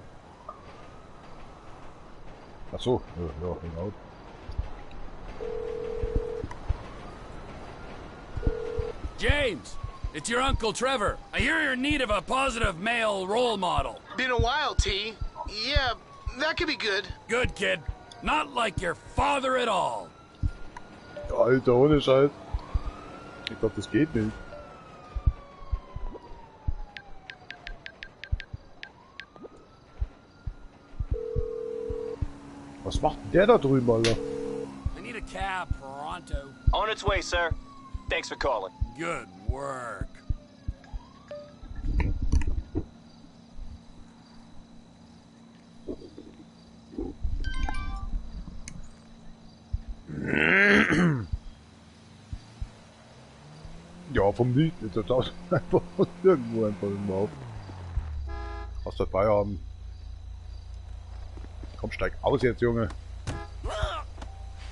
Ach so, ja, genau.
James, it's your Uncle Trevor. I hear you're in need of a positive male role model.
Been a while, T. Yeah, that could be good.
Good, kid. Not like your father at all.
Alter, ohne Scheiß. Ich glaube, das geht nicht. Was macht denn der da drüben, Alter?
I need a cab pronto.
On its way, sir. Thanks for calling.
Good work.
Ja, vom Lied. Jetzt taucht einfach irgendwo einfach immer auf. Hast du Feierabend? Komm, steig aus jetzt, Junge.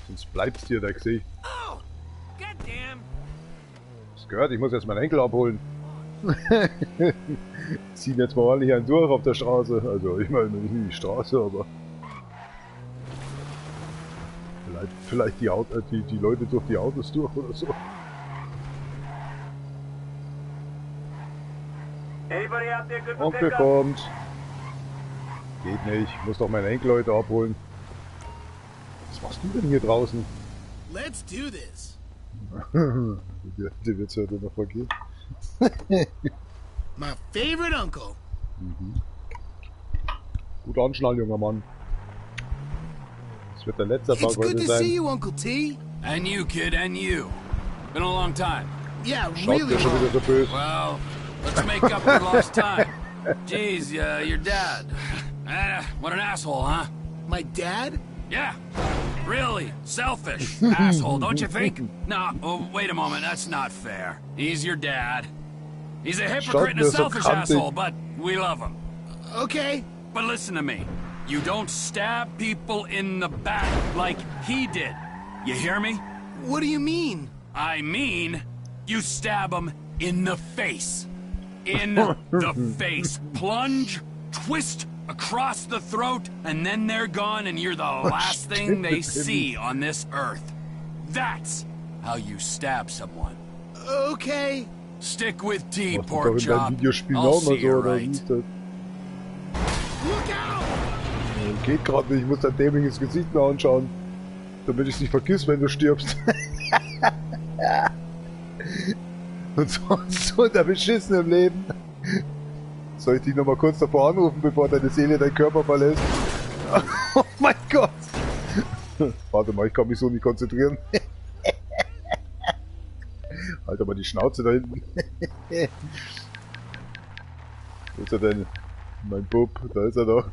Sonst bleibst hier der Gesicht.
Oh, goddamn.
Das gehört, ich muss jetzt meinen Enkel abholen. Ziehen jetzt mal ordentlich einen durch auf der Straße. Also, ich meine nicht die Straße, aber... Vielleicht die Leute durch die Autos durch oder so.
Anybody out there good for
Onkel
pickup?
kommt. Geht nicht, ich muss doch meine Enkel Leute abholen. Was machst du denn hier draußen?
Let's do this.
Die wird's heute noch vergehen.
My favorite uncle.
Gut anschnallen, junger Mann. Das wird der letzte Tag
It's good
heute
to see
sein.
you, Uncle T.
And you, kid, and you. Been a long time.
Yeah,
Schaut
really
der schon
long.
wieder so böse.
Well, let's make up for lost time. Jeez, your dad. What an asshole, huh?
My dad?
Yeah. Really selfish asshole, don't you think? No, oh, wait a moment, that's not fair. He's your dad. He's a hypocrite and a
mir so
selfish
kantig.
asshole, but we love him.
Okay.
But listen to me. You don't stab people in the back like he did. You hear me?
What do you mean?
I mean, you stab them in the face. In the face. Plunge, twist across the throat, and then they're gone and you're the last thing they see on this earth. That's how you stab someone.
Okay.
Stick with tea,
Machst du doch
pork
in deinem
chop.
Videospiel
I'll
auch mal
see
so,
you
oder wie
right.
ist das? Geht gerade nicht, ich muss dein dämliches Gesicht mir anschauen. Damit ich es nicht vergiss, wenn du stirbst. Und sonst so in der beschissenen Leben. Soll ich dich nochmal kurz davor anrufen, bevor deine Seele deinen Körper verlässt? Oh mein Gott! Warte mal, ich kann mich so nicht konzentrieren. Halt mal die Schnauze da hinten. Wo ist er denn? Mein Bub, da ist er doch.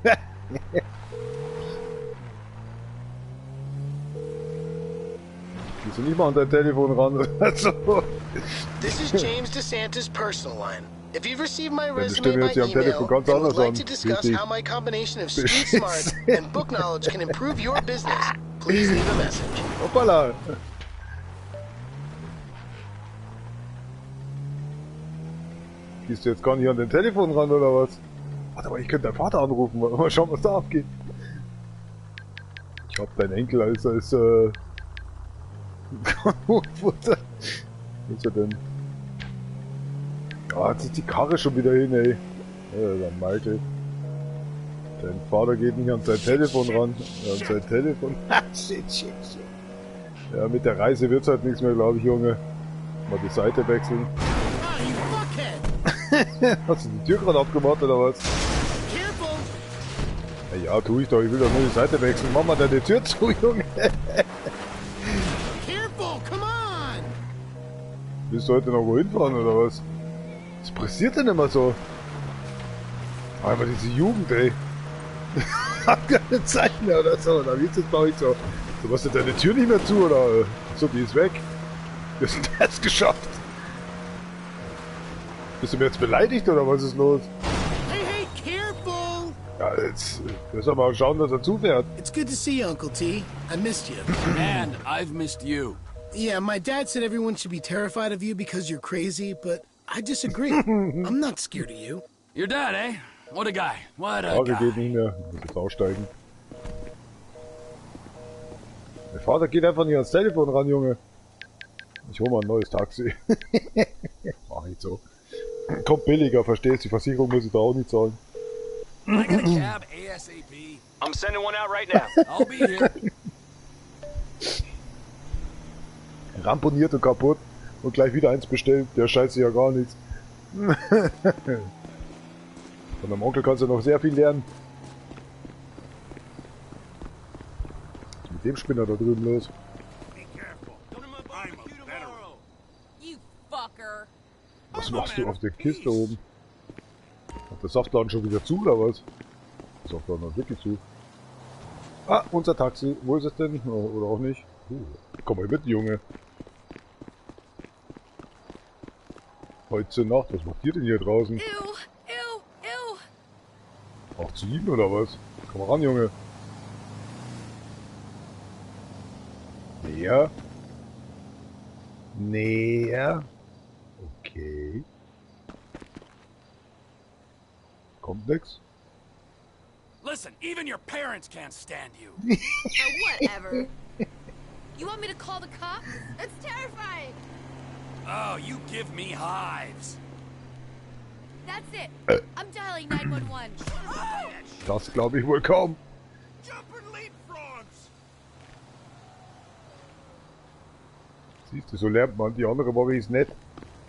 Gehst du nicht mal an dein Telefon ran? Also.
This is James DeSantis' personal line. If you've received my
Deine
resume
Stimme
by
hört sich am Telefon
email
ganz
and would
anders
like
an.
to discuss
Richtig.
how my combination of street smart and book knowledge can improve your business, please leave a message.
Hoppala! Gehst du jetzt gar nicht an dein Telefon ran oder was? Warte mal, ich könnte deinen Vater anrufen. Mal schauen, was da abgeht. Ich hab deinen Enkel als wo ist er denn? Ah, jetzt ist die Karre schon wieder hin, ey. Ja, der Malte. Dein Vater geht nicht an sein Telefon ran. An sein Telefon. Shit. Ja, mit der Reise wird's halt nichts mehr, glaube ich, Junge. Mal die Seite wechseln. Hast du die Tür gerade abgemacht oder was? Ja, tu ich doch. Ich will doch nur die Seite wechseln. Mach mal deine Tür zu, Junge. Willst du heute noch wo hinfahren oder was? Was passiert denn immer so? Aber diese Jugend, ey. Hat keine Zeit mehr oder so. Da wird's jetzt glaube ich so. Du machst jetzt deine Tür nicht mehr zu oder so, die ist weg. Wir sind das geschafft. Bist du mir jetzt beleidigt oder was ist los?
Hey, careful!
Ja, jetzt müssen wir mal schauen, dass er zufährt.
It's good to see you, Uncle T. I missed you.
And I've missed you.
Yeah, my dad said everyone should be terrified of you because you're crazy, but I disagree. I'm not scared of you.
Your dad, eh? What a guy. What a
Frage geht
guy.
nicht mehr. Ich muss jetzt aussteigen. Der Vater geht einfach nicht ans Telefon ran, Junge. Ich hole mal ein neues Taxi. Mach ich so. Kommt billiger, verstehst du? Die Versicherung muss ich da auch nicht zahlen.
I got a cab ASAP.
I'm sending one out right now.
I'll be here.
Ramponiert und kaputt und gleich wieder eins bestellt. Der scheiße ja gar nichts. Von deinem Onkel kannst du noch sehr viel lernen. Was ist mit dem Spinner da drüben los?
You fucker.
Was machst du auf der Kiste oben? Hat der Saftladen schon wieder zu oder was? Der Saftladen hat wirklich zu. Ah, unser Taxi. Wo ist es denn? Oder auch nicht? Komm mal mit, Junge. Heute Nacht, was macht ihr denn hier draußen?
Ew, ew, ew.
8 zu 7 oder was? Komm mal ran, Junge. Näher. Näher. Okay. Kommt nix.
Listen, even your parents can't stand you.
Whatever. You want me to call the cops? That's terrifying.
Oh, you give me hives.
That's it. I'm dialing 911.
Das glaube ich wohl kaum.
Jumping leapfrogs!
Siehst du, so lernt man. Die andere Woche ist nett.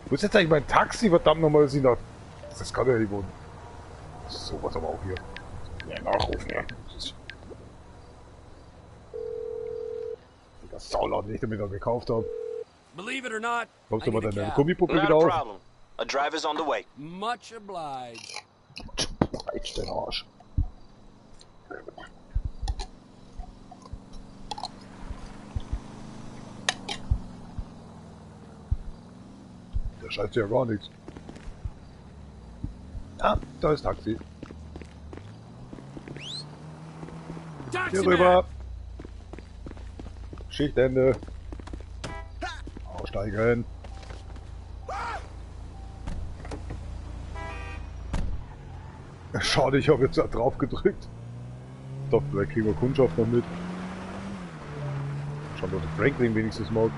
Wo ist jetzt eigentlich mein Taxi? Verdammt nochmal, dass ich nach... Das kann ja nicht wohnen. So was aber auch hier. Ja, nachrufen, ja. Das Saulaut, den ich damit noch gekauft habe.
Believe it or not,
Kommst
I
du mal
need a
deine
cab.
Gummipuppe
Not
wieder
a
auf?
problem. A driver's on the way.
Much obliged.
Peitsch den Arsch. Der scheißt ja gar nichts. Ah, da ist Taxi.
Taxi
Hier
man!
rüber. Schichtende. Aussteigen. Schade, ich habe jetzt da drauf gedrückt. Ich dachte, vielleicht kriegen wir Kundschaft noch mit. Schauen wir, ob der Franklin wenigstens mag.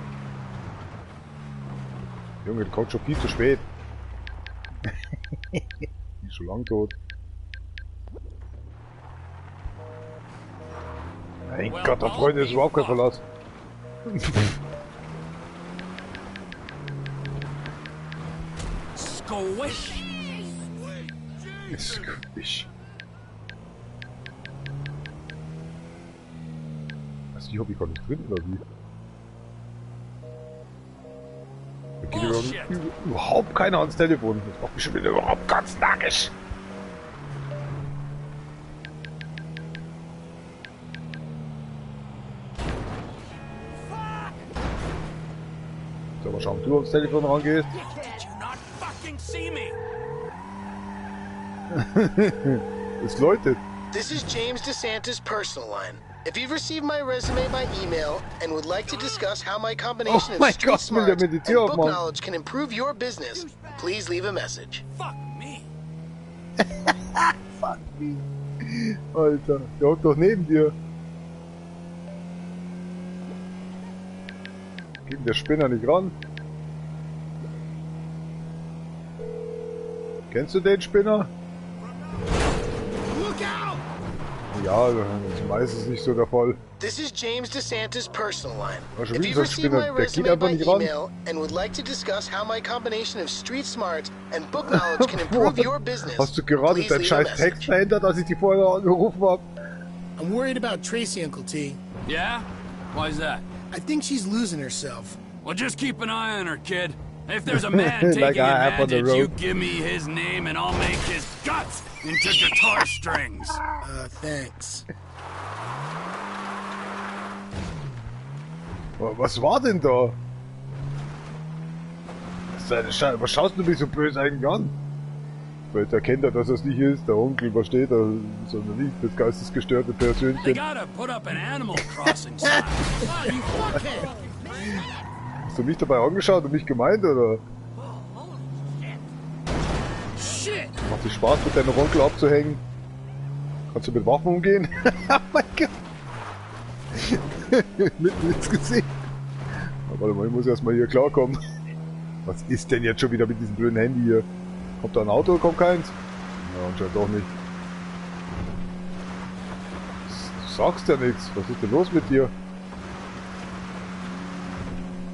Junge, du kommst schon viel zu spät. Die ist schon lang tot. Mein Gott, der Freund ist überhaupt kein Verlass.
Squish.
Squish. Was, die hab ich gar nicht drin, oder wie? Da geht überhaupt keiner ans Telefon. Das macht mich schon wieder überhaupt ganz nackig. So, mal schauen, ob du aufs Telefon rangehst.
Did you not fucking see me?
Es läutet.
This is James DeSantis' personal line. If you've received my resume by email and would like to discuss how my combination of street smart and book knowledge can improve your business, please leave a message.
Fuck me.
Fuck me. Alter, der hockt doch neben dir. Geht der Spinner nicht ran? Kennst du den Spinner? Ja, das ist meistens nicht so der Fall.
This is James DeSantis' personal line.
Schon
If
wieder
you've
so ein
received
Spinner,
my
der geht
resume
einfach
by
nicht ran.
email and would like to discuss how my combination of street smarts and book knowledge can improve your business,
Hast du gerade
please
deinen
leave a
scheiß
message.
Text verändert, als ich die vorher angerufen habe?
I'm worried about Tracy, Uncle T.
Yeah? Why's that?
I think she's losing herself.
Well, just keep an eye on her, kid. If there's a man taking
Like I have on the
advantage, you
road.
give me his name and I'll make his guts into guitar strings.
Thanks.
Was war denn da? Was schaust du mich so böse eigentlich an? Vielleicht erkennt er, dass es nicht ist. Der Onkel versteht er, sondern nicht das geistesgestörte
They
Persönchen.
gotta put up an Animal Crossing sign.
Oh, you fuckhead!
Hast du mich dabei angeschaut und mich gemeint, oder?
Shit!
Macht dir Spaß, mit deinem Onkel abzuhängen? Kannst du mit Waffen umgehen? Oh mein Gott! Mitten ins Gesicht. Aber warte mal, ich muss erstmal hier klarkommen. Was ist denn jetzt schon wieder mit diesem blöden Handy hier? Kommt da ein Auto oder kommt keins? Ja, anscheinend doch nicht. Du sagst ja nichts. Was ist denn los mit dir?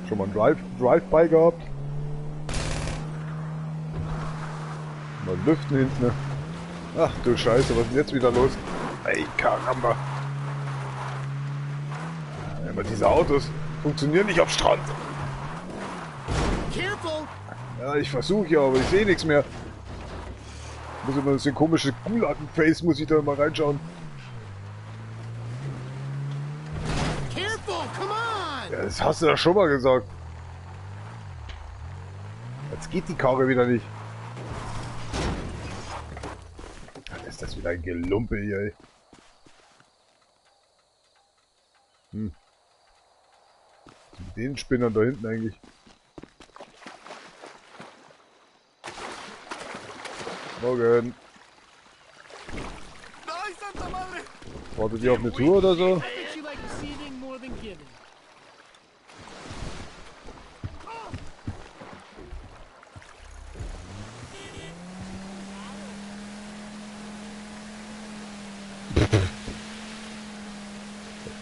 Schon mal ein Drive-By gehabt? Mal lüften hinten. Ne? Ach du Scheiße, was ist denn jetzt wieder los? Ey, Karamba. Aber diese Autos funktionieren nicht auf Strand.
Careful!
Ja, ich versuche ja, aber ich sehe nichts mehr. Muss immer so ein komisches Gulagen-Face, muss ich da mal reinschauen.
Careful! Come on!
Ja, das hast du ja schon mal gesagt. Jetzt geht die Karre wieder nicht. Dann ist das wieder ein Gelumpe hier, ey. Hm. Mit den Spinnern da hinten eigentlich. Morgen. Wartet ihr auf eine Tour oder so?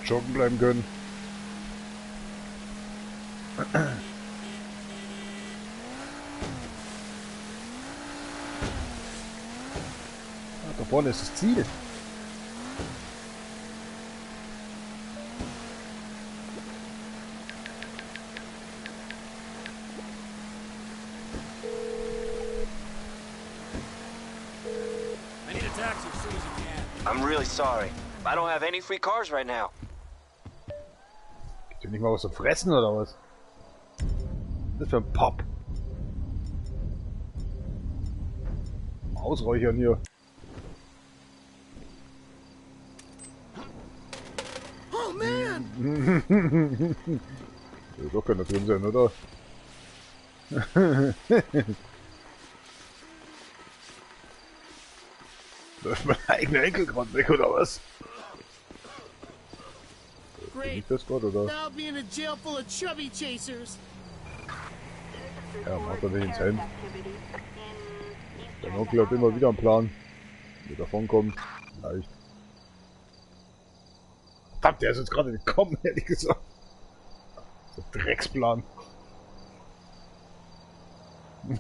Joggen bleiben können. Da vorne ist das Ziel.
I need a taxi as soon as you can.
I'm really sorry. I don't have any free cars right now.
Gibt ihr nicht mal was zu fressen oder was? Das ist für ein Pop. Ausräuchern hier.
Oh man!
Soll doch keiner drin sein, oder? Läuft mein eigener Enkel gerade weg, oder was? Bin ich das gerade, oder?
Now I'll be in a jail full of chubby chasers.
Ja, macht er nicht ins Hemd. Der Onkel hat immer wieder einen Plan. Wie davon kommt. Leicht. Verdammt, der ist jetzt gerade gekommen, ehrlich gesagt. So ein Drecksplan.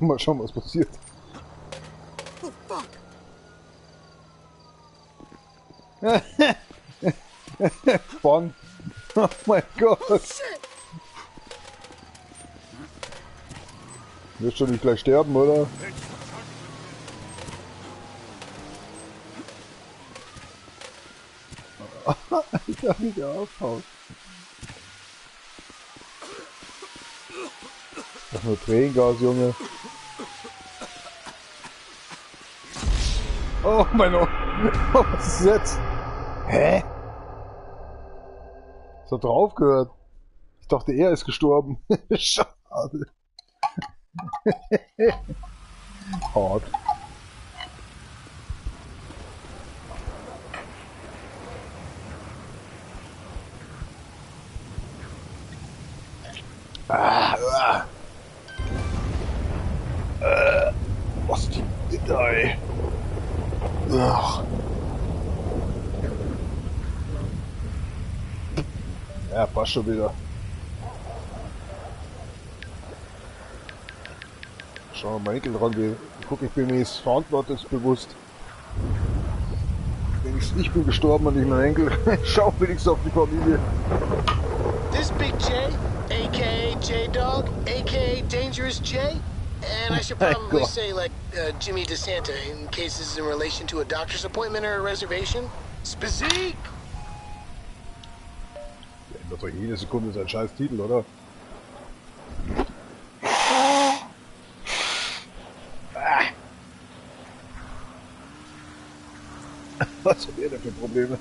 Mal schauen, was passiert.
Oh, fuck.
Bonn. Oh mein Gott. Wirst du nicht gleich sterben, oder? Ich darf nicht aufhauen. Das ist nur Tränengas, Junge. Oh mein Gott. Oh, was ist jetzt? Hä? Was hat drauf gehört? Ich dachte, er ist gestorben. Schade. Hart. Was die Bitte, ey. Ach. Ja, passt schon wieder. Schau mal Enkel dran, wie guck, ich bin mir jetzt verantwortungsbewusst. Wenigstens ich bin gestorben und nicht mein Enkel. Schau wenigstens auf die Familie.
This Big J, aka J-Dog, aka Dangerous J, and I should probably say like Jimmy DeSanta in case this is in relation to a doctor's appointment or a reservation. Speziek!
Der ändert doch jede Sekunde seinen scheiß Titel, oder? Was hat er denn für Probleme?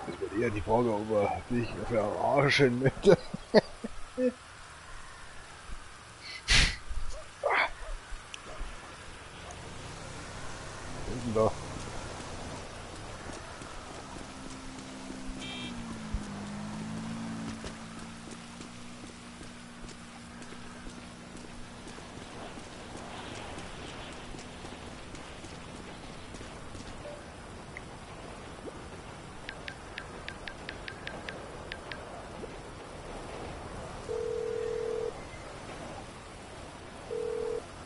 Das wird eher die Frage, ob er dich verarschen möchte. Was ist denn da?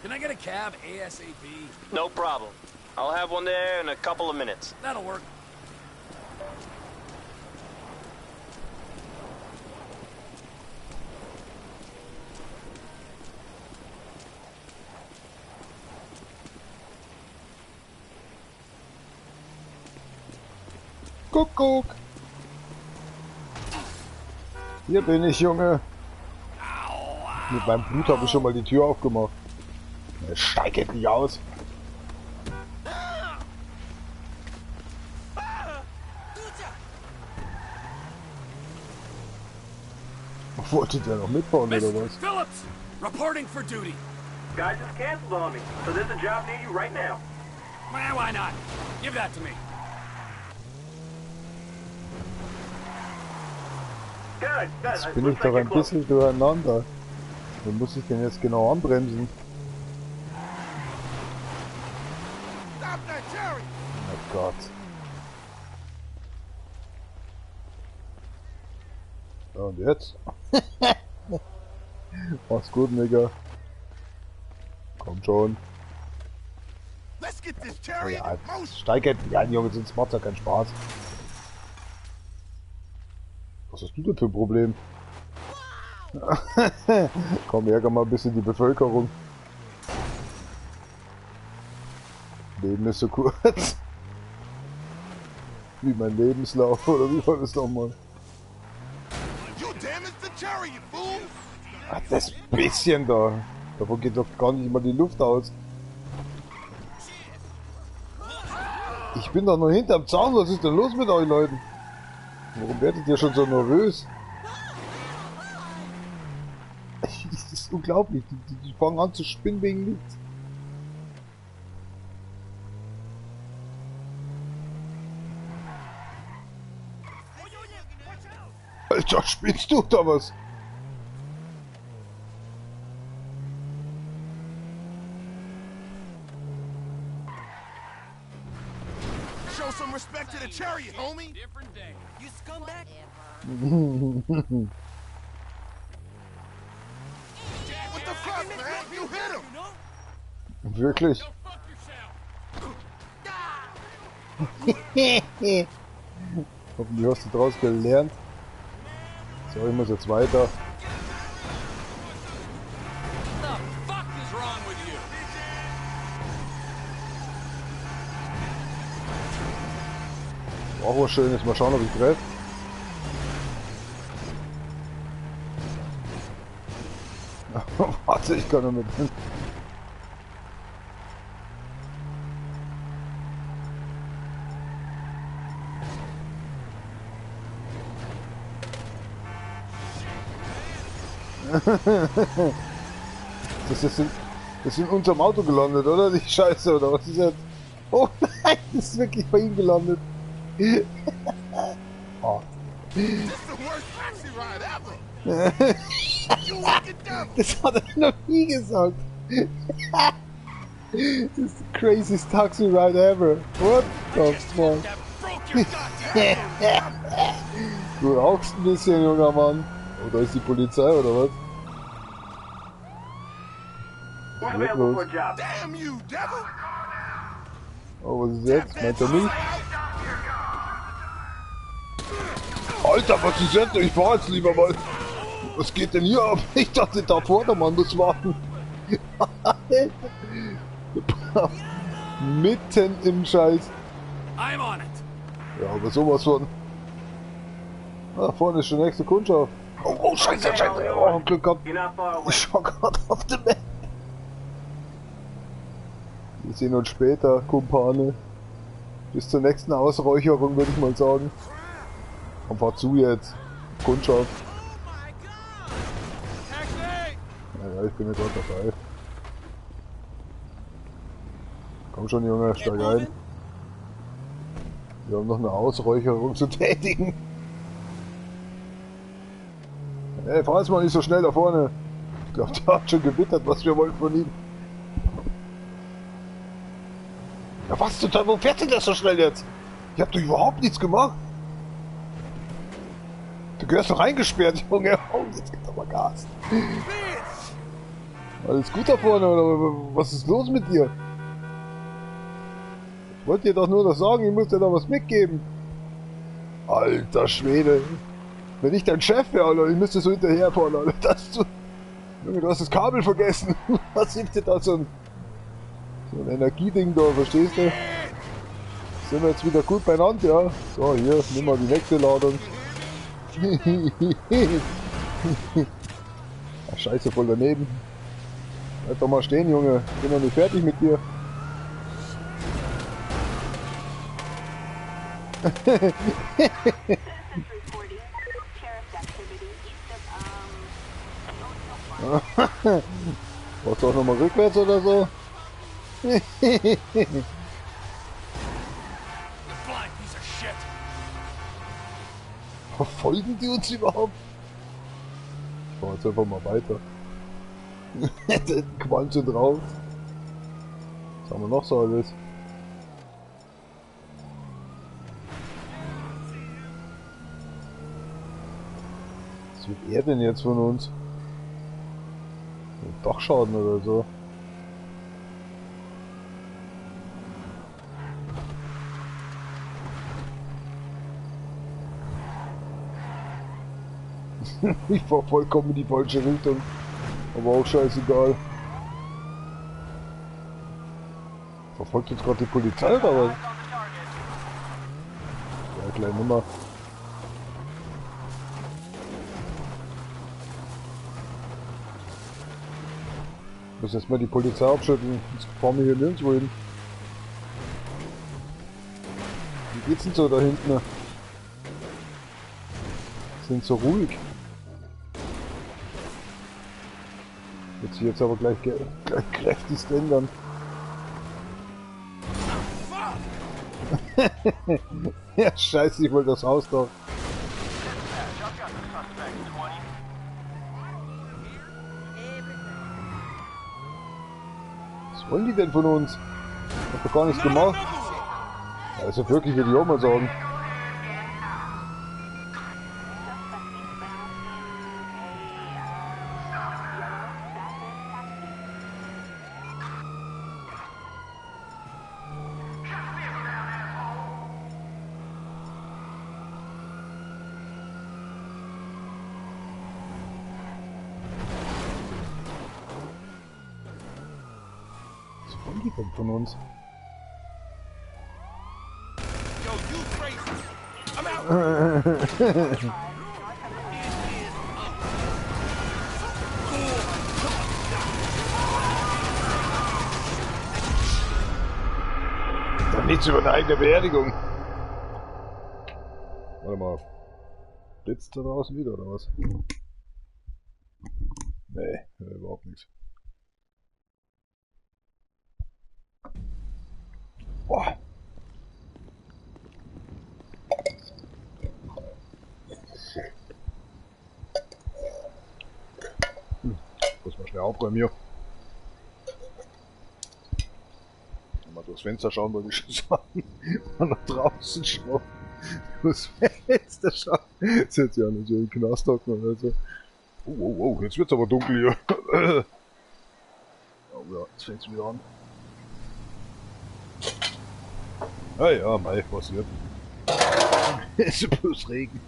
Can I get a cab ASAP?
No problem. I'll have one there in a couple of minutes.
That'll work.
Kuckuck! Hier bin ich, Junge. Mit meinem Blut habe ich schon mal die Tür aufgemacht. Es steigt nicht aus. Wollte der noch mitfahren oder was?
Phillips, reporting for duty.
Guy just canceled on me, so there's a job near you right now.
Well, why not? Give that to me.
Good, good.
Jetzt bin ich doch ein bisschen durcheinander. Wo muss ich denn jetzt genau anbremsen?
Stop that, Jerry!
Oh Gott. Ja, und jetzt? Mach's gut, Nigga. Komm schon.
Let's get this
Oh
Jerry
ja,
in motion!
steig endlich ein, Junge, sonst macht's ja keinen Spaß. Was hast du denn für ein Problem? Komm, ärger mal ein bisschen die Bevölkerung. Leben ist so kurz. Wie mein Lebenslauf, oder wie war das nochmal?
You damaged the Jerry, you fool!
Ach, das bisschen da. Davon geht doch gar nicht mal die Luft aus. Ich bin doch nur hinterm Zaun, was ist denn los mit euch Leuten? Warum werdet ihr schon so nervös? Das ist unglaublich, die fangen an zu spinnen wegen nichts. Alter, spielst du da was?
Show some respect to the chariot, homie.
Different day. You scumbag.
What the fuck, man? You hit him.
Wirklich? Hoffentlich hast du draus gelernt. So, ich muss jetzt weiter. Auch was Schönes. Mal schauen, ob ich treffe. Warte, ich kann noch mit hin. Das ist in unserem Auto gelandet, oder? Die Scheiße, oder was ist jetzt? Oh nein, das ist wirklich bei ihm gelandet. Oh. Das hat er noch nie gesagt. Das ist the craziest taxi ride ever. What the fuck? Du rauchst ein bisschen, junger Mann. Oder ist die Polizei, oder was?
Damn you, devil!
Oh, was ist jetzt? Meint er mich? Alter, was ist jetzt? Ich fahr jetzt lieber mal. Was geht denn hier ab? Ich dachte, da Vordermann muss warten. Mitten im Scheiß.
I'm on it.
Ja, aber sowas von. Ah, vorne ist schon nächste Kundschaft. Oh, scheiße. Oh, Glück gehabt. Ich schau gerade auf die Map. Wir sehen uns später, Kumpane. Bis zur nächsten Ausräucherung, würde ich mal sagen. Und fahr zu jetzt. Kundschaft. Ja, ich bin ja gerade dabei. Komm schon, Junge, steig ein. Wir haben noch eine Ausräucherung zu tätigen. Ey, fahr jetzt mal nicht so schnell da vorne. Ich glaube, der hat schon gewittert, was wir wollen von ihm. Ja, was total, wo fährt denn das so schnell jetzt? Ich hab doch überhaupt nichts gemacht. Du gehörst doch reingesperrt, Junge. Oh, jetzt gibt aber Gas. Alles gut da vorne, oder was ist los mit dir? Ich wollte dir doch nur das sagen, ich muss dir doch was mitgeben. Alter Schwede. Wenn ich dein Chef wäre, Alter, ich müsste so hinterherfahren, Alter. Junge, du hast das Kabel vergessen. Was hilft dir da so ein Energieding da, verstehst du? Sind wir jetzt wieder gut beieinander, ja? So, hier, nimm mal die nächste Ladung. Ach, scheiße, voll daneben. Bleib doch mal stehen, Junge. Ich bin noch nicht fertig mit dir. Brauchst du auch nochmal rückwärts oder so? Verfolgen die uns überhaupt? Ich fahr jetzt einfach mal weiter. Den Qualm sind drauf. Was haben wir noch so alles? Was wird er denn jetzt von uns? Dachschaden oder so? Ich fahr vollkommen in die falsche Richtung. Aber auch scheißegal. Verfolgt jetzt gerade die Polizei oder was? Ja, kleine Nummer. Ich muss erstmal die Polizei abschütteln. Jetzt fahren wir hier nirgendwo hin. Wie geht's denn so da hinten? Sind so ruhig. Wird sich jetzt aber gleich kräftigst ändern. Ja, scheiße, ich wollte das Haus da. Was wollen die denn von uns? Ich hab doch gar nichts gemacht. Also wirklich, würde ich auch mal sagen. Was wollen die denn von uns?
Yo, you crazy. I'm out.
Doch nichts über eine eigene Beerdigung. Warte mal. Blitzt da draußen wieder oder was? Nee, überhaupt nichts. Boah. Muss mal schnell aufräumen hier. Mal durchs Fenster schauen, wollte ich schon sagen. Mal nach draußen schauen. Durchs Fenster schauen. Das ist ja nicht so ein Knast hocken oder so. Oh, jetzt wird's aber dunkel hier. Oh ja, jetzt fängt's wieder an. Ah ja, Mai, passiert. Es ist bloß Regen.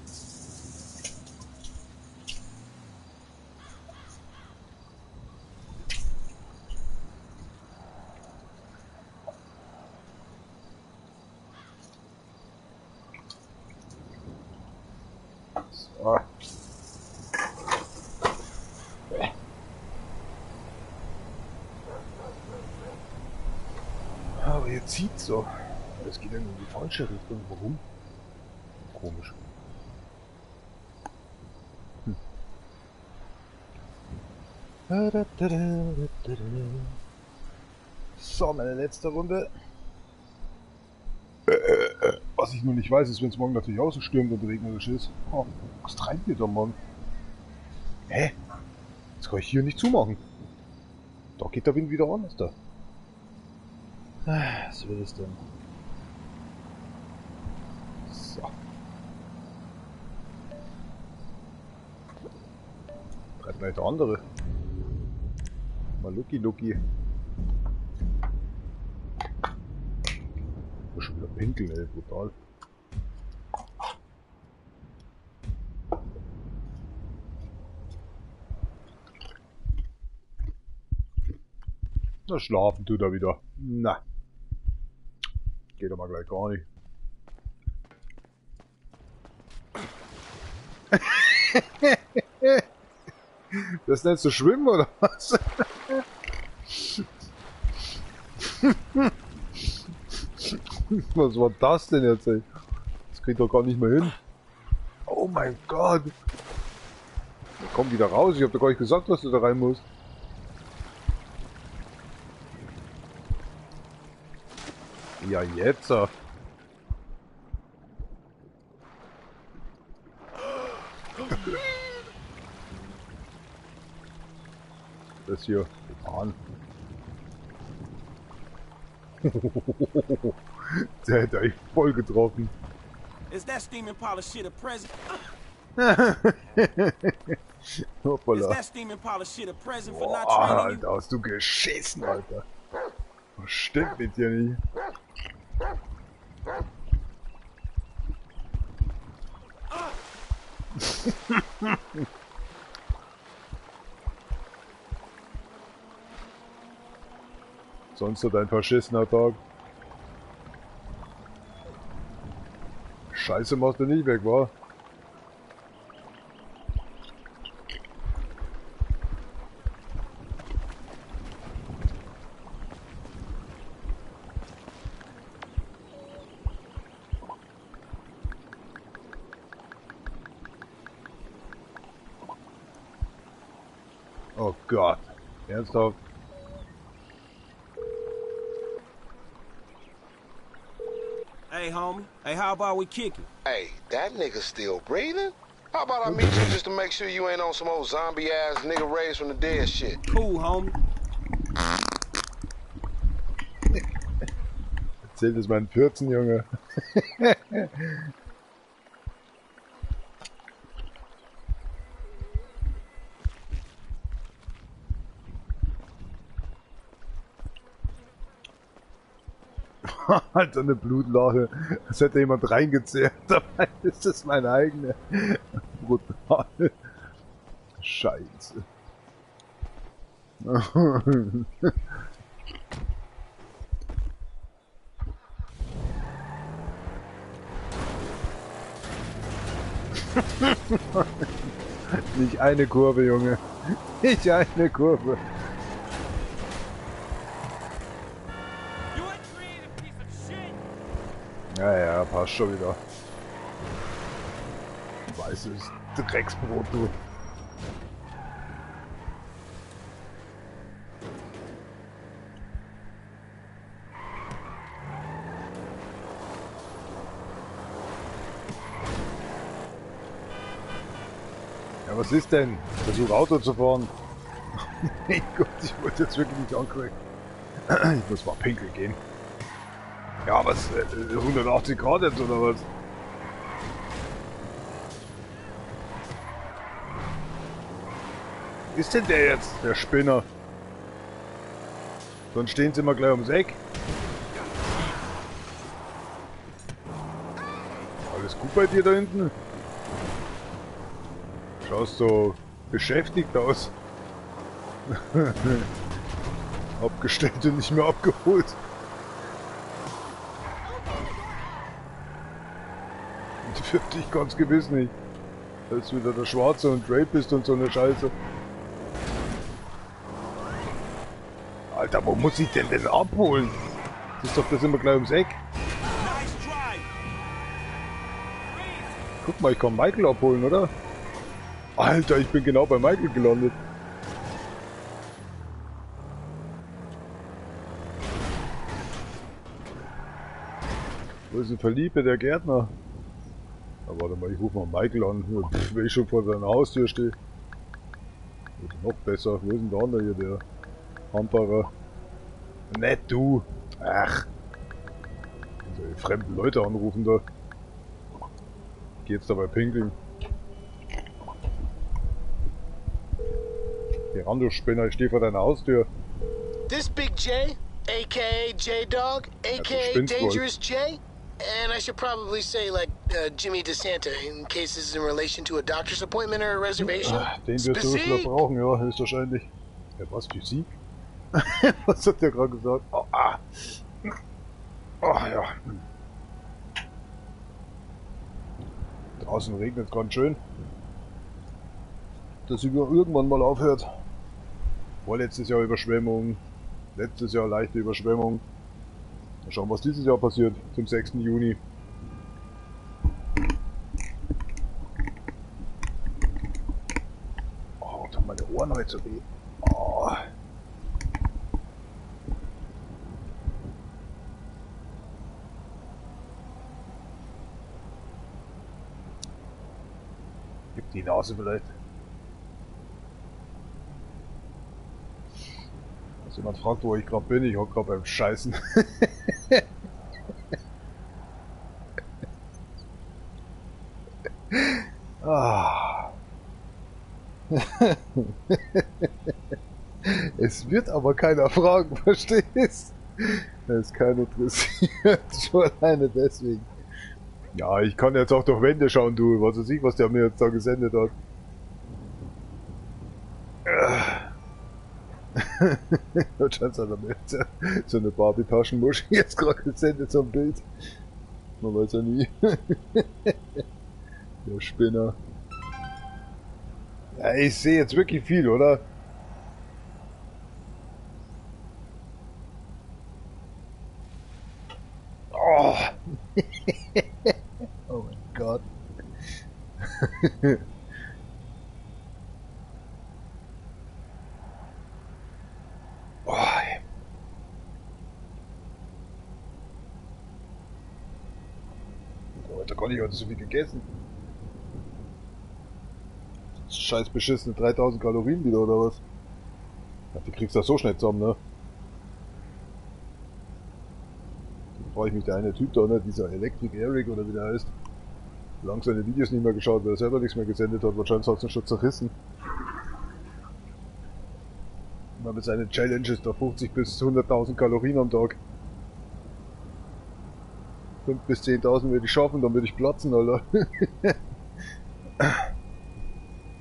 So. Aber jetzt zieht's so. Das geht irgendwie in die falsche Richtung. Warum? Komisch. So, meine letzte Runde. Was ich nur nicht weiß, ist, wenn es morgen natürlich außen stürmt und regnerisch ist. Oh, was treibt ihr da, Mann? Hä? Jetzt kann ich hier nicht zumachen. Da geht der Wind wieder an, ist da. Was will es denn? So. Treibt mal der andere. Mal Lucky. Muss schon wieder pinkeln, ey, brutal. Na, schlafen tut er wieder. Na. Geht doch mal gleich gar nicht. Das nennst du Schwimmen oder was? Was war das denn jetzt, ey? Das kriegt doch gar nicht mehr hin. Oh mein Gott. Komm wieder raus, ich hab doch gar nicht gesagt, dass du da rein musst. Ja, jetzt. Das hier. Gefahren. Der hat eigentlich voll getroffen.
Is that steaming pile of shit a present?
Hoppala.
Is that steaming pile of shit a present for not training you?
Da hast du geschissen, Alter. Was stimmt mit dir nicht? Sonst so dein verschissener Tag. Scheiße machst du nicht weg, wa? Oh Gott. Ernsthaft?
Hey, homie. Hey, how about we kick it?
Hey, that nigga still breathing? How about I meet you just to make sure you ain't on some old zombie-ass nigga raised from the dead shit?
Cool, homie.
Zählt es meinen 14, Junge. Halt so eine Blutlache. Das hätte jemand reingezehrt. Dabei ist es meine eigene. Brutal. Scheiße. Nicht eine Kurve, Junge. Nicht eine Kurve. Ja, ja, passt schon wieder. Weißes Drecksbrot, du. Ja, was ist denn? Versuch Auto zu fahren. Mein Gott, ich wollte jetzt wirklich nicht ankriegen. Ich muss mal pinkeln gehen. Ja, was? 180 Grad jetzt oder was? Wo ist denn der jetzt, der Spinner? Sonst stehen sie immer gleich ums Eck. Alles gut bei dir da hinten? Schaust so beschäftigt aus. Abgestellt und nicht mehr abgeholt. Für dich ganz gewiss nicht. Da ist wieder der Schwarze und Rapist und so eine Scheiße. Alter, wo muss ich denn abholen? Das ist doch das immer gleich ums Eck. Guck mal, ich kann Michael abholen, oder? Alter, ich bin genau bei Michael gelandet. Wo ist denn Verliebe, der Gärtner? Na, warte mal, ich rufe mal Michael an, wenn ich schon vor seiner Haustür stehe. Oder noch besser, wo ist denn der andere hier, der Hamperer? Nicht du! Ach! Also, die fremden Leute anrufen da. Geh jetzt dabei pinkeln. Geh ran, du Spinner, ich stehe vor deiner Haustür.
This Big J, aka J-Dog, aka Dangerous J? And I should probably say, like, Jimmy DeSanta, in case this is in relation to a doctor's appointment or a reservation.
Den wirst du noch brauchen, ja, höchstwahrscheinlich. Ja, was, Physik? Was hat der gerade gesagt? Oh, ah. Oh, ja. Draußen regnet es ganz schön. Dass irgendwann mal aufhört. Vorletztes Jahr Überschwemmung. Letztes Jahr leichte Überschwemmung. Mal schauen, was dieses Jahr passiert, zum 6. Juni. Oh, was haben meine Ohren heute so weh. Oh. Gib die Nase vielleicht. Wenn jemand fragt, wo ich gerade bin, ich hocke gerade beim Scheißen. Ah. Es wird aber keiner fragen, verstehst? Da ist keiner interessiert, schon alleine deswegen. Ja, ich kann jetzt auch durch Wände schauen, du, was weiß ich, was der mir jetzt da gesendet hat. Wahrscheinlich hat er mir jetzt so eine Barbie-Taschenmuschi jetzt gerade gesendet, so ein Bild. Man weiß ja nie. Der Spinner. Ja, ich sehe jetzt wirklich viel, oder? Oh! Oh mein Gott. Oh. Heute gar nicht heute so viel gegessen. Scheiß beschissene 3000 Kalorien wieder, oder was? Ja, die kriegst du ja so schnell zusammen, ne? frage ich mich, der eine Typ da, ne, dieser Electric Eric oder wie der heißt, lang seine Videos nicht mehr geschaut, weil er selber nichts mehr gesendet hat, wahrscheinlich hat es ihn schon zerrissen. Mal mit seinen Challenges da 50 bis 100.000 Kalorien am Tag. 5 bis 10.000 würde ich schaffen, dann würde ich platzen, Alter.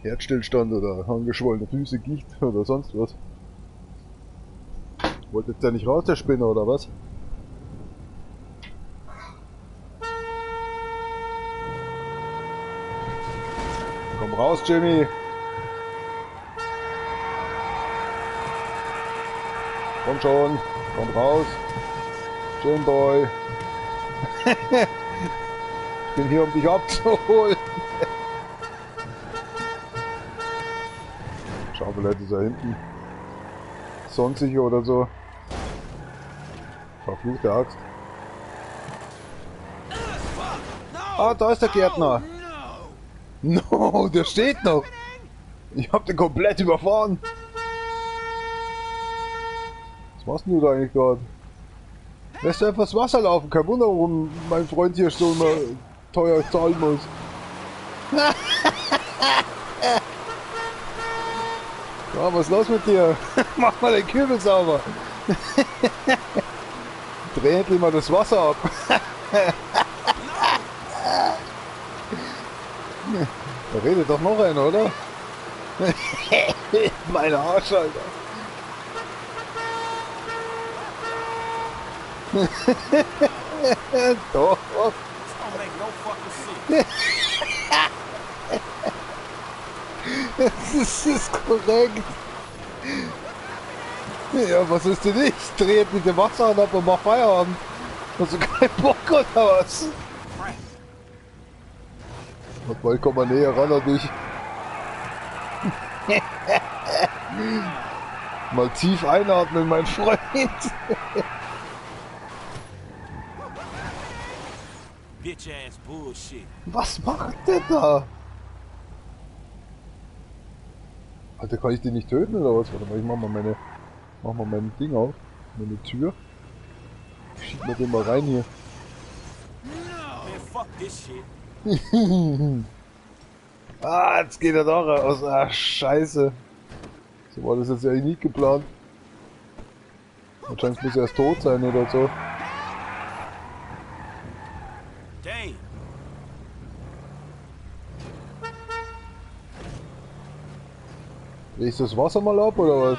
Herzstillstand oder angeschwollene Füße, Gicht oder sonst was. Wollt jetzt ja nicht raus, der Spinner, oder was? Komm raus, Jimmy! Komm schon, komm raus! Jimboy! Ich bin hier, um dich abzuholen! Schau, vielleicht ist er hinten sonnsicher oder so. Verfluchte Axt. Ah, da ist der Gärtner! No, der steht noch! Ich hab den komplett überfahren! Was machst du da eigentlich gerade? Lässt du einfach das Wasser laufen? Kein Wunder, warum mein Freund hier so immer teuer zahlen muss. Ja, was ist los mit dir? Mach mal den Kübel sauber! Dreh endlich mal das Wasser ab! Da redet doch noch einer, oder? Meine Arsch, Alter! Doch! Das ist korrekt! Ja, was ist denn nicht? Dreh jetzt mit dem Wasser ab und mach Feierabend! Hast du keinen Bock oder was? Und bald komm mal näher ran an dich. Mal tief einatmen, mein Freund. Was macht der da? Alter, kann ich den nicht töten oder was? Warte mal, ich mach mal mein Ding auf. Meine Tür. Ich schieb mir den mal rein hier. Ah, jetzt geht er doch raus. Ah, scheiße. So war das jetzt ja nicht geplant. Wahrscheinlich muss er erst tot sein oder so. Dreh ich das Wasser mal ab oder was?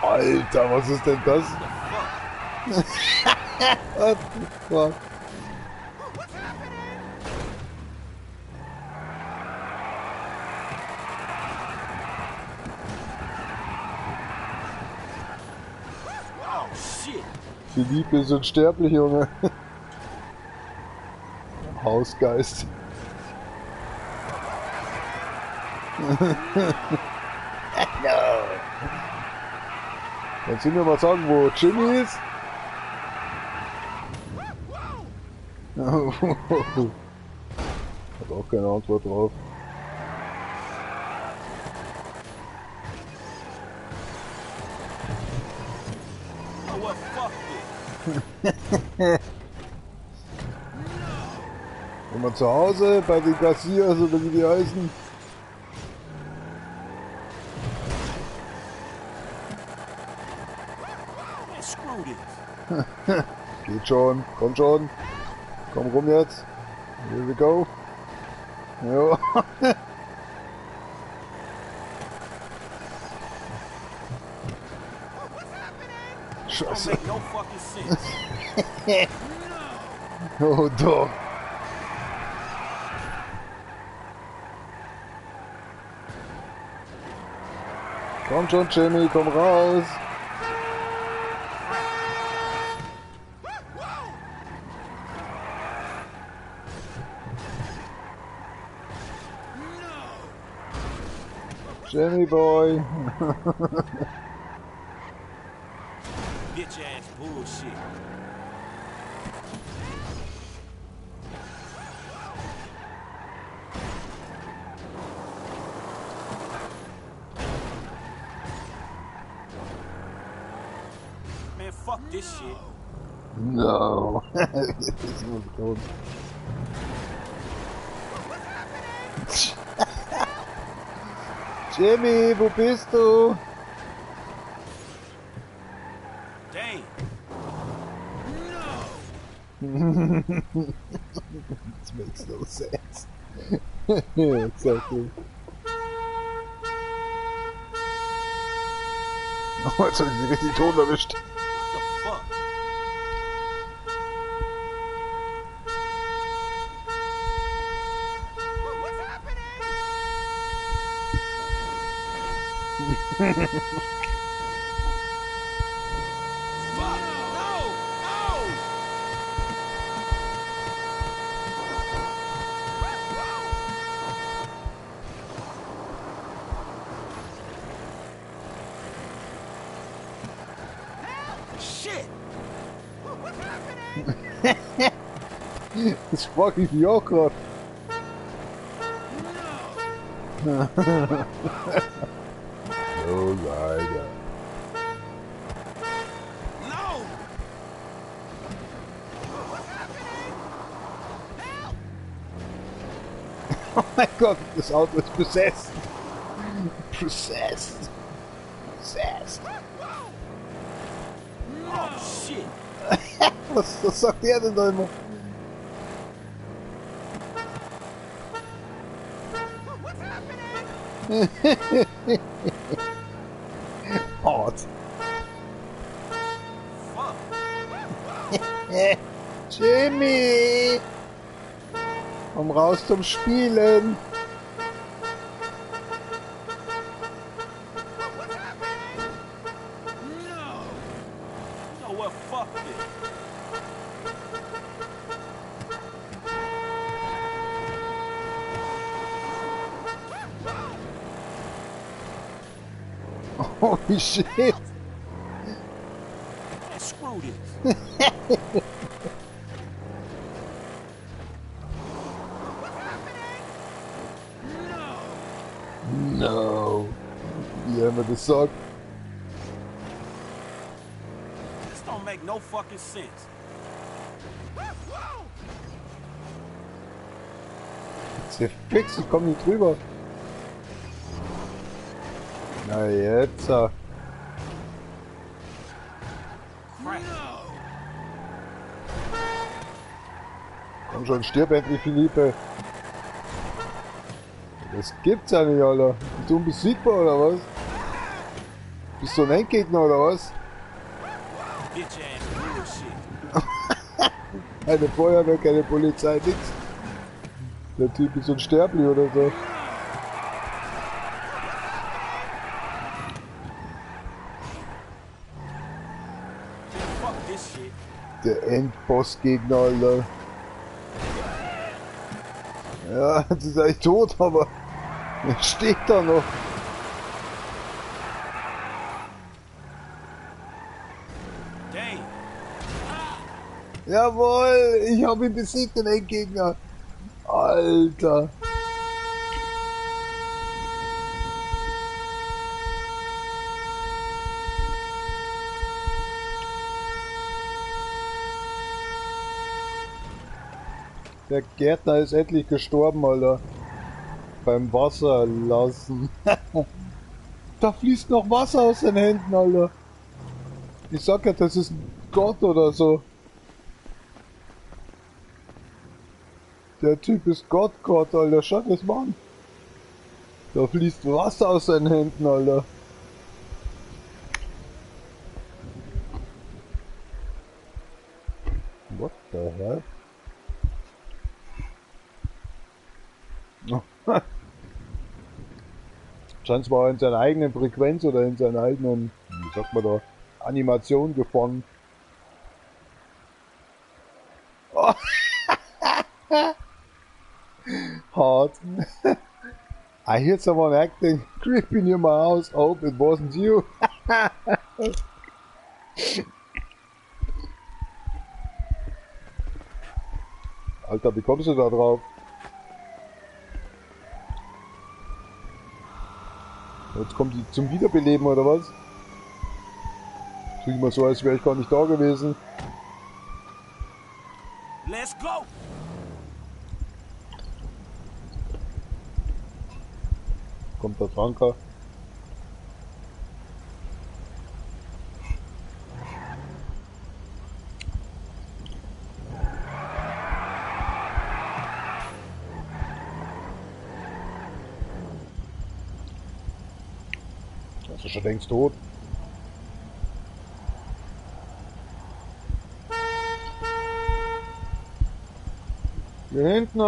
Alter, was ist denn das? What the fuck? Philippe ist unsterblich, Junge. Hausgeist. No. Kannst du mir mal sagen, wo Jimmy ist? Hat auch keine Antwort drauf. Wenn man zu Hause bei den Kassiers oder wie die heißen. Geht schon, komm schon. Komm rum jetzt. Here we go. Jo. Scheiße. Oh doch. Komm schon, Jimmy, komm raus. Jimmy boy.
Bitch ass bullshit. this shit.
No. Das muss tun. Jimmy, wo bist du?
Dang.
This makes no sense. Exactly. Oh, jetzt hab ich sie richtig tot erwischt.
What the fuck?
What's happening?
Fuck! No! No! Shit!
What's happening?
Das frage ich mich auch grad. Oh, leider.
No!
Oh mein Gott, das Auto ist besessen. Possessed. Possessed.
Oh shit!
Was sagt der denn da immer? Hart.
Fuck!
Jimmy! Komm raus zum Spielen!
You know what? Fuck this.
Holy shit!
Man, screw this.
No! Wie haben wir das gesagt?
This don't make no fucking sense.
Ist der fix, ich komm nicht drüber. Na jetzt.
Crap.
Komm schon, stirb endlich, Philippe. Das gibt's ja nicht, Alter. Bist du unbesiegbar oder was? Bist du ein Endgegner oder was?
Bitch ass bullshit.
Keine Feuerwehr, keine Polizei, nix. Der Typ ist unsterblich oder so.
Fuck this shit.
Der Endbossgegner, Alter. Ja, jetzt ist er eigentlich tot, aber er steht da noch.
Dang.
Jawohl, ich habe ihn besiegt, den Endgegner. Alter. Der Gärtner ist endlich gestorben, Alter. Beim Wasser lassen. Da fließt noch Wasser aus den Händen, Alter. Ich sag ja, das ist ein Gott oder so. Der Typ ist Gott, Alter. Schau das mal an. Da fließt Wasser aus seinen Händen, Alter. What the hell? Scheint zwar in seiner eigenen Frequenz oder in seiner eigenen, wie sagt man da, Animation gefangen. Oh. Hard. I heard someone acting creepy near my house. Hope it wasn't you. Alter, wie kommst du da drauf? Jetzt kommt die zum Wiederbeleben oder was? Tue ich mal so, als wäre ich gar nicht da gewesen.
Let's go.
Kommt der Tanker. Das ist schon längst tot. Hier hinten.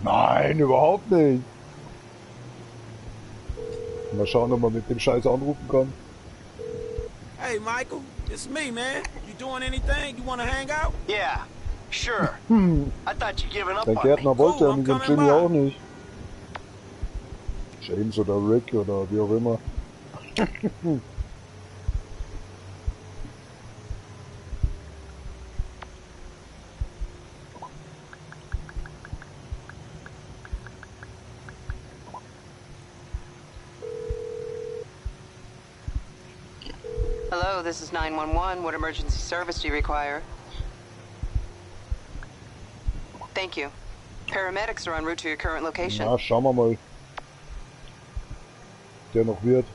Nein, überhaupt nicht. Mal schauen, ob man mit dem Scheiß anrufen kann.
Hey, Michael, it's me, man. You doing anything? You want to hang out?
Yeah, sure. I thought you given up
Der
on
Gärtner
me.
wollte
Cool,
ja mit
I'm
dem
coming
Jimmy
by.
auch nicht. James oder Rick oder wie auch immer.
Hello, this is 911. What emergency service do you require? Thank you. Paramedics are en route to your current location.
Na, schauen wir mal. Der noch wird.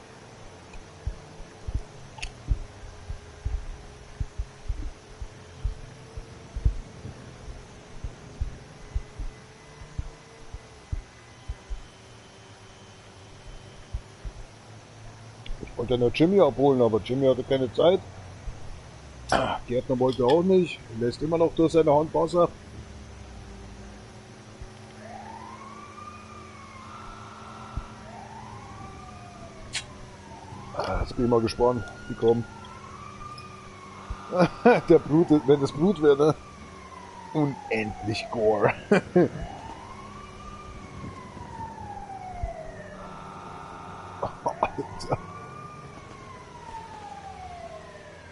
Ich wollte ja nur Jimmy abholen, aber Jimmy hatte keine Zeit. Gärtner wollte auch nicht. Lässt immer noch durch seine Hand Wasser. Jetzt bin ich mal gespannt. Die kommen. Der Blut, wenn das Blut wäre, ne? Unendlich Gore. Alter.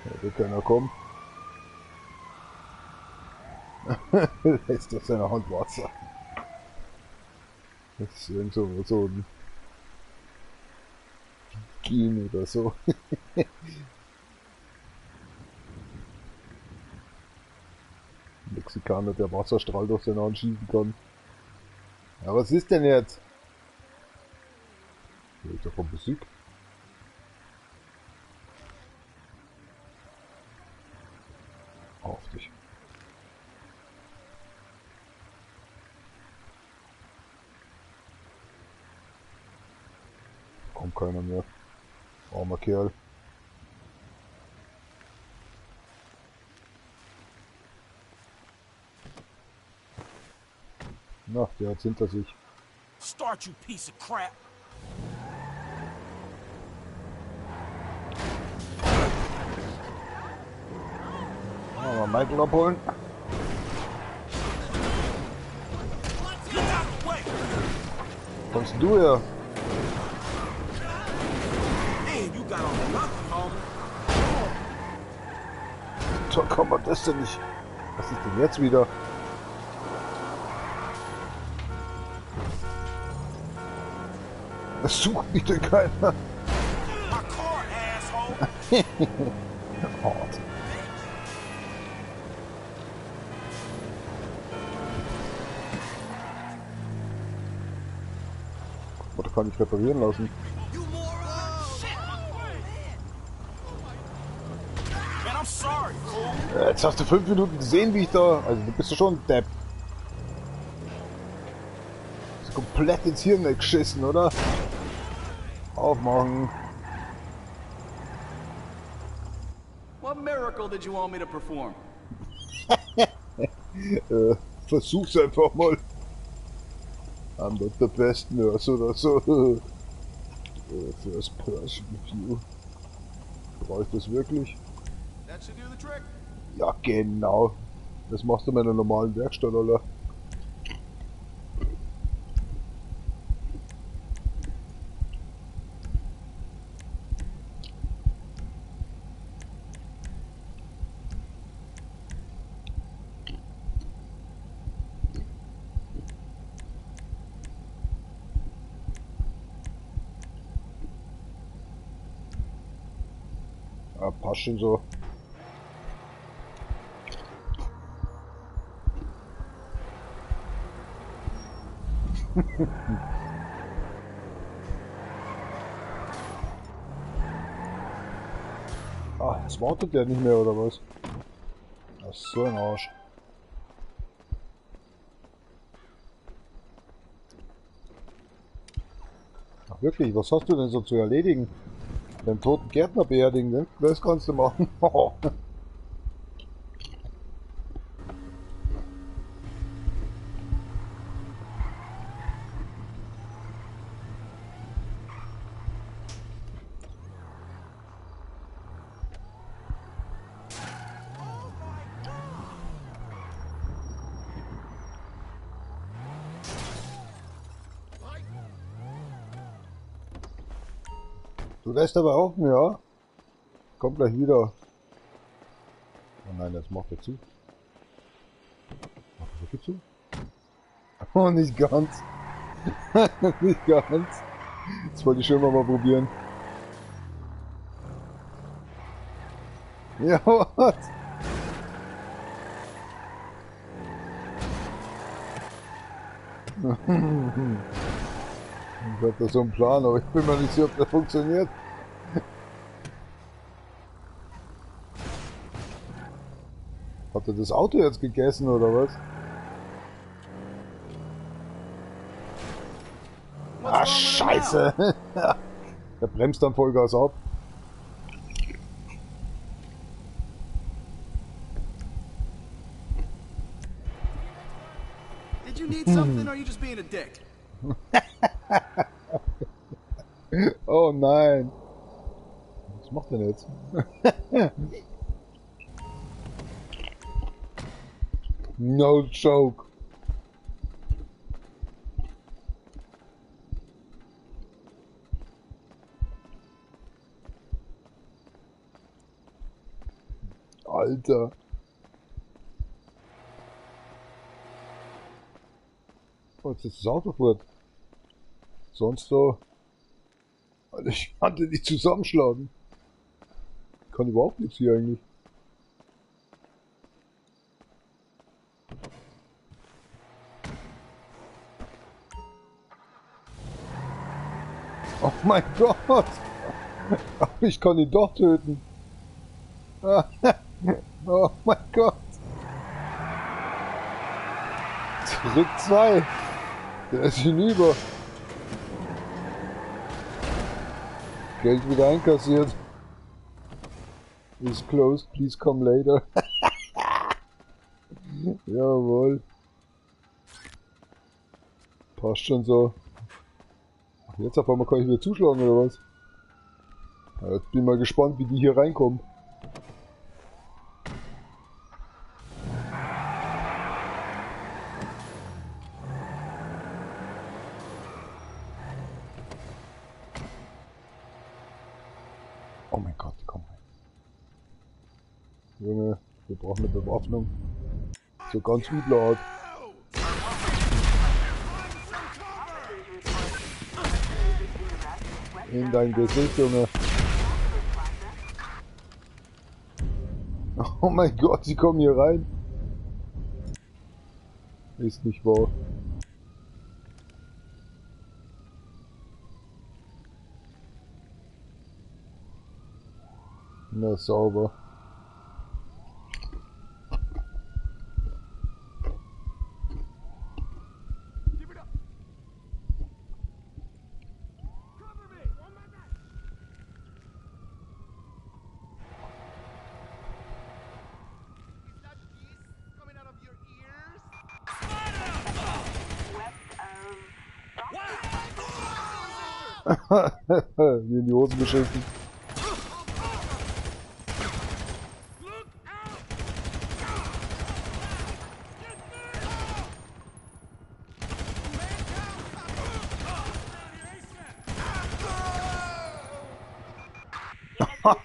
Da wird keiner kommen. Lässt auf seiner Hand Wasser. Das ist irgend so ein Gin oder so. Mexikaner, der Wasserstrahl durch seine Hand schießen kann. Ja, was ist denn jetzt? Das ist ja von Musik. Auf dich. Kommt keiner mehr. Armer Kerl. Na, der hat's hinter sich.
Start, you piece of crap.
Mal Michael abholen. Kommst du her?
Damn, you got on nothing, homie.
So kann man das denn nicht. Was ist denn jetzt wieder? Das sucht mich denn keiner.
My car, asshole.
Hart. Oder kann ich reparieren lassen?
Man, I'm sorry, fool.
Jetzt hast du 5 Minuten gesehen, wie ich da... Also du bist ja schon ein Depp. Ist komplett ins Hirn weggeschissen, oder? Aufmachen.
What miracle did you want me to perform?
Versuch's einfach mal. I'm not the best nurse oder so. First person view. Brauche ich das wirklich?
That should do the trick.
Ja, genau. Das machst du in meiner normalen Werkstatt, oder? Ja, passt schon so. Ah, jetzt wartet der nicht mehr, oder was? Das ist so ein Arsch. Ach wirklich, was hast du denn so zu erledigen? Den toten Gärtner beerdigen, ne? Das kannst du machen. Du lässt aber offen, ja? Kommt gleich wieder. Oh nein, jetzt macht er zu. Macht er wirklich zu? Oh, nicht ganz. Nicht ganz. Das wollte ich schon mal probieren. Ja, was? Ich hab da so einen Plan, aber ich bin mir nicht sicher, ob der funktioniert. Hat er das Auto jetzt gegessen oder was? Ah, Scheiße! Der bremst dann Vollgas ab.
Did you need something or are you just being a dick?
Oh nein! Was macht denn jetzt? No joke! Alter! Oh, jetzt ist das Auto fort. Sonst so. Alter, ich konnte nicht zusammenschlagen. Ich kann überhaupt nichts hier eigentlich. Oh mein Gott! Ich kann ihn doch töten. Oh mein Gott! Zurück 2! Der ist hinüber. Geld wieder einkassiert. Is closed, please come later. Jawohl. Passt schon so. Jetzt auf einmal kann ich wieder zuschlagen oder was? Ja, jetzt bin ich mal gespannt, wie die hier reinkommen. Oh mein Gott, die kommen rein. Junge, wir brauchen eine Bewaffnung. So ganz übler Art. In dein Gesicht, Junge. Oh mein Gott, sie kommen hier rein. Ist nicht wahr. Na, sauber. Wie in die Hosen geschissen.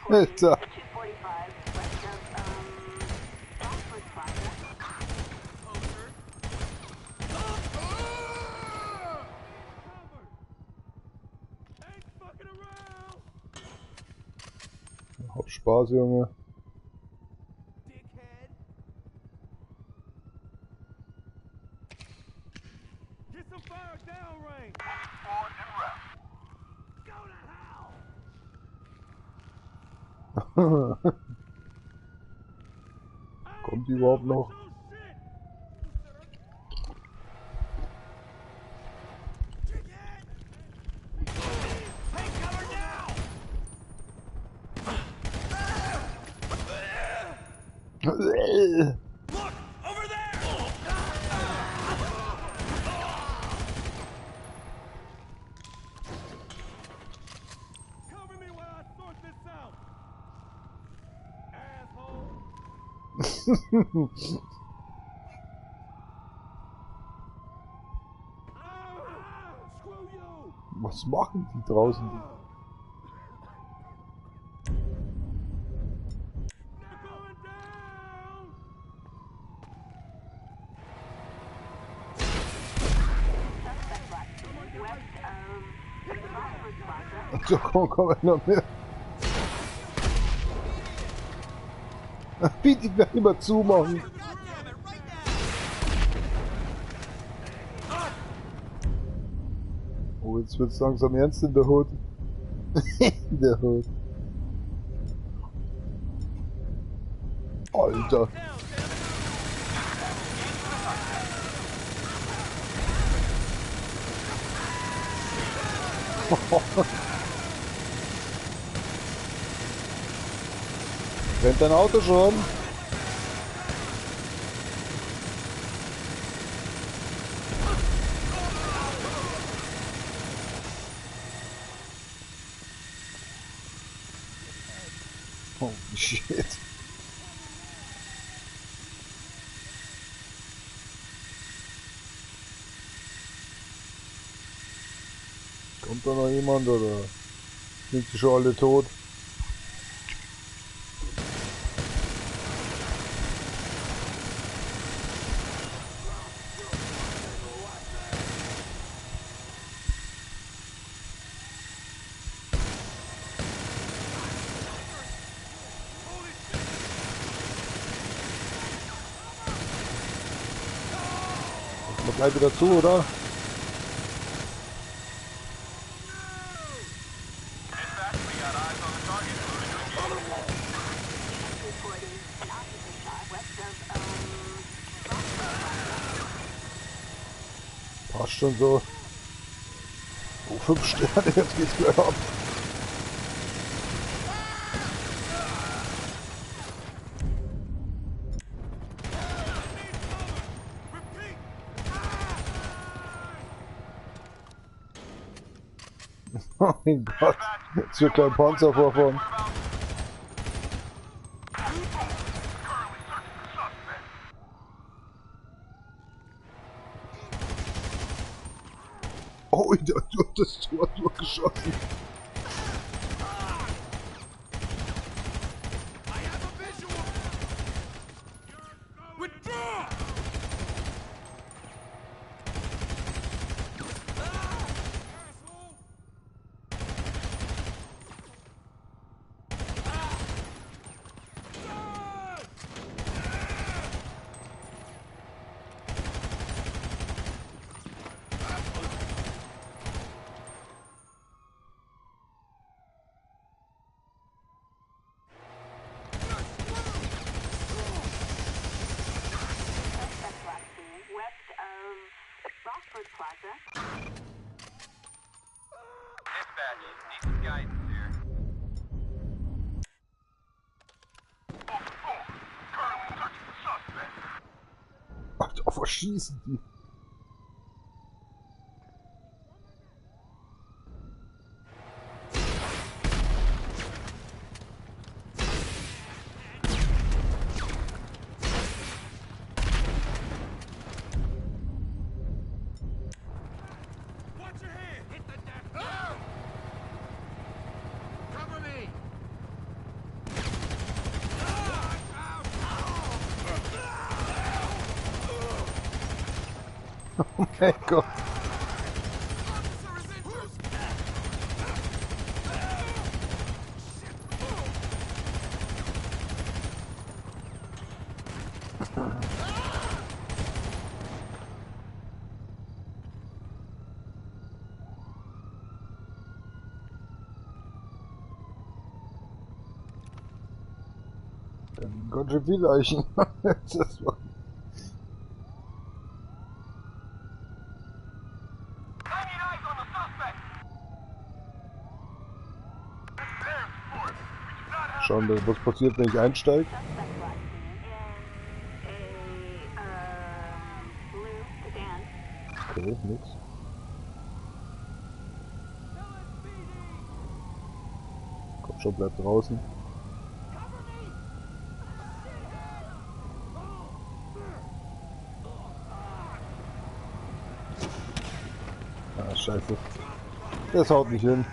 Alter. Spaß, Junge. Kommt die überhaupt noch? Was machen die draußen? So, komm noch mehr. Bitte gleich immer zumachen. Oh, jetzt wird's langsam ernst in der Hut. In der Hut. Alter. Rennt dein Auto schon? Oh shit. Kommt da noch jemand oder sind die schon alle tot? Gleich wieder zu, oder? Passt schon so. Oh, 5 Sterne, jetzt geht's gleich ab. Oh mein Gott, jetzt wird kein Panzer vorfahren. Oh, der hat durch das Tor durchgeschossen. Alter, auf was schießen die? Oh mein Gott. Ganz schön viel Leichen. Das war... Schauen wir, was passiert, wenn ich einsteige. Okay, nix. Komm schon, bleib draußen. Ah, scheiße. Das haut nicht hin.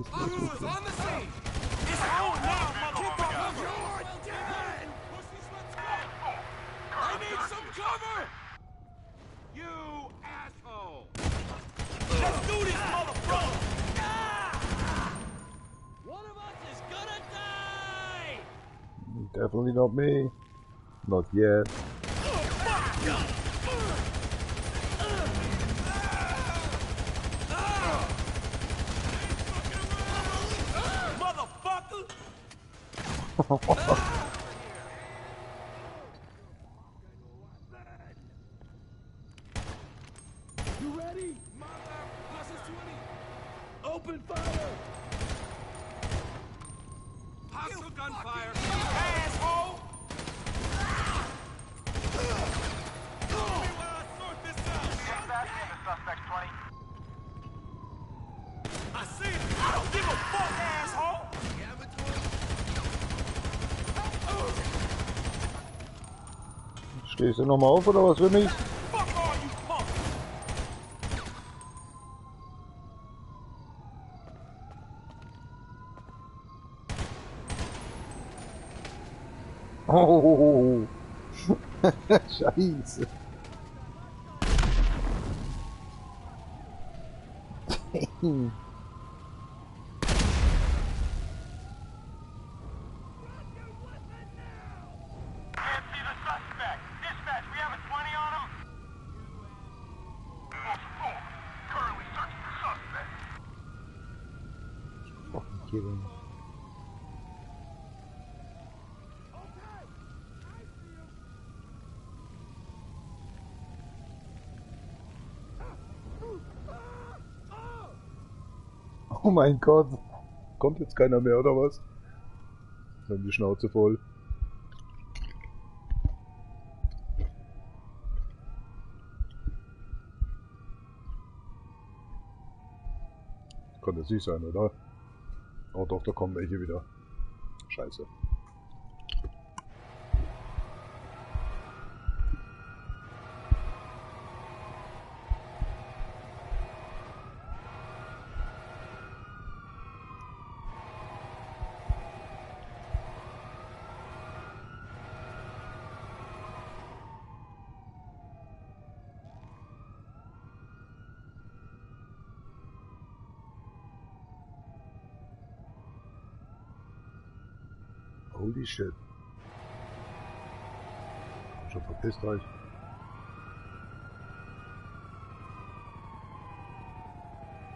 Oscar's on the scene! It's on now, motherfucker! I need some cover! You asshole! Let's do this, motherfucker! One of us is gonna die!
Definitely not me. Not yet.
You ready? Plus is 20. Open fire! Hostile gunfire! Asshole! Tell me where I sort this out! Suspect 20. I see it! I don't give a fuck, asshole!
Stehst du nochmal auf oder was für mich? Oh, Scheiße. Kidding. Oh mein Gott. Kommt jetzt keiner mehr, oder was? Wir haben die Schnauze voll. Kann das nicht sein, oder? Oh doch, da kommen welche wieder. Scheiße. Holy shit. Schon verpisst euch.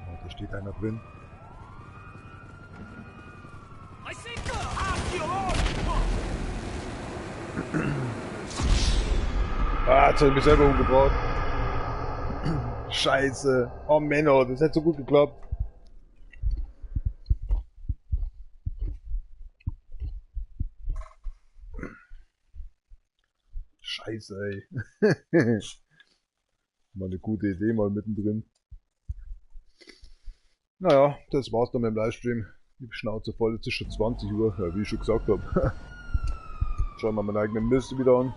Oh, da steht einer drin. Ah, jetzt hab ich mich selber umgebracht. Scheiße. Oh Menno, das hat so gut geklappt. Scheiße, ey. Mal eine gute Idee, mal mittendrin. Naja, das war's dann mit dem Livestream. Die Schnauze voll, jetzt ist schon 20 Uhr, ja, wie ich schon gesagt habe. Schauen wir meinen eigenen Mist wieder an.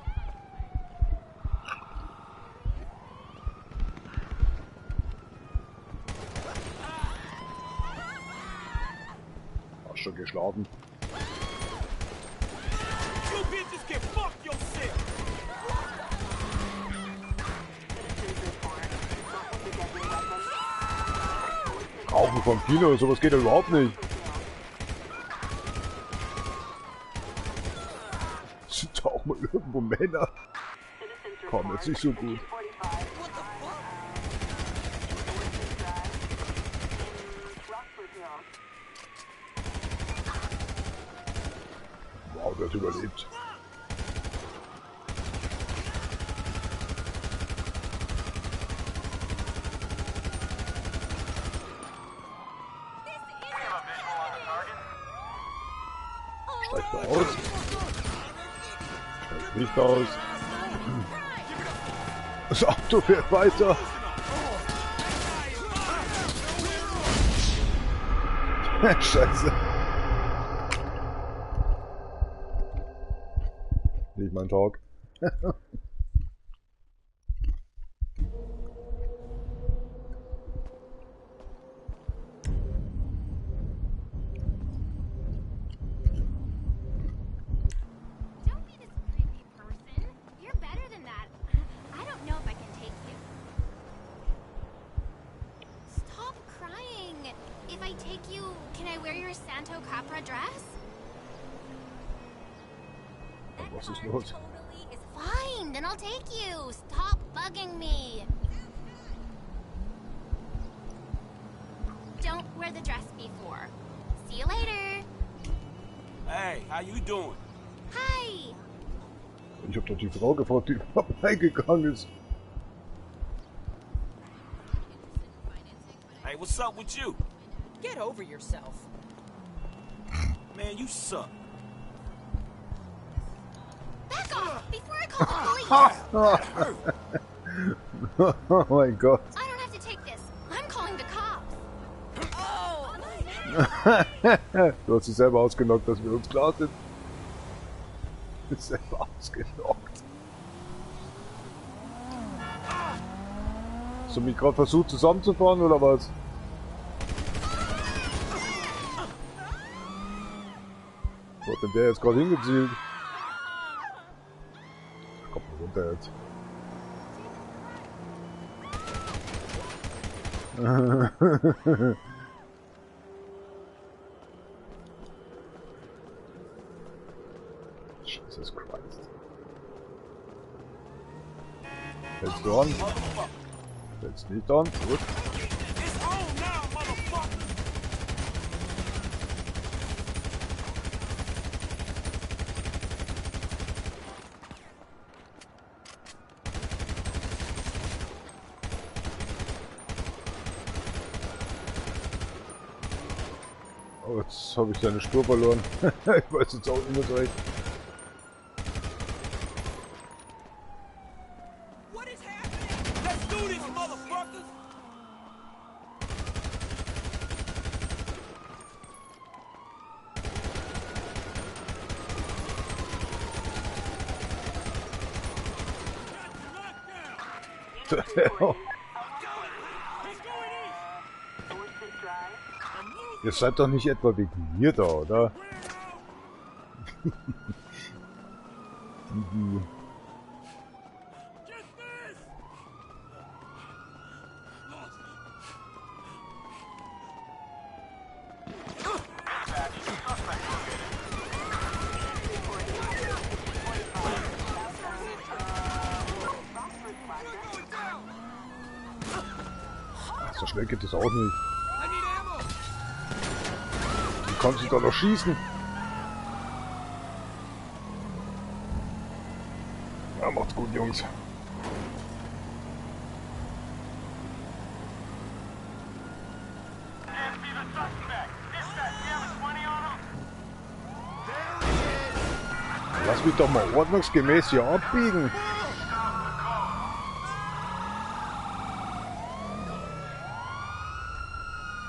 Hast schon geschlafen. Rauchen vom Kino, sowas geht ja überhaupt nicht. Sind da auch mal irgendwo Männer? Komm, jetzt nicht so gut. Wow, der hat überlebt. Steigt er aus? Steigt nicht aus. Das Auto fährt weiter. Scheiße. Nicht mein Talk. Was ist los?
Fine, then I'll take you. Stop bugging me. Don't wear the dress before. See you later.
Hey, how you doing?
Hi.
Ich hab doch die Frau gefragt, die vorbeigegangen ist.
Hey, what's up with you?
Get over yourself.
Man, you suck.
Back off before I call the police.
Oh mein Gott.
I don't have to take this. I'm calling the cops. Oh.
Du hast dich selber ausgenockt, dass wir uns klar sind. Du bist selber ausgenockt. Hast du mich gerade versucht zusammenzufahren oder was? Wo hat denn der jetzt gerade hingezielt? Kommt mal runter jetzt. Jesus Christ. Hältst du an? Hältst nicht an? Gut. Oh, jetzt habe ich seine Spur verloren. Ich weiß jetzt auch nicht mehr so recht. Ihr seid doch nicht etwa wegen mir da, oder? So schnell geht das auch nicht. Du kannst dich doch noch schießen. Ja, macht's gut, Jungs. Lass mich doch mal ordnungsgemäß hier abbiegen.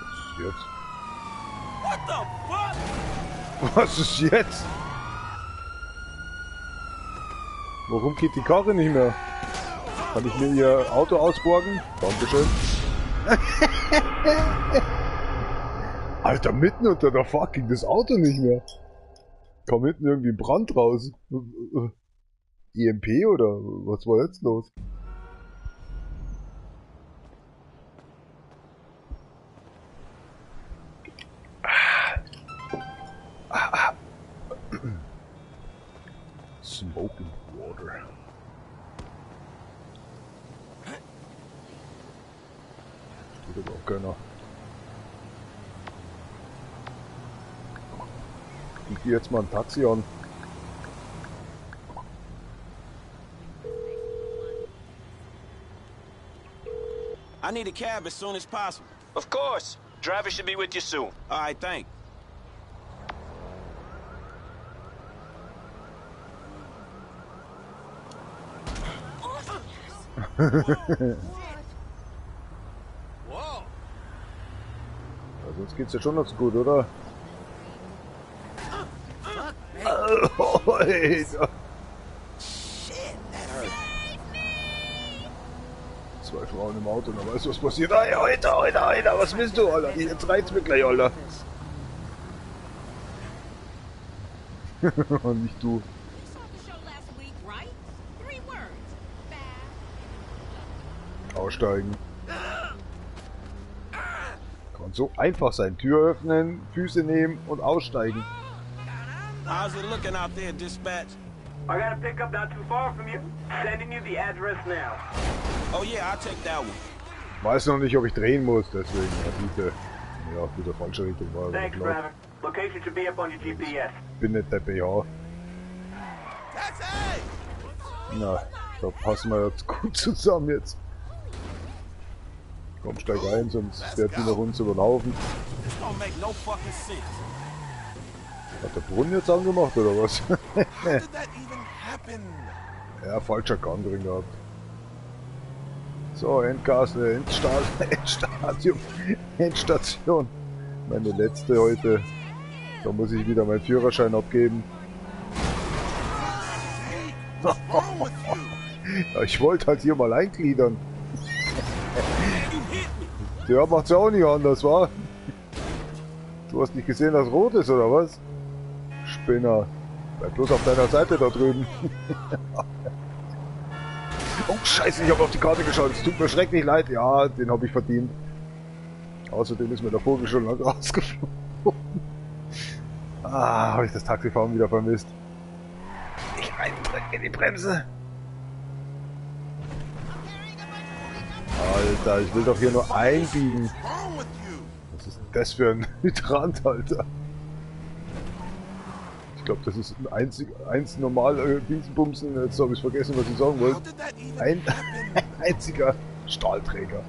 Was ist jetzt?
What the
Was ist jetzt? Warum geht die Karre nicht mehr? Kann ich mir ihr Auto ausborgen? Dankeschön. Alter, mitten unter der Fahrt ging das Auto nicht mehr. Kam hinten irgendwie Brand raus. EMP oder was war jetzt los? Smoking water. Steht aber auch keiner. Ich gehe jetzt mal ein Taxi an.
I need a cab as soon as possible.
Of course. Driver should be with you soon.
All right, thanks.
Whoa.
Ja, sonst geht's ja schon noch so gut, oder? Alter. Zwei Frauen im Auto, dann weißt du, was passiert. Hey, Alter, was willst du, Alter? Jetzt reizt mir gleich, Alter. Und nicht du. Aussteigen. Kann so einfach sein. Tür öffnen, Füße nehmen und aussteigen.
How's it looking out there, dispatch?
I got a pickup not too far from you. Sending you the address now.
Oh yeah, I'll take that one.
Weiß noch nicht, ob ich drehen muss, deswegen. Ja, bitte. Ja, wieder falsche Richtung war.
Thanks, driver. Location should be up on your GPS.
Bin nicht der BH. Na, da passen wir jetzt gut zusammen jetzt. Komm, steig ein, sonst wird die noch uns überlaufen. Hat der Brunnen jetzt angemacht oder was? Ja, falscher Gang drin gehabt. So, Endstation. Meine letzte heute. Da muss ich wieder meinen Führerschein abgeben. Ja, ich wollte halt hier mal eingliedern. Der macht's ja auch nicht anders, wa? Du hast nicht gesehen, dass rot ist, oder was? Spinner. Bleib bloß auf deiner Seite da drüben. Oh Scheiße, ich habe auf die Karte geschaut. Es tut mir schrecklich leid. Ja, den habe ich verdient. Außerdem ist mir der Vogel schon lang rausgeflogen. Ah, habe ich das Taxifahren wieder vermisst. Ich reindrücke in die Bremse. Alter, ich will doch hier nur einbiegen. Was ist denn das für ein Hydrant, Alter? Ich glaube, das ist eins normal Dienstbumsen. Jetzt habe ich vergessen, was ich sagen wollte. Ein einziger Stahlträger.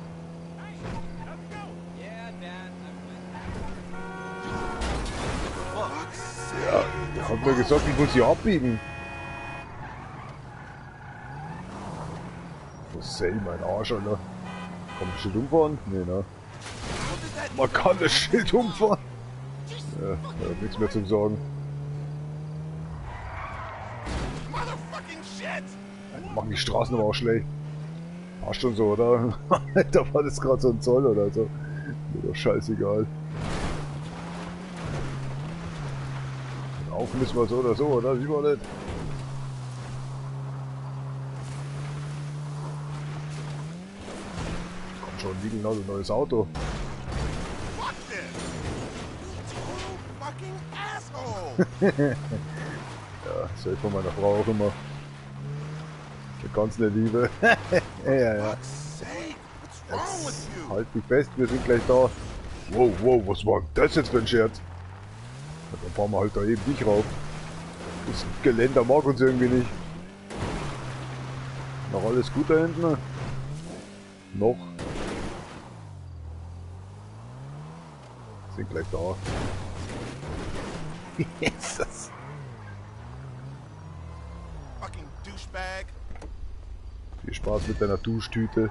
Ja, der hat mir gesagt, ich muss hier abbiegen. Was sei mein Arsch, Alter? Kann man das Schild umfahren? Nee, ne? Man kann das Schild umfahren? Ja, da hat nichts mehr zu sagen. Machen die Straßen aber auch schlecht. War schon so, oder? Da war das gerade so ein Zoll oder so. Mir doch scheißegal. Auf müssen wir so oder so, oder? Wie war das? Komm schon, wie genau ein neues Auto. Ja, das ist von meiner Frau auch immer. Ganz eine Liebe. Ja. Jetzt halt dich fest, wir sind gleich da. Wow, was war das jetzt für ein Scherz? Dann fahren wir halt da eben nicht rauf. Das Geländer mag uns irgendwie nicht. Noch alles gut da hinten? Noch. Sind gleich da. Jesus.
Fucking douchebag.
Viel Spaß mit deiner Duschtüte.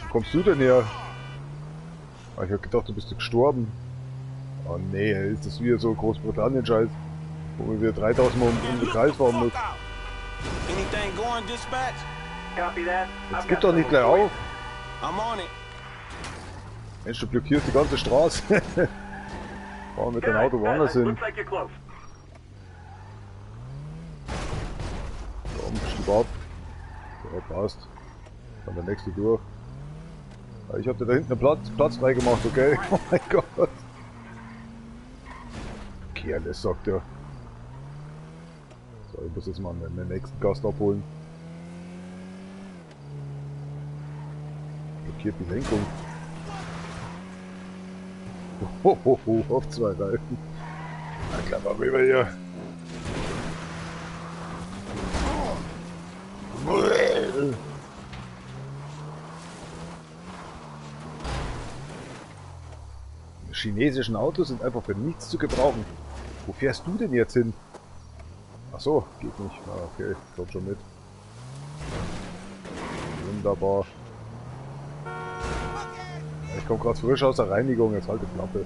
Wo kommst du denn her? Ah, ich hab gedacht, du bist gestorben. Oh nee, ist das wieder so Großbritannien-Scheiß, wo wir 3000 Mal um den Kreis fahren müssen.
Anything going, dispatch?
Copy that.
Jetzt gib doch nicht gleich auf.
I'm on it.
Mensch, du blockierst die ganze Straße. Fahren mit deinem Auto woanders hin.
Looks like you're close.
Komm, schieb ab. So, passt. Dann der nächste durch. Ich hab dir da hinten einen Platz frei gemacht, okay? Oh mein Gott. Careless, sagt er. So, ich muss jetzt mal den nächsten Gast abholen. Blockiert die Lenkung. Hohoho, auf 2 Reifen. Na klar, mal rüber hier. Die chinesischen Autos sind einfach für nichts zu gebrauchen. Wo fährst du denn jetzt hin? Ach so, geht nicht. Ah, okay, kommt schon mit. Wunderbar. Ich komme gerade frisch aus der Reinigung, jetzt halt die Klappe.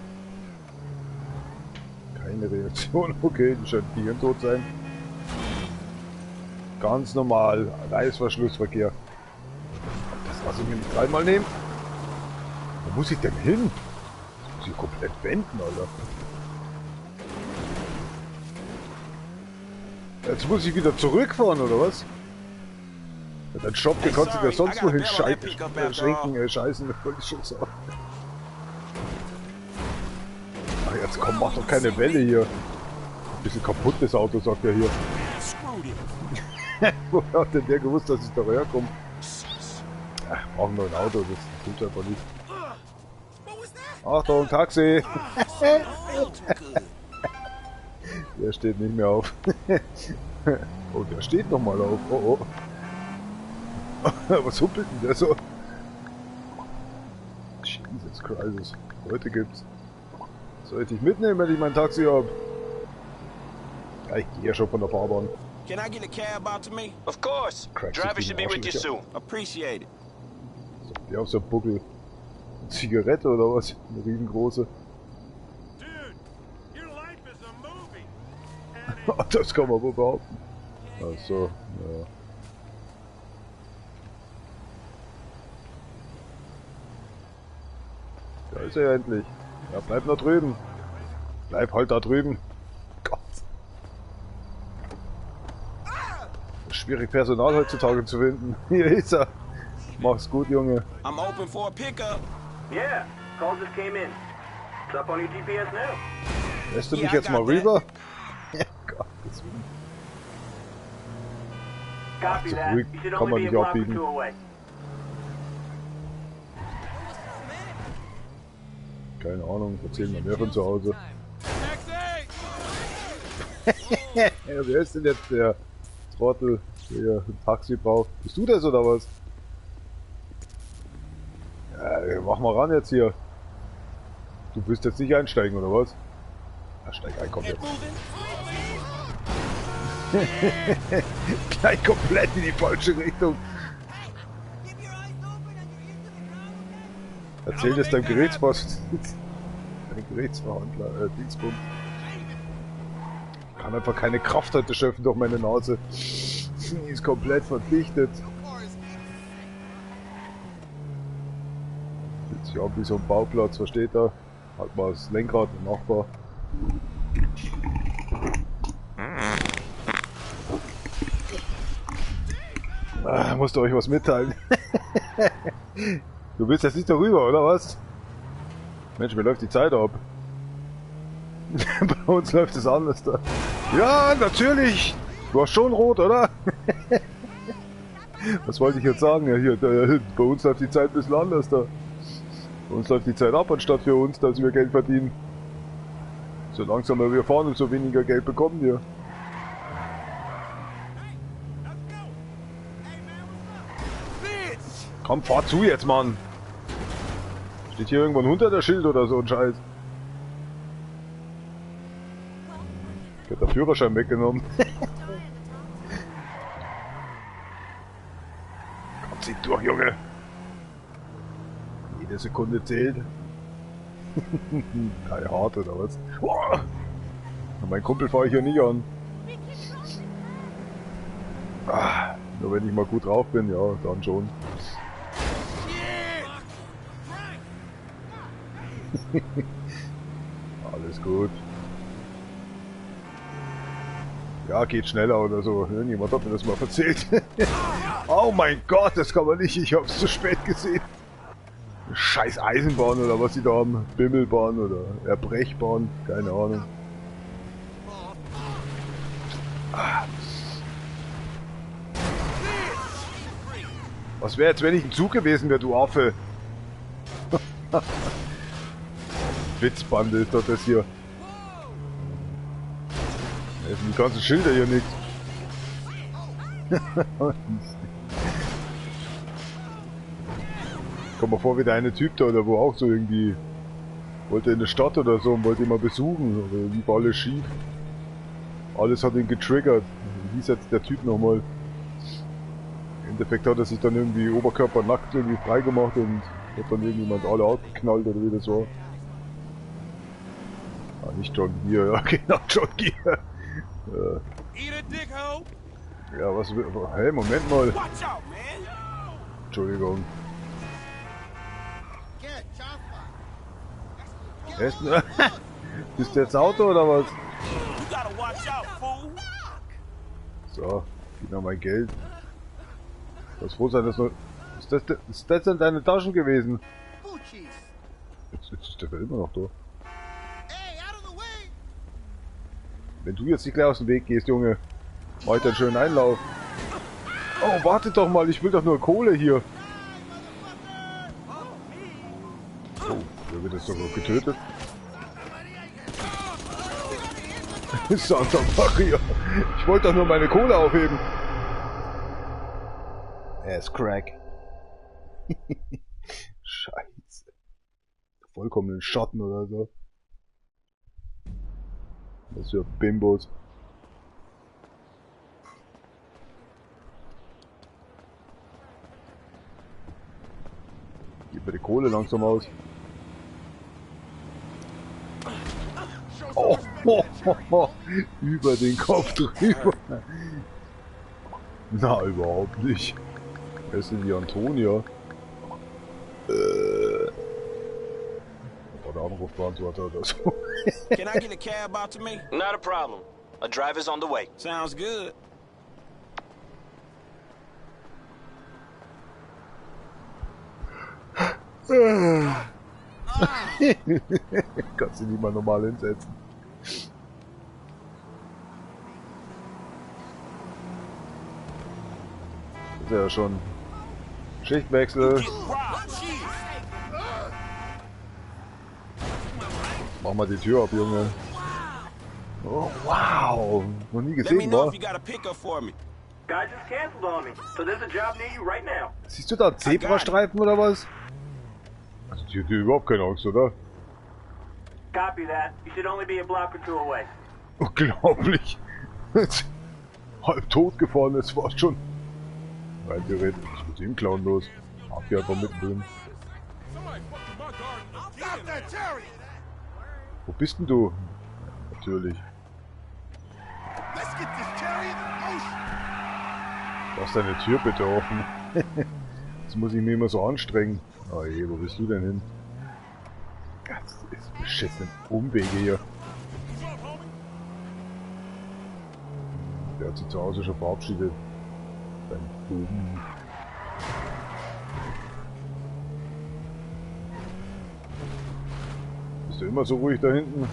Keine Reaktion, okay, die scheint hirntot sein. Ganz normal, Reißverschlussverkehr. Das lasse ich mir nicht dreimal nehmen. Wo muss ich denn hin? Das muss ich komplett wenden, Alter. Jetzt muss ich wieder zurückfahren, oder was? Ja, dann Shop, der kannst du dir sonst wohin scheißen, wollte ich schon sagen. Ach, jetzt komm, mach doch keine Welle hier. Ein bisschen kaputtes Auto, sagt er hier. Woher hat denn der gewusst, dass ich da herkomme? Ach, brauchen wir ein Auto, das tut einfach nicht. Achtung, Taxi! Der steht nicht mehr auf. Oh, der steht noch mal auf. Oh, oh. Was humpelt denn der so? Jesus Christ. Heute gibt's. Soll ich dich mitnehmen, wenn ich mein Taxi hab? Ja, ich gehe ja schon von der Fahrbahn.
Can I get a cab out to me?
Of course. Driver should be with you soon.
Appreciate it.
So, die auf so einem Buckel. Eine Zigarette oder was? Eine riesengroße. Das kann man wohl behaupten. Also, ja. Da ist er ja endlich. Ja, bleib noch drüben. Bleib halt da drüben. Gott. Schwierig Personal heutzutage zu finden. Hier ist er. Mach's gut, Junge.
I'm open for a pickup.
Yeah, call just came in. It's up on your GPS now.
Lässt du mich jetzt mal rüber? Gott, das will. Ach, zu früh kann man nicht abbiegen. Keine Ahnung, erzählen wir mehr von zu Hause. Ja, wer ist denn jetzt der Trottel, der ein Taxi braucht? Bist du das oder was? Ja, mach mal ran jetzt hier. Du willst jetzt nicht einsteigen oder was? Ja, steig ein, komm jetzt. Gleich komplett in die falsche Richtung. Erzähl das deinem Gerätspost. Dein Gerätsverhandler, Dingsbums. Ich kann einfach keine Kraft heute schöpfen durch meine Nase. Die ist komplett verdichtet. Fühlt sich an wie so ein Bauplatz, versteht er? Halt mal das Lenkrad im Nachbar. Musst ihr euch was mitteilen? Du willst jetzt nicht darüber, oder was? Mensch, mir läuft die Zeit ab. Bei uns läuft es anders da. Ja, natürlich! Du hast schon rot, oder? Was wollte ich jetzt sagen? Ja, hier, bei uns läuft die Zeit ein bisschen anders da. Bei uns läuft die Zeit ab, anstatt für uns, dass wir Geld verdienen. So langsamer wir fahren, umso weniger Geld bekommen wir. Komm, fahr zu jetzt, Mann! Steht hier irgendwo ein Hund an der Schild oder so ein Scheiß? Ich hab den Führerschein weggenommen. Komm, zieh durch, Junge! Jede Sekunde zählt. Drei hart oder was? Oh! Mein Kumpel fahre ich ja nicht an. Ah, nur wenn ich mal gut drauf bin, ja, dann schon. Alles gut. Ja, geht schneller oder so. Irgendjemand hat mir das mal erzählt. Oh mein Gott, das kann man nicht. Ich hab's zu spät gesehen. Scheiß Eisenbahn oder was sie da haben. Bimmelbahn oder Erbrechbahn. Keine Ahnung. Ah. Was wäre jetzt, wenn ich ein Zug gewesen wäre, du Affe? Witzbande ist doch das hier. Da sind die ganzen Schilder hier nichts. Kommt mir vor wie der eine Typ da, oder wo auch so irgendwie wollte in der Stadt oder so und wollte ihn mal besuchen, aber lief alles schief. Alles hat ihn getriggert. Wie hieß jetzt der Typ nochmal? Im Endeffekt hat er sich dann irgendwie oberkörpernackt irgendwie freigemacht und hat dann irgendjemand alle abgeknallt oder wie das war. Ah, nicht John Gear, ja genau, John Gear. Ja, was will... Hey, Moment mal. Entschuldigung. Bist du jetzt Auto oder was? So, gib mir mein Geld. Was froh sein, dass nur... Ist das denn deine Taschen gewesen? Jetzt ist der immer noch da. Wenn du jetzt nicht gleich aus dem Weg gehst, Junge, mach ich dann schön Einlauf. Oh, warte doch mal, ich will doch nur Kohle hier. Oh, der wird jetzt doch noch getötet. Santa Maria. Ich wollte doch nur meine Kohle aufheben. Er ist Crack. Scheiße. Vollkommen in Schatten oder so. Das ist ja Bimbos. Gib mir die Kohle langsam aus. Oh, oh, oh, oh. Über den Kopf drüber. Na, überhaupt nicht. Wer ist denn die Antonia? Oder Anrufbeantworter oder so.
Can I get a cab out to me?
Not a problem. A driver's on the way.
Sounds good.
Kannst du nicht mal normal hinsetzen. Das ist ja schon Schichtwechsel. Mach mal die Tür ab, Junge. Oh, wow. Noch nie gesehen, wa? Siehst du da Zebrastreifen oder was? Also die hat überhaupt keine Angst, oder?
Copy that. You should only be a block or two away.
Unglaublich. Halb tot gefahren, das war schon. Rein theoretisch. Ich muss ihn klauen los. Hab die einfach mittendrin. Wo bist denn du? Natürlich. Lass deine Tür bitte offen. Jetzt muss ich mich immer so anstrengen. Oh je, wo bist du denn hin? Das ist beschissen. Umwege hier. Der hat sich zu Hause schon verabschiedet. Dein Buben. Bist du immer so ruhig da hinten?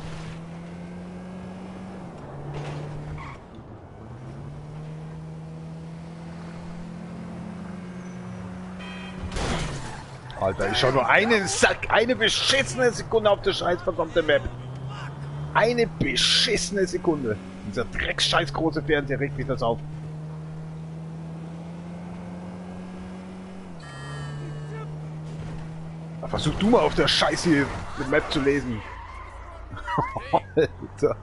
Alter, ich schau nur einen Sack, eine beschissene Sekunde auf der scheiß verdammte Map. Eine beschissene Sekunde. Dieser dreckscheiß große Fernseher regt mich das auf. Versuch du mal auf der Scheiße hier die Map zu lesen. Alter.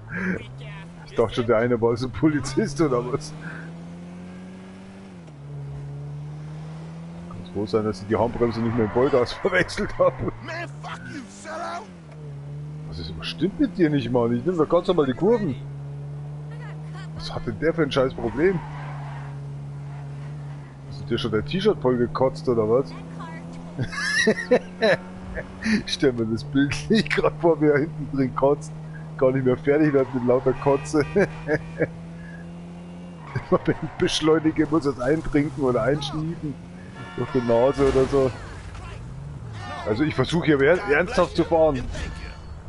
Ich dachte schon, der eine war so ein Polizist oder was. Kann es wohl sein, dass ich die Handbremse nicht mehr in Vollgas verwechselt habe.
Man, fuck you, sellout!
Was ist, was stimmt mit dir nicht, Mann? Ich nehme doch ganz normal die Kurven. Was hat denn der für ein scheiß Problem? Ist dir schon dein T-Shirt voll gekotzt oder was? Ich stell mir das Bild nicht gerade vor, wie er hinten drin kotzt. Gar nicht mehr fertig wird mit lauter Kotze. Immer wenn ich beschleunige, muss er es eintrinken oder einschniefen. Durch die Nase oder so. Also ich versuche hier ernsthaft zu fahren.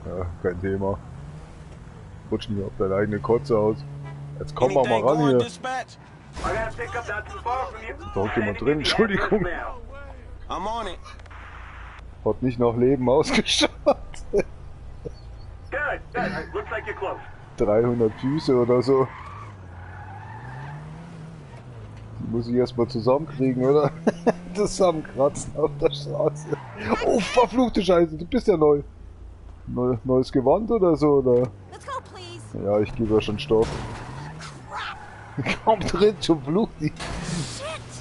Ja, kein Thema. Rutsch nicht auf deine eigene Kotze aus. Jetzt komm mal ran hier. Ist doch jemand drin, Entschuldigung. Hat nicht nach Leben ausgeschaut. 300 Füße oder so. Die muss ich erstmal zusammenkriegen, oder? Zusammenkratzen auf der Straße. Oh, verfluchte Scheiße, du bist ja neu. Neues Gewand oder so, oder? Ja, ich gebe ja schon Stoff. Komm drin, schon Fluchti.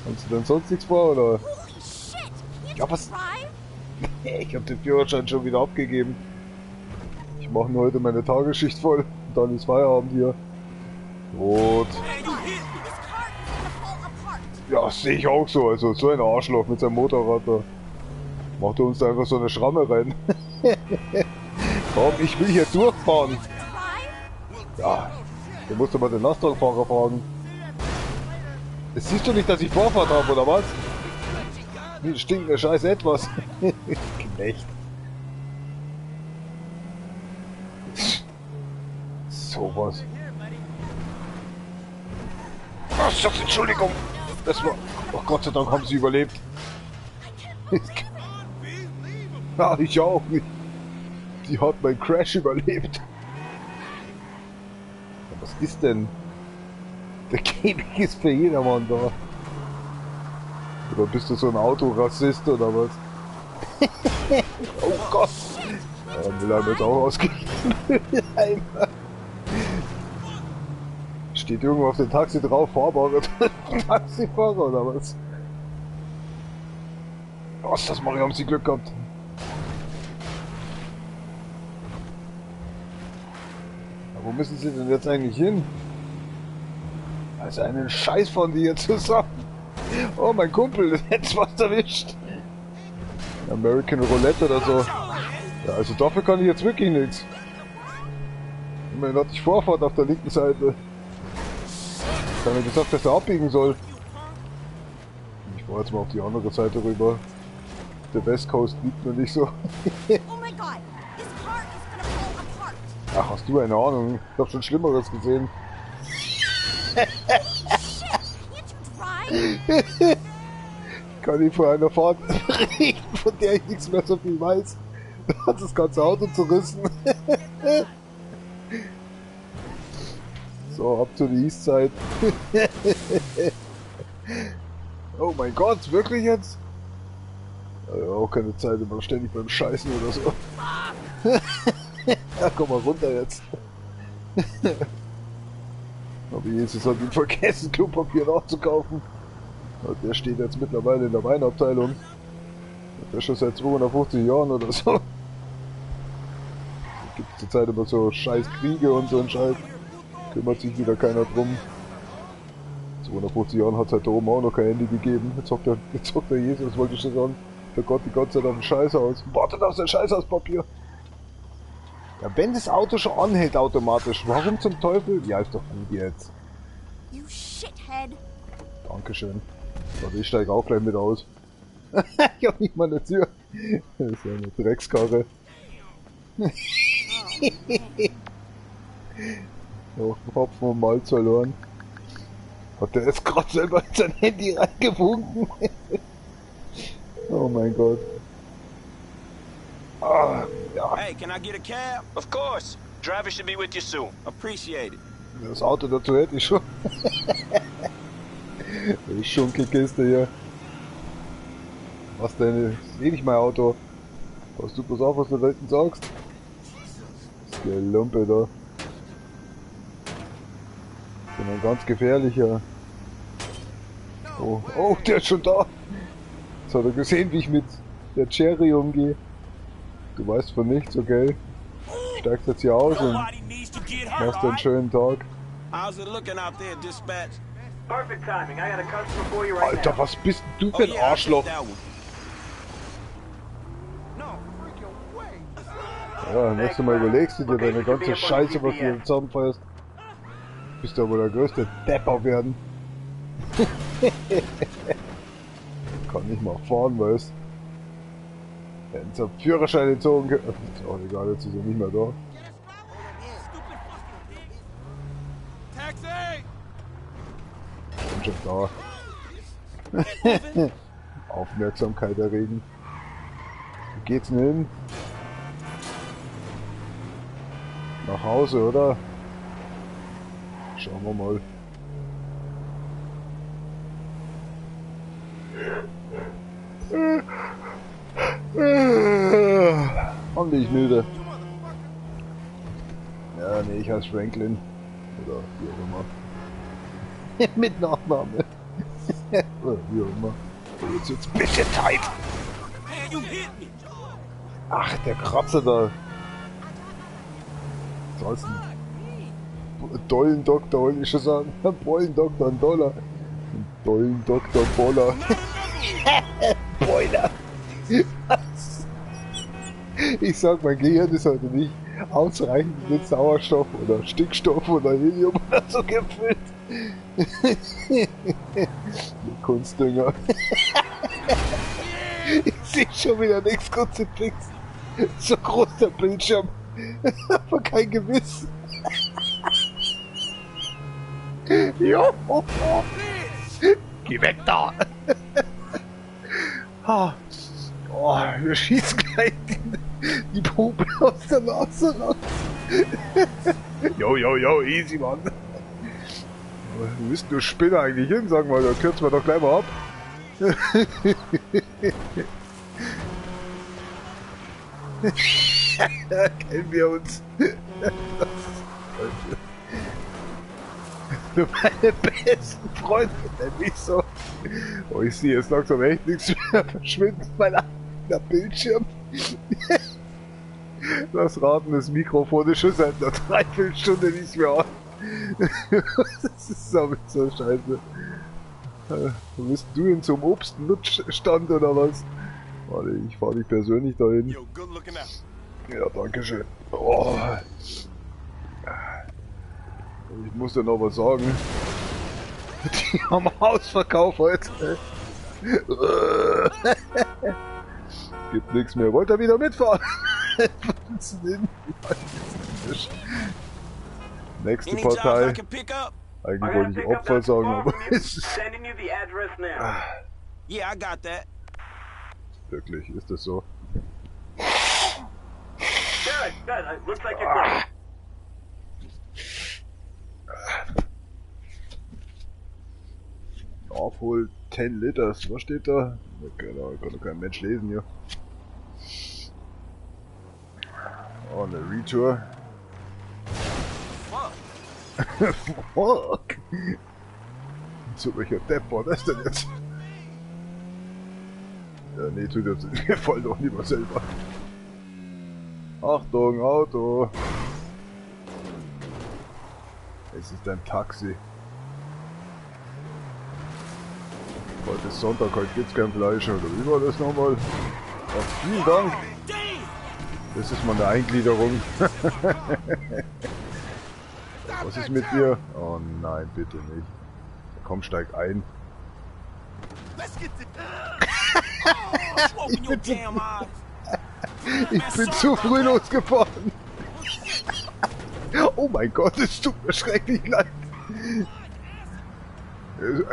Hast du denn sonst nichts vor, oder? Ja, was? Ich hab den Führerschein schon wieder abgegeben. Ich mache nur heute meine Tagesschicht voll. Und dann ist Feierabend hier. Rot. Ja, sehe ich auch so. Also so ein Arschloch mit seinem Motorrad da. Macht er uns da einfach so eine Schramme rein. Komm, ich will hier durchfahren. Ja, du musst doch mal den Lastwagenfahrer fragen. Jetzt siehst du nicht, dass ich Vorfahrt habe, oder was? Wie stinkt der Scheiß etwas. Knecht. Sowas. Ach, Schatz, Entschuldigung. Das war... Oh Gott sei Dank haben sie überlebt. Ja, ich auch nicht. Die hat meinen Crash überlebt. Ja, was ist denn? Der Käfig ist für jedermann da. Oder bist du so ein Autorassist oder was? Oh Gott! Ja, will er jetzt auch ausgehen. Steht irgendwo auf dem Taxi drauf, fahrbarer Taxifahrer oder was? Was, das Mario, haben sie Glück gehabt. Ja, wo müssen sie denn jetzt eigentlich hin? Also einen Scheiß von dir zusammen. Oh, mein Kumpel, jetzt was erwischt. American Roulette oder so. Ja, also dafür kann ich jetzt wirklich nichts. Immerhin hatte ich Vorfahrt auf der linken Seite. Ich habe mir gesagt, dass er abbiegen soll. Ich fahr jetzt mal auf die andere Seite rüber. Der West Coast liegt mir nicht so. Ach, hast du eine Ahnung? Ich hab schon Schlimmeres gesehen. Kann ich von einer Fahrt reden, von der ich nichts mehr so viel weiß. Da hat das ganze Auto zerrissen. So, ab zu der Eastside. Oh mein Gott, wirklich jetzt? Ja, auch keine Zeit, immer ständig beim Scheißen oder so. Ja, komm mal runter jetzt. Aber Jesus hat ihn vergessen, Klopapier nachzukaufen. Und der steht jetzt mittlerweile in der Weinabteilung. Der schon seit 250 Jahren oder so. Da gibt es zur Zeit immer so scheiß Kriege und so ein Scheiß. Kümmert sich wieder keiner drum. 250 Jahren hat es halt da oben auch noch kein Handy gegeben. Jetzt hockt der Jesus, wollte ich schon sagen. Der Gott die ganze Zeit auf dem Scheißhaus. Wartet auf sein Scheißhauspapier. Ja, wenn das Auto schon anhält automatisch, warum zum Teufel? Ja, ist doch gut jetzt.
You shithead.
Dankeschön. Warte, ich steige auch gleich mit aus. Ich hab nicht mal eine Tür. Das ist ja eine Dreckskarre. Oh, Hopfen und Malz verloren. Hat der jetzt gerade selber in sein Handy reingewunken? Oh mein Gott. Ah, ja.
Hey, can I get a cab?
Of course. Driver should be with you soon.
Appreciate it.
Das Auto dazu hätte ich schon. Die Schunkelkiste hier. Was denn? Ist eh nicht mein Auto. Pass du bloß auf, was du da hinten sagst. Das ist der Lumpe da. Ich bin ein ganz gefährlicher. Oh, oh, der ist schon da. Jetzt hat er gesehen, wie ich mit der Cherry umgehe. Du weißt von nichts, okay? steigst jetzt hier aus und machst einen schönen Tag.
How's it looking out there, dispatch?
Perfect timing. I got a customer for you right
Alter,
now.
was bist du für ein Arschloch? Ja, nächstes Mal überlegst du dir deine ganze Scheiße, was du hier zusammenfährst. Bist du aber der größte Depper werden. Kann nicht mal fahren, weißt du. Hätten sie Führerschein entzogen können. Ist auch egal, jetzt ist er nicht mehr da. Bin schon da. Aufmerksamkeit erregen. Wo geht's denn hin? Nach Hause, oder? Schauen wir mal. Und bin ich müde. Ja, nee, ich heiße Franklin. Oder wie auch immer. Mit Nachname. Oder wie auch immer. Jetzt wird's ein bisschen tight. Ach, der Kratzer da. Was soll's denn? Dollendoktor wollte ich schon sagen. Bollendoktor, ein Dollar. Dollendoktor, Boller. Boiler. Ich sag, mein Gehirn ist heute nicht ausreichend mit Sauerstoff oder Stickstoff oder Helium oder so gefüllt. Mit Kunstdünger. Ich seh schon wieder nichts Kruzifix. So groß der Bildschirm. Aber kein Gewissen. Jo. Geh weg da. Oh, wir schießen gleich die Pumpe aus der Nase raus. Jo, easy, Mann. Wo bist du Spinner eigentlich hin? Sag mal, da kürzen wir doch gleich mal ab. Kennen wir uns. Du meine besten Freunde, nicht so. Oh, ich sehe jetzt langsam echt nichts mehr. Verschwindet mein eigener Bildschirm. Das Raten des Mikrofon ist schon seit einer Dreiviertelstunde nicht mehr an. Das ist so scheiße. Wo bist du denn zum Obst-Lutschstand oder was? Warte, ich fahr dich persönlich dahin. Ja, danke schön. Oh. Ich muss dir noch was sagen. Die haben Hausverkauf heute. Gibt nichts mehr. Wollt ihr wieder mitfahren? Nächste Partei. Eigentlich wollte ich Opfer sagen, aber es ist...
Yeah, I got that.
Wirklich, ist das so?
Good. Looks like you're good.
Aufhol 10 Liters, was steht da? Okay, da kann doch kein Mensch lesen hier. Oh, eine Retour. Fuck! Zu welcher Depp war das denn jetzt? Ja, nee, tut jetzt in mir voll doch lieber selber. Achtung, Auto! Es ist ein Taxi. Heute ist Sonntag, heute gibt's kein Fleisch, oder wie war das nochmal? Ach, vielen Dank! Das ist mal eine Eingliederung. Was ist mit dir? Oh nein, bitte nicht. Komm, steig ein. Ich bin zu früh losgefahren. Oh mein Gott, es tut mir schrecklich leid.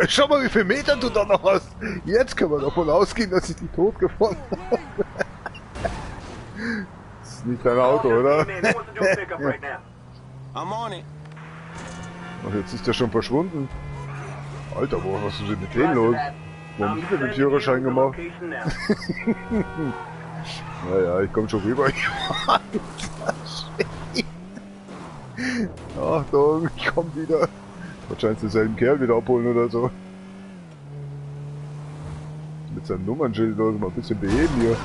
Schau mal, wie viele Meter du da noch hast. Jetzt können wir davon ausgehen, dass ich die tot gefahren habe. Das ist nicht dein Auto, oder? Ach, jetzt ist der schon verschwunden. Alter, wo hast du denn mit dem los? Wo haben Sie denn den Führerschein gemacht? Naja, ich komm schon rüber. Achtung, ich komm wieder. Wahrscheinlich denselben Kerl wieder abholen oder so. Mit seinem Nummernschild oder so mal ein bisschen beheben hier.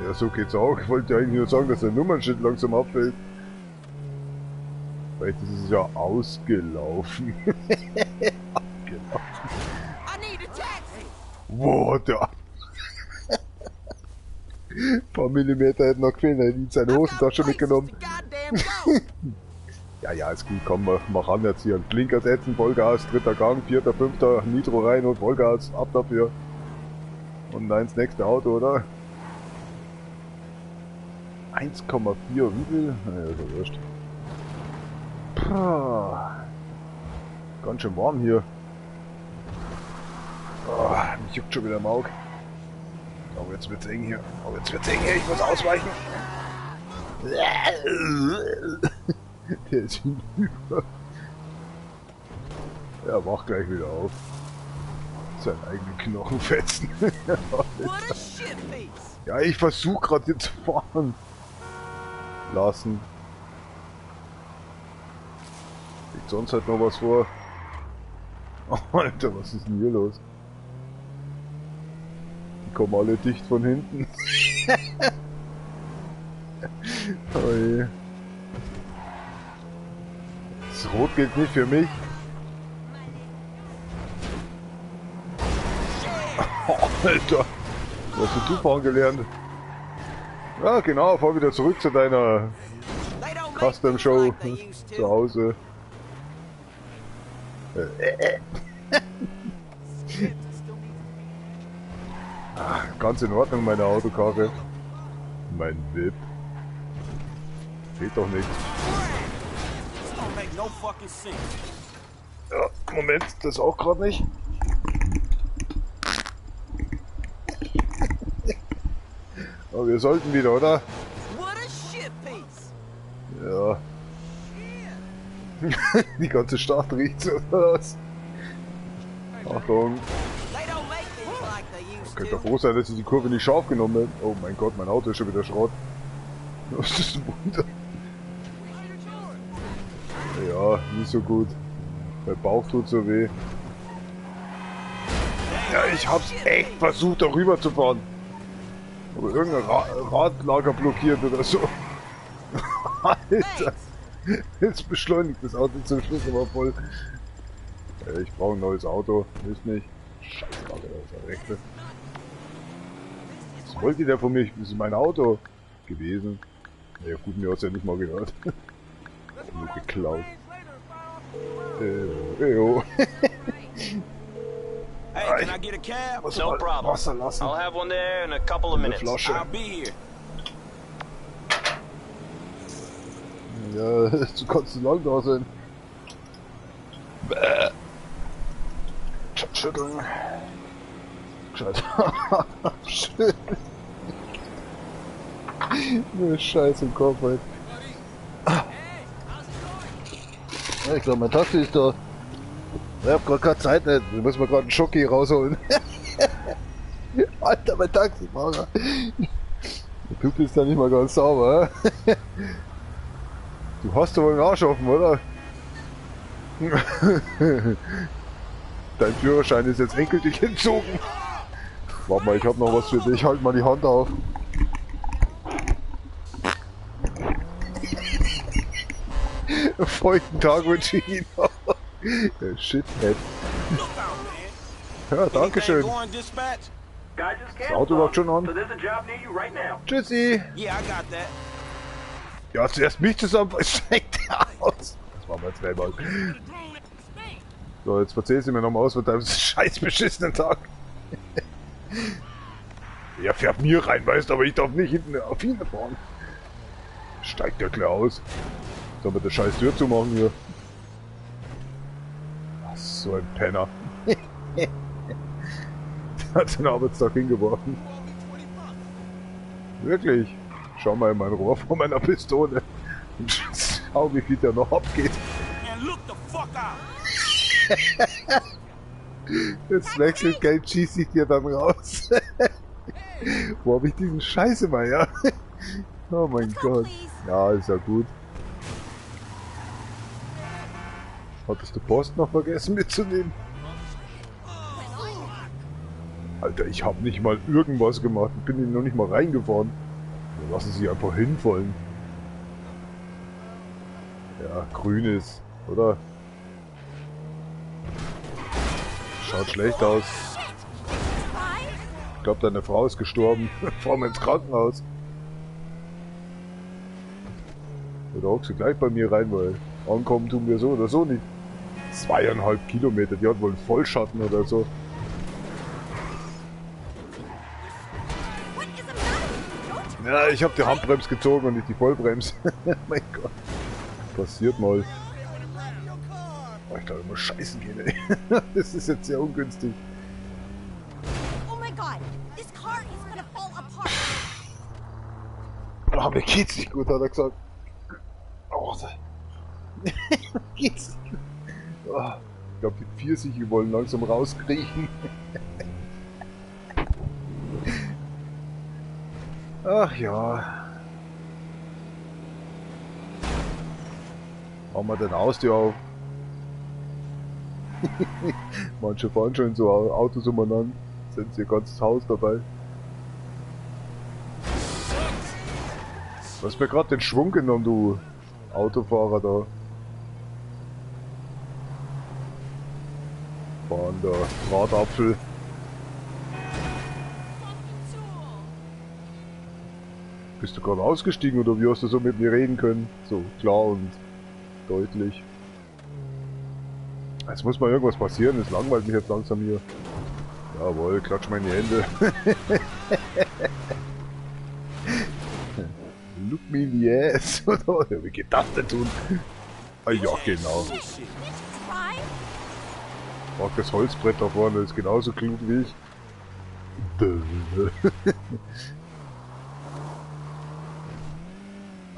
Ja, so geht's auch. Ich wollte ja eigentlich nur sagen, dass der Nummernschild langsam abfällt. Vielleicht ist es ja ausgelaufen. Abgelaufen. Wow, der... Ein paar Millimeter hätten noch gefehlt, er hätte ihn seine Hosentasche mitgenommen. Ja, ist gut, komm, mach an jetzt hier. Blinker setzen, Vollgas, 3. Gang, 4., 5. Nitro rein und Vollgas, ab dafür. Und dann ins nächste Auto, oder? 1,4, wie viel? Naja, ist ja wurscht. Ganz schön warm hier. Oh, mich juckt schon wieder im Auge. Oh, jetzt wird's eng hier. Ich muss ausweichen. Der ist hinüber. Er wacht gleich wieder auf. Seinen eigenen Knochen fetzen. Ja, ich versuche gerade hier zu fahren. Lassen. Liegt sonst halt noch was vor. Oh, Alter, was ist denn hier los? Die kommen alle dicht von hinten. Oh je. Das Rot gilt nicht für mich. Oh, Alter. Was hast du fahren gelernt? Ja, genau, fahr wieder zurück zu deiner Custom Show zu Hause. Ganz in Ordnung, meine Autokarre. Mein VIP. Fehlt doch nichts. Ja, Moment, das auch gerade nicht. Aber wir sollten wieder, oder? Ja. Die ganze Stadt riecht so was. Achtung. Könnt ihr froh sein, dass ich die Kurve nicht scharf genommen habe. Oh mein Gott, mein Auto ist schon wieder Schrott. Das ist ein Wunder. Ja, nicht so gut. Mein Bauch tut so weh. Ja, ich hab's echt versucht, da rüber zu fahren. Aber irgendein Radlager blockiert oder so. Alter. Jetzt beschleunigt das Auto zum Schluss aber voll. Ich brauche ein neues Auto. Hilft nicht. Scheiße, Alter, das ist Rechte. Was wollte der von mir? Das ist mein Auto gewesen. Ja gut, mir hat's ja nicht mal gehört. Nur geklaut. Jo.
Hey, can I get a cab? No problem.
Wasser lassen.
I'll have one there in a couple of minutes.
Flasche.
I'll be here.
Ja, du kannst zu lang da sein. Bäh. Schütteln. Gescheit. Schütteln. Nur Scheiß im Kopf, halt. Ja, ich glaube, mein Taxi ist da. Ich hab grad keine Zeit nicht. Wir müssen mal gerade einen Schoki rausholen. Alter, mein Taxifahrer. Du bist da nicht mal ganz sauber, hä? Du hast doch wohl einen Arsch offen, oder? Dein Führerschein ist jetzt endgültig entzogen. Warte mal, ich hab noch was für dich. Halt mal die Hand auf. Feuchten Tag wünsche ich Ihnen noch. Shithead. Ja, danke schön. Das Auto läuft schon an. Tschüssi. Ja, zuerst mich zusammen, steigt der aus. Das war mal zweimal. So, jetzt erzählst du mir nochmal aus von deinem scheiß beschissenen Tag. Er fährt mir rein, weißt du, aber ich darf nicht hinten auf ihn fahren. Steigt ja klar aus. Sollen wir das scheiß Tür zumachen hier? Ach, so ein Penner. Der hat den Arbeitstag hingeworfen. Wirklich? Schau mal in mein Rohr von meiner Pistole. Und schau, wie viel der noch abgeht. Jetzt wechselt Geld, schieß ich dir dann raus. Wo hab ich diesen Scheiße mal, ja? Oh mein Gott. Ja, ist ja gut. Hattest du Post noch vergessen mitzunehmen? Alter, ich hab nicht mal irgendwas gemacht. Ich bin noch nicht mal reingefahren. Da lassen sie einfach hinfallen. Ja, grün ist, oder? Schaut schlecht aus. Ich glaube, deine Frau ist gestorben. Fahren wir ins Krankenhaus. Oder hockst du gleich bei mir rein, weil ankommen tun wir so oder so nicht. 2,5 Kilometer, die hat wohl einen Vollschatten oder so. Ja, ich habe die Handbremse gezogen und nicht die Vollbremse. Mein Gott. Passiert mal. Oh, ich glaube, ich muss scheißen gehen, ey. Das ist jetzt sehr ungünstig.
Oh my god, this car is gonna fall apart.
Oh, mir geht's nicht gut, hat er gesagt. Oh, geht's nicht gut. Oh, ich glaube, die Pfirsiche wollen langsam rauskriechen. Ach ja. Machen wir den Haustür auf. Manche fahren schon so Autos umeinander. Sind sie ihr ganzes Haus dabei. Du hast mir gerade den Schwung genommen, du Autofahrer da. Fahrender Bratapfel. Bist du gerade ausgestiegen oder wie hast du so mit mir reden können? So klar und deutlich. Jetzt muss mal irgendwas passieren, es langweilt mich jetzt langsam hier. Jawohl, klatsch mal in die Hände. Look me in the ass. Wie geht das denn tun? Ah ja, genau. Auch das Holzbrett da vorne ist genauso klug wie ich.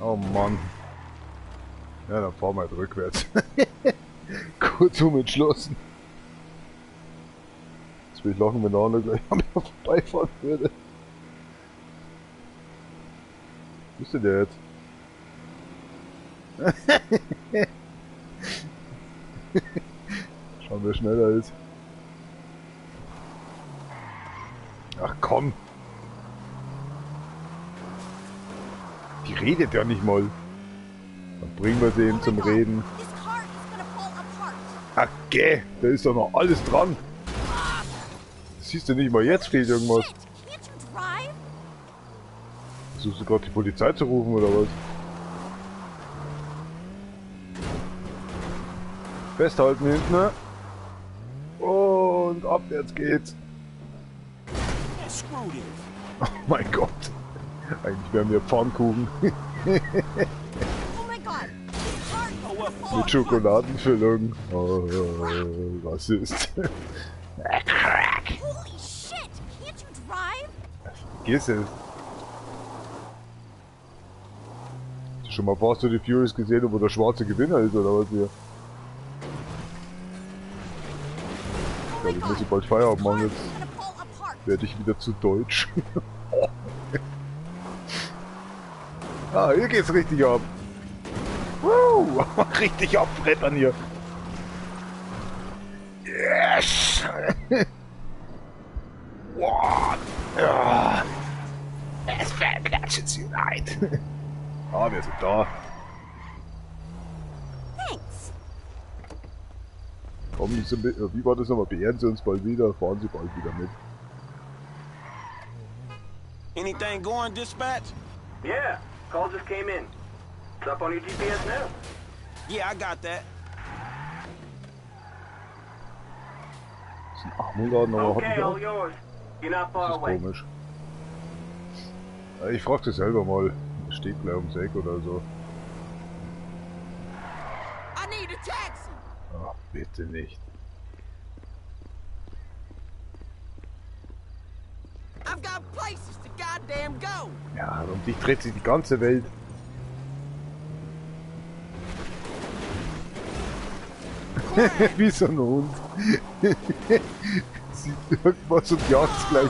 Oh Mann. Ja, dann fahren wir halt rückwärts. Kurzum entschlossen. Jetzt will ich lachen, wenn der andere gleich an mir vorbeifahren würde. Wo ist denn der jetzt? Schauen, wer schneller ist. Ach komm! Die redet ja nicht mal. Dann bringen wir sie eben zum Reden. Ach geh, da ist doch noch alles dran. Siehst du nicht mal, jetzt fehlt irgendwas. Versuchst du gerade die Polizei zu rufen oder was? Festhalten hinten, ne? Und abwärts geht's. Oh mein Gott. Eigentlich wären wir Pfannkuchen. Mit Schokoladenfüllung. Oh, was ist? Vergiss es. Hast du schon mal Fast and the Furious gesehen, wo der schwarze Gewinner ist oder was hier? Ich glaube, ich muss bald Feierabend machen, jetzt werde ich wieder zu deutsch. Ah, hier geht's richtig ab. Woo, richtig abbrettern hier. Yes! What? Ja. Es Fanplatches Unite. Ah, wir sind da.
Thanks.
Kommen Sie mit, wie war das nochmal? Beehren Sie uns bald wieder, fahren Sie bald wieder mit.
Anything going, dispatch?
Yeah, call just came in. It's up on your GPS now.
Yeah, I got that.
Das ist ein Achmuladen, aber
Okay, all yours. You're not far
das ist
away.
komisch. Ich frag dich selber mal. Steht gleich ums Eck oder so.
I need a taxi.
Ach, bitte nicht.
I've got places to goddamn go.
Ja, um dich dreht sich die ganze Welt. Wie so ein Hund. Sieht irgendwas und jagt's gleich.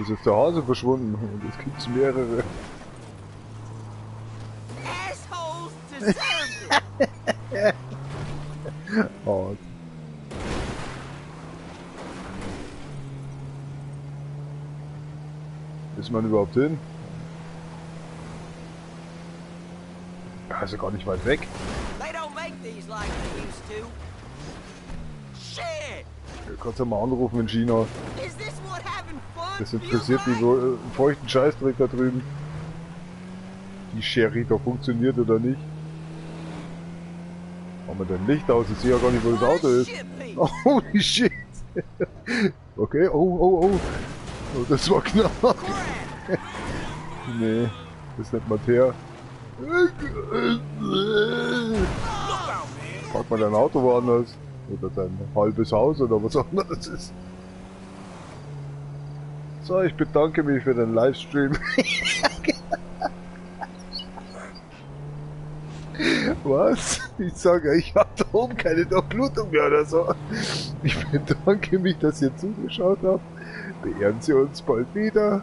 Ist jetzt der Hase verschwunden und es gibt mehrere.
Assholes deserve it.
Hart. Ist man überhaupt hin? Also gar nicht weit weg.
They don't make these like they used to. Shit!
Du kannst ja mal anrufen in China.
Is this what having fun
Das interessiert die so einen feuchten Scheißdreck da drüben. Die Sherry da funktioniert oder nicht. Machen wir denn Licht aus? Ich sehe ja gar nicht, wo das Auto ist. Holy shit! Okay, oh. Oh, das war knapp. Nee, das nennt man Teer. Pack mal dein Auto woanders. Oder dein halbes Haus oder was auch immer das ist. So, ich bedanke mich für den Livestream. Was? Ich sage, ich habe da oben keine Durchblutung mehr oder so. Ich bedanke mich, dass ihr zugeschaut habt. Beehren Sie uns bald wieder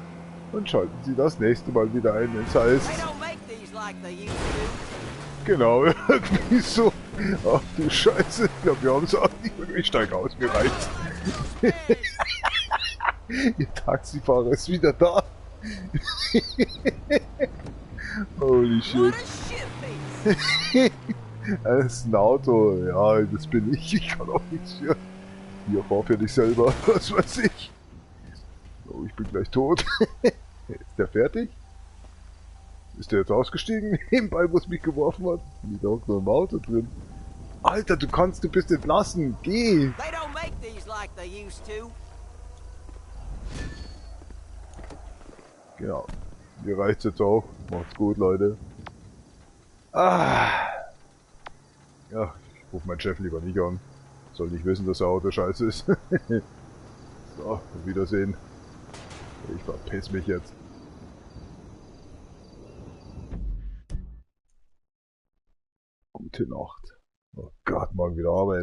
und schalten Sie das nächste Mal wieder ein, wenn es heißt. Genau, irgendwie so. Ach du Scheiße, ich glaube, wir haben es auch nicht mehr. Ich steige aus, mir reicht's. Ihr Taxifahrer ist wieder da. Holy shit. Das ist ein Auto, ja, das bin ich. Ich kann auch nichts für. Hier, fahr für dich selber, was weiß ich. Oh, ich bin gleich tot. Ist der fertig? Ist der jetzt ausgestiegen? Nebenbei, wo es mich geworfen hat? Die da noch im Auto drin. Alter, du bist entlassen. Geh!
They don't make these like they used to.
Genau. Mir reicht's jetzt auch. Macht's gut, Leute. Ah. Ja, ich ruf meinen Chef lieber nicht an. Soll nicht wissen, dass der Auto scheiße ist. So, auf Wiedersehen. Ich verpiss mich jetzt. Gute Nacht. Oh Gott, morgen wieder arbeiten.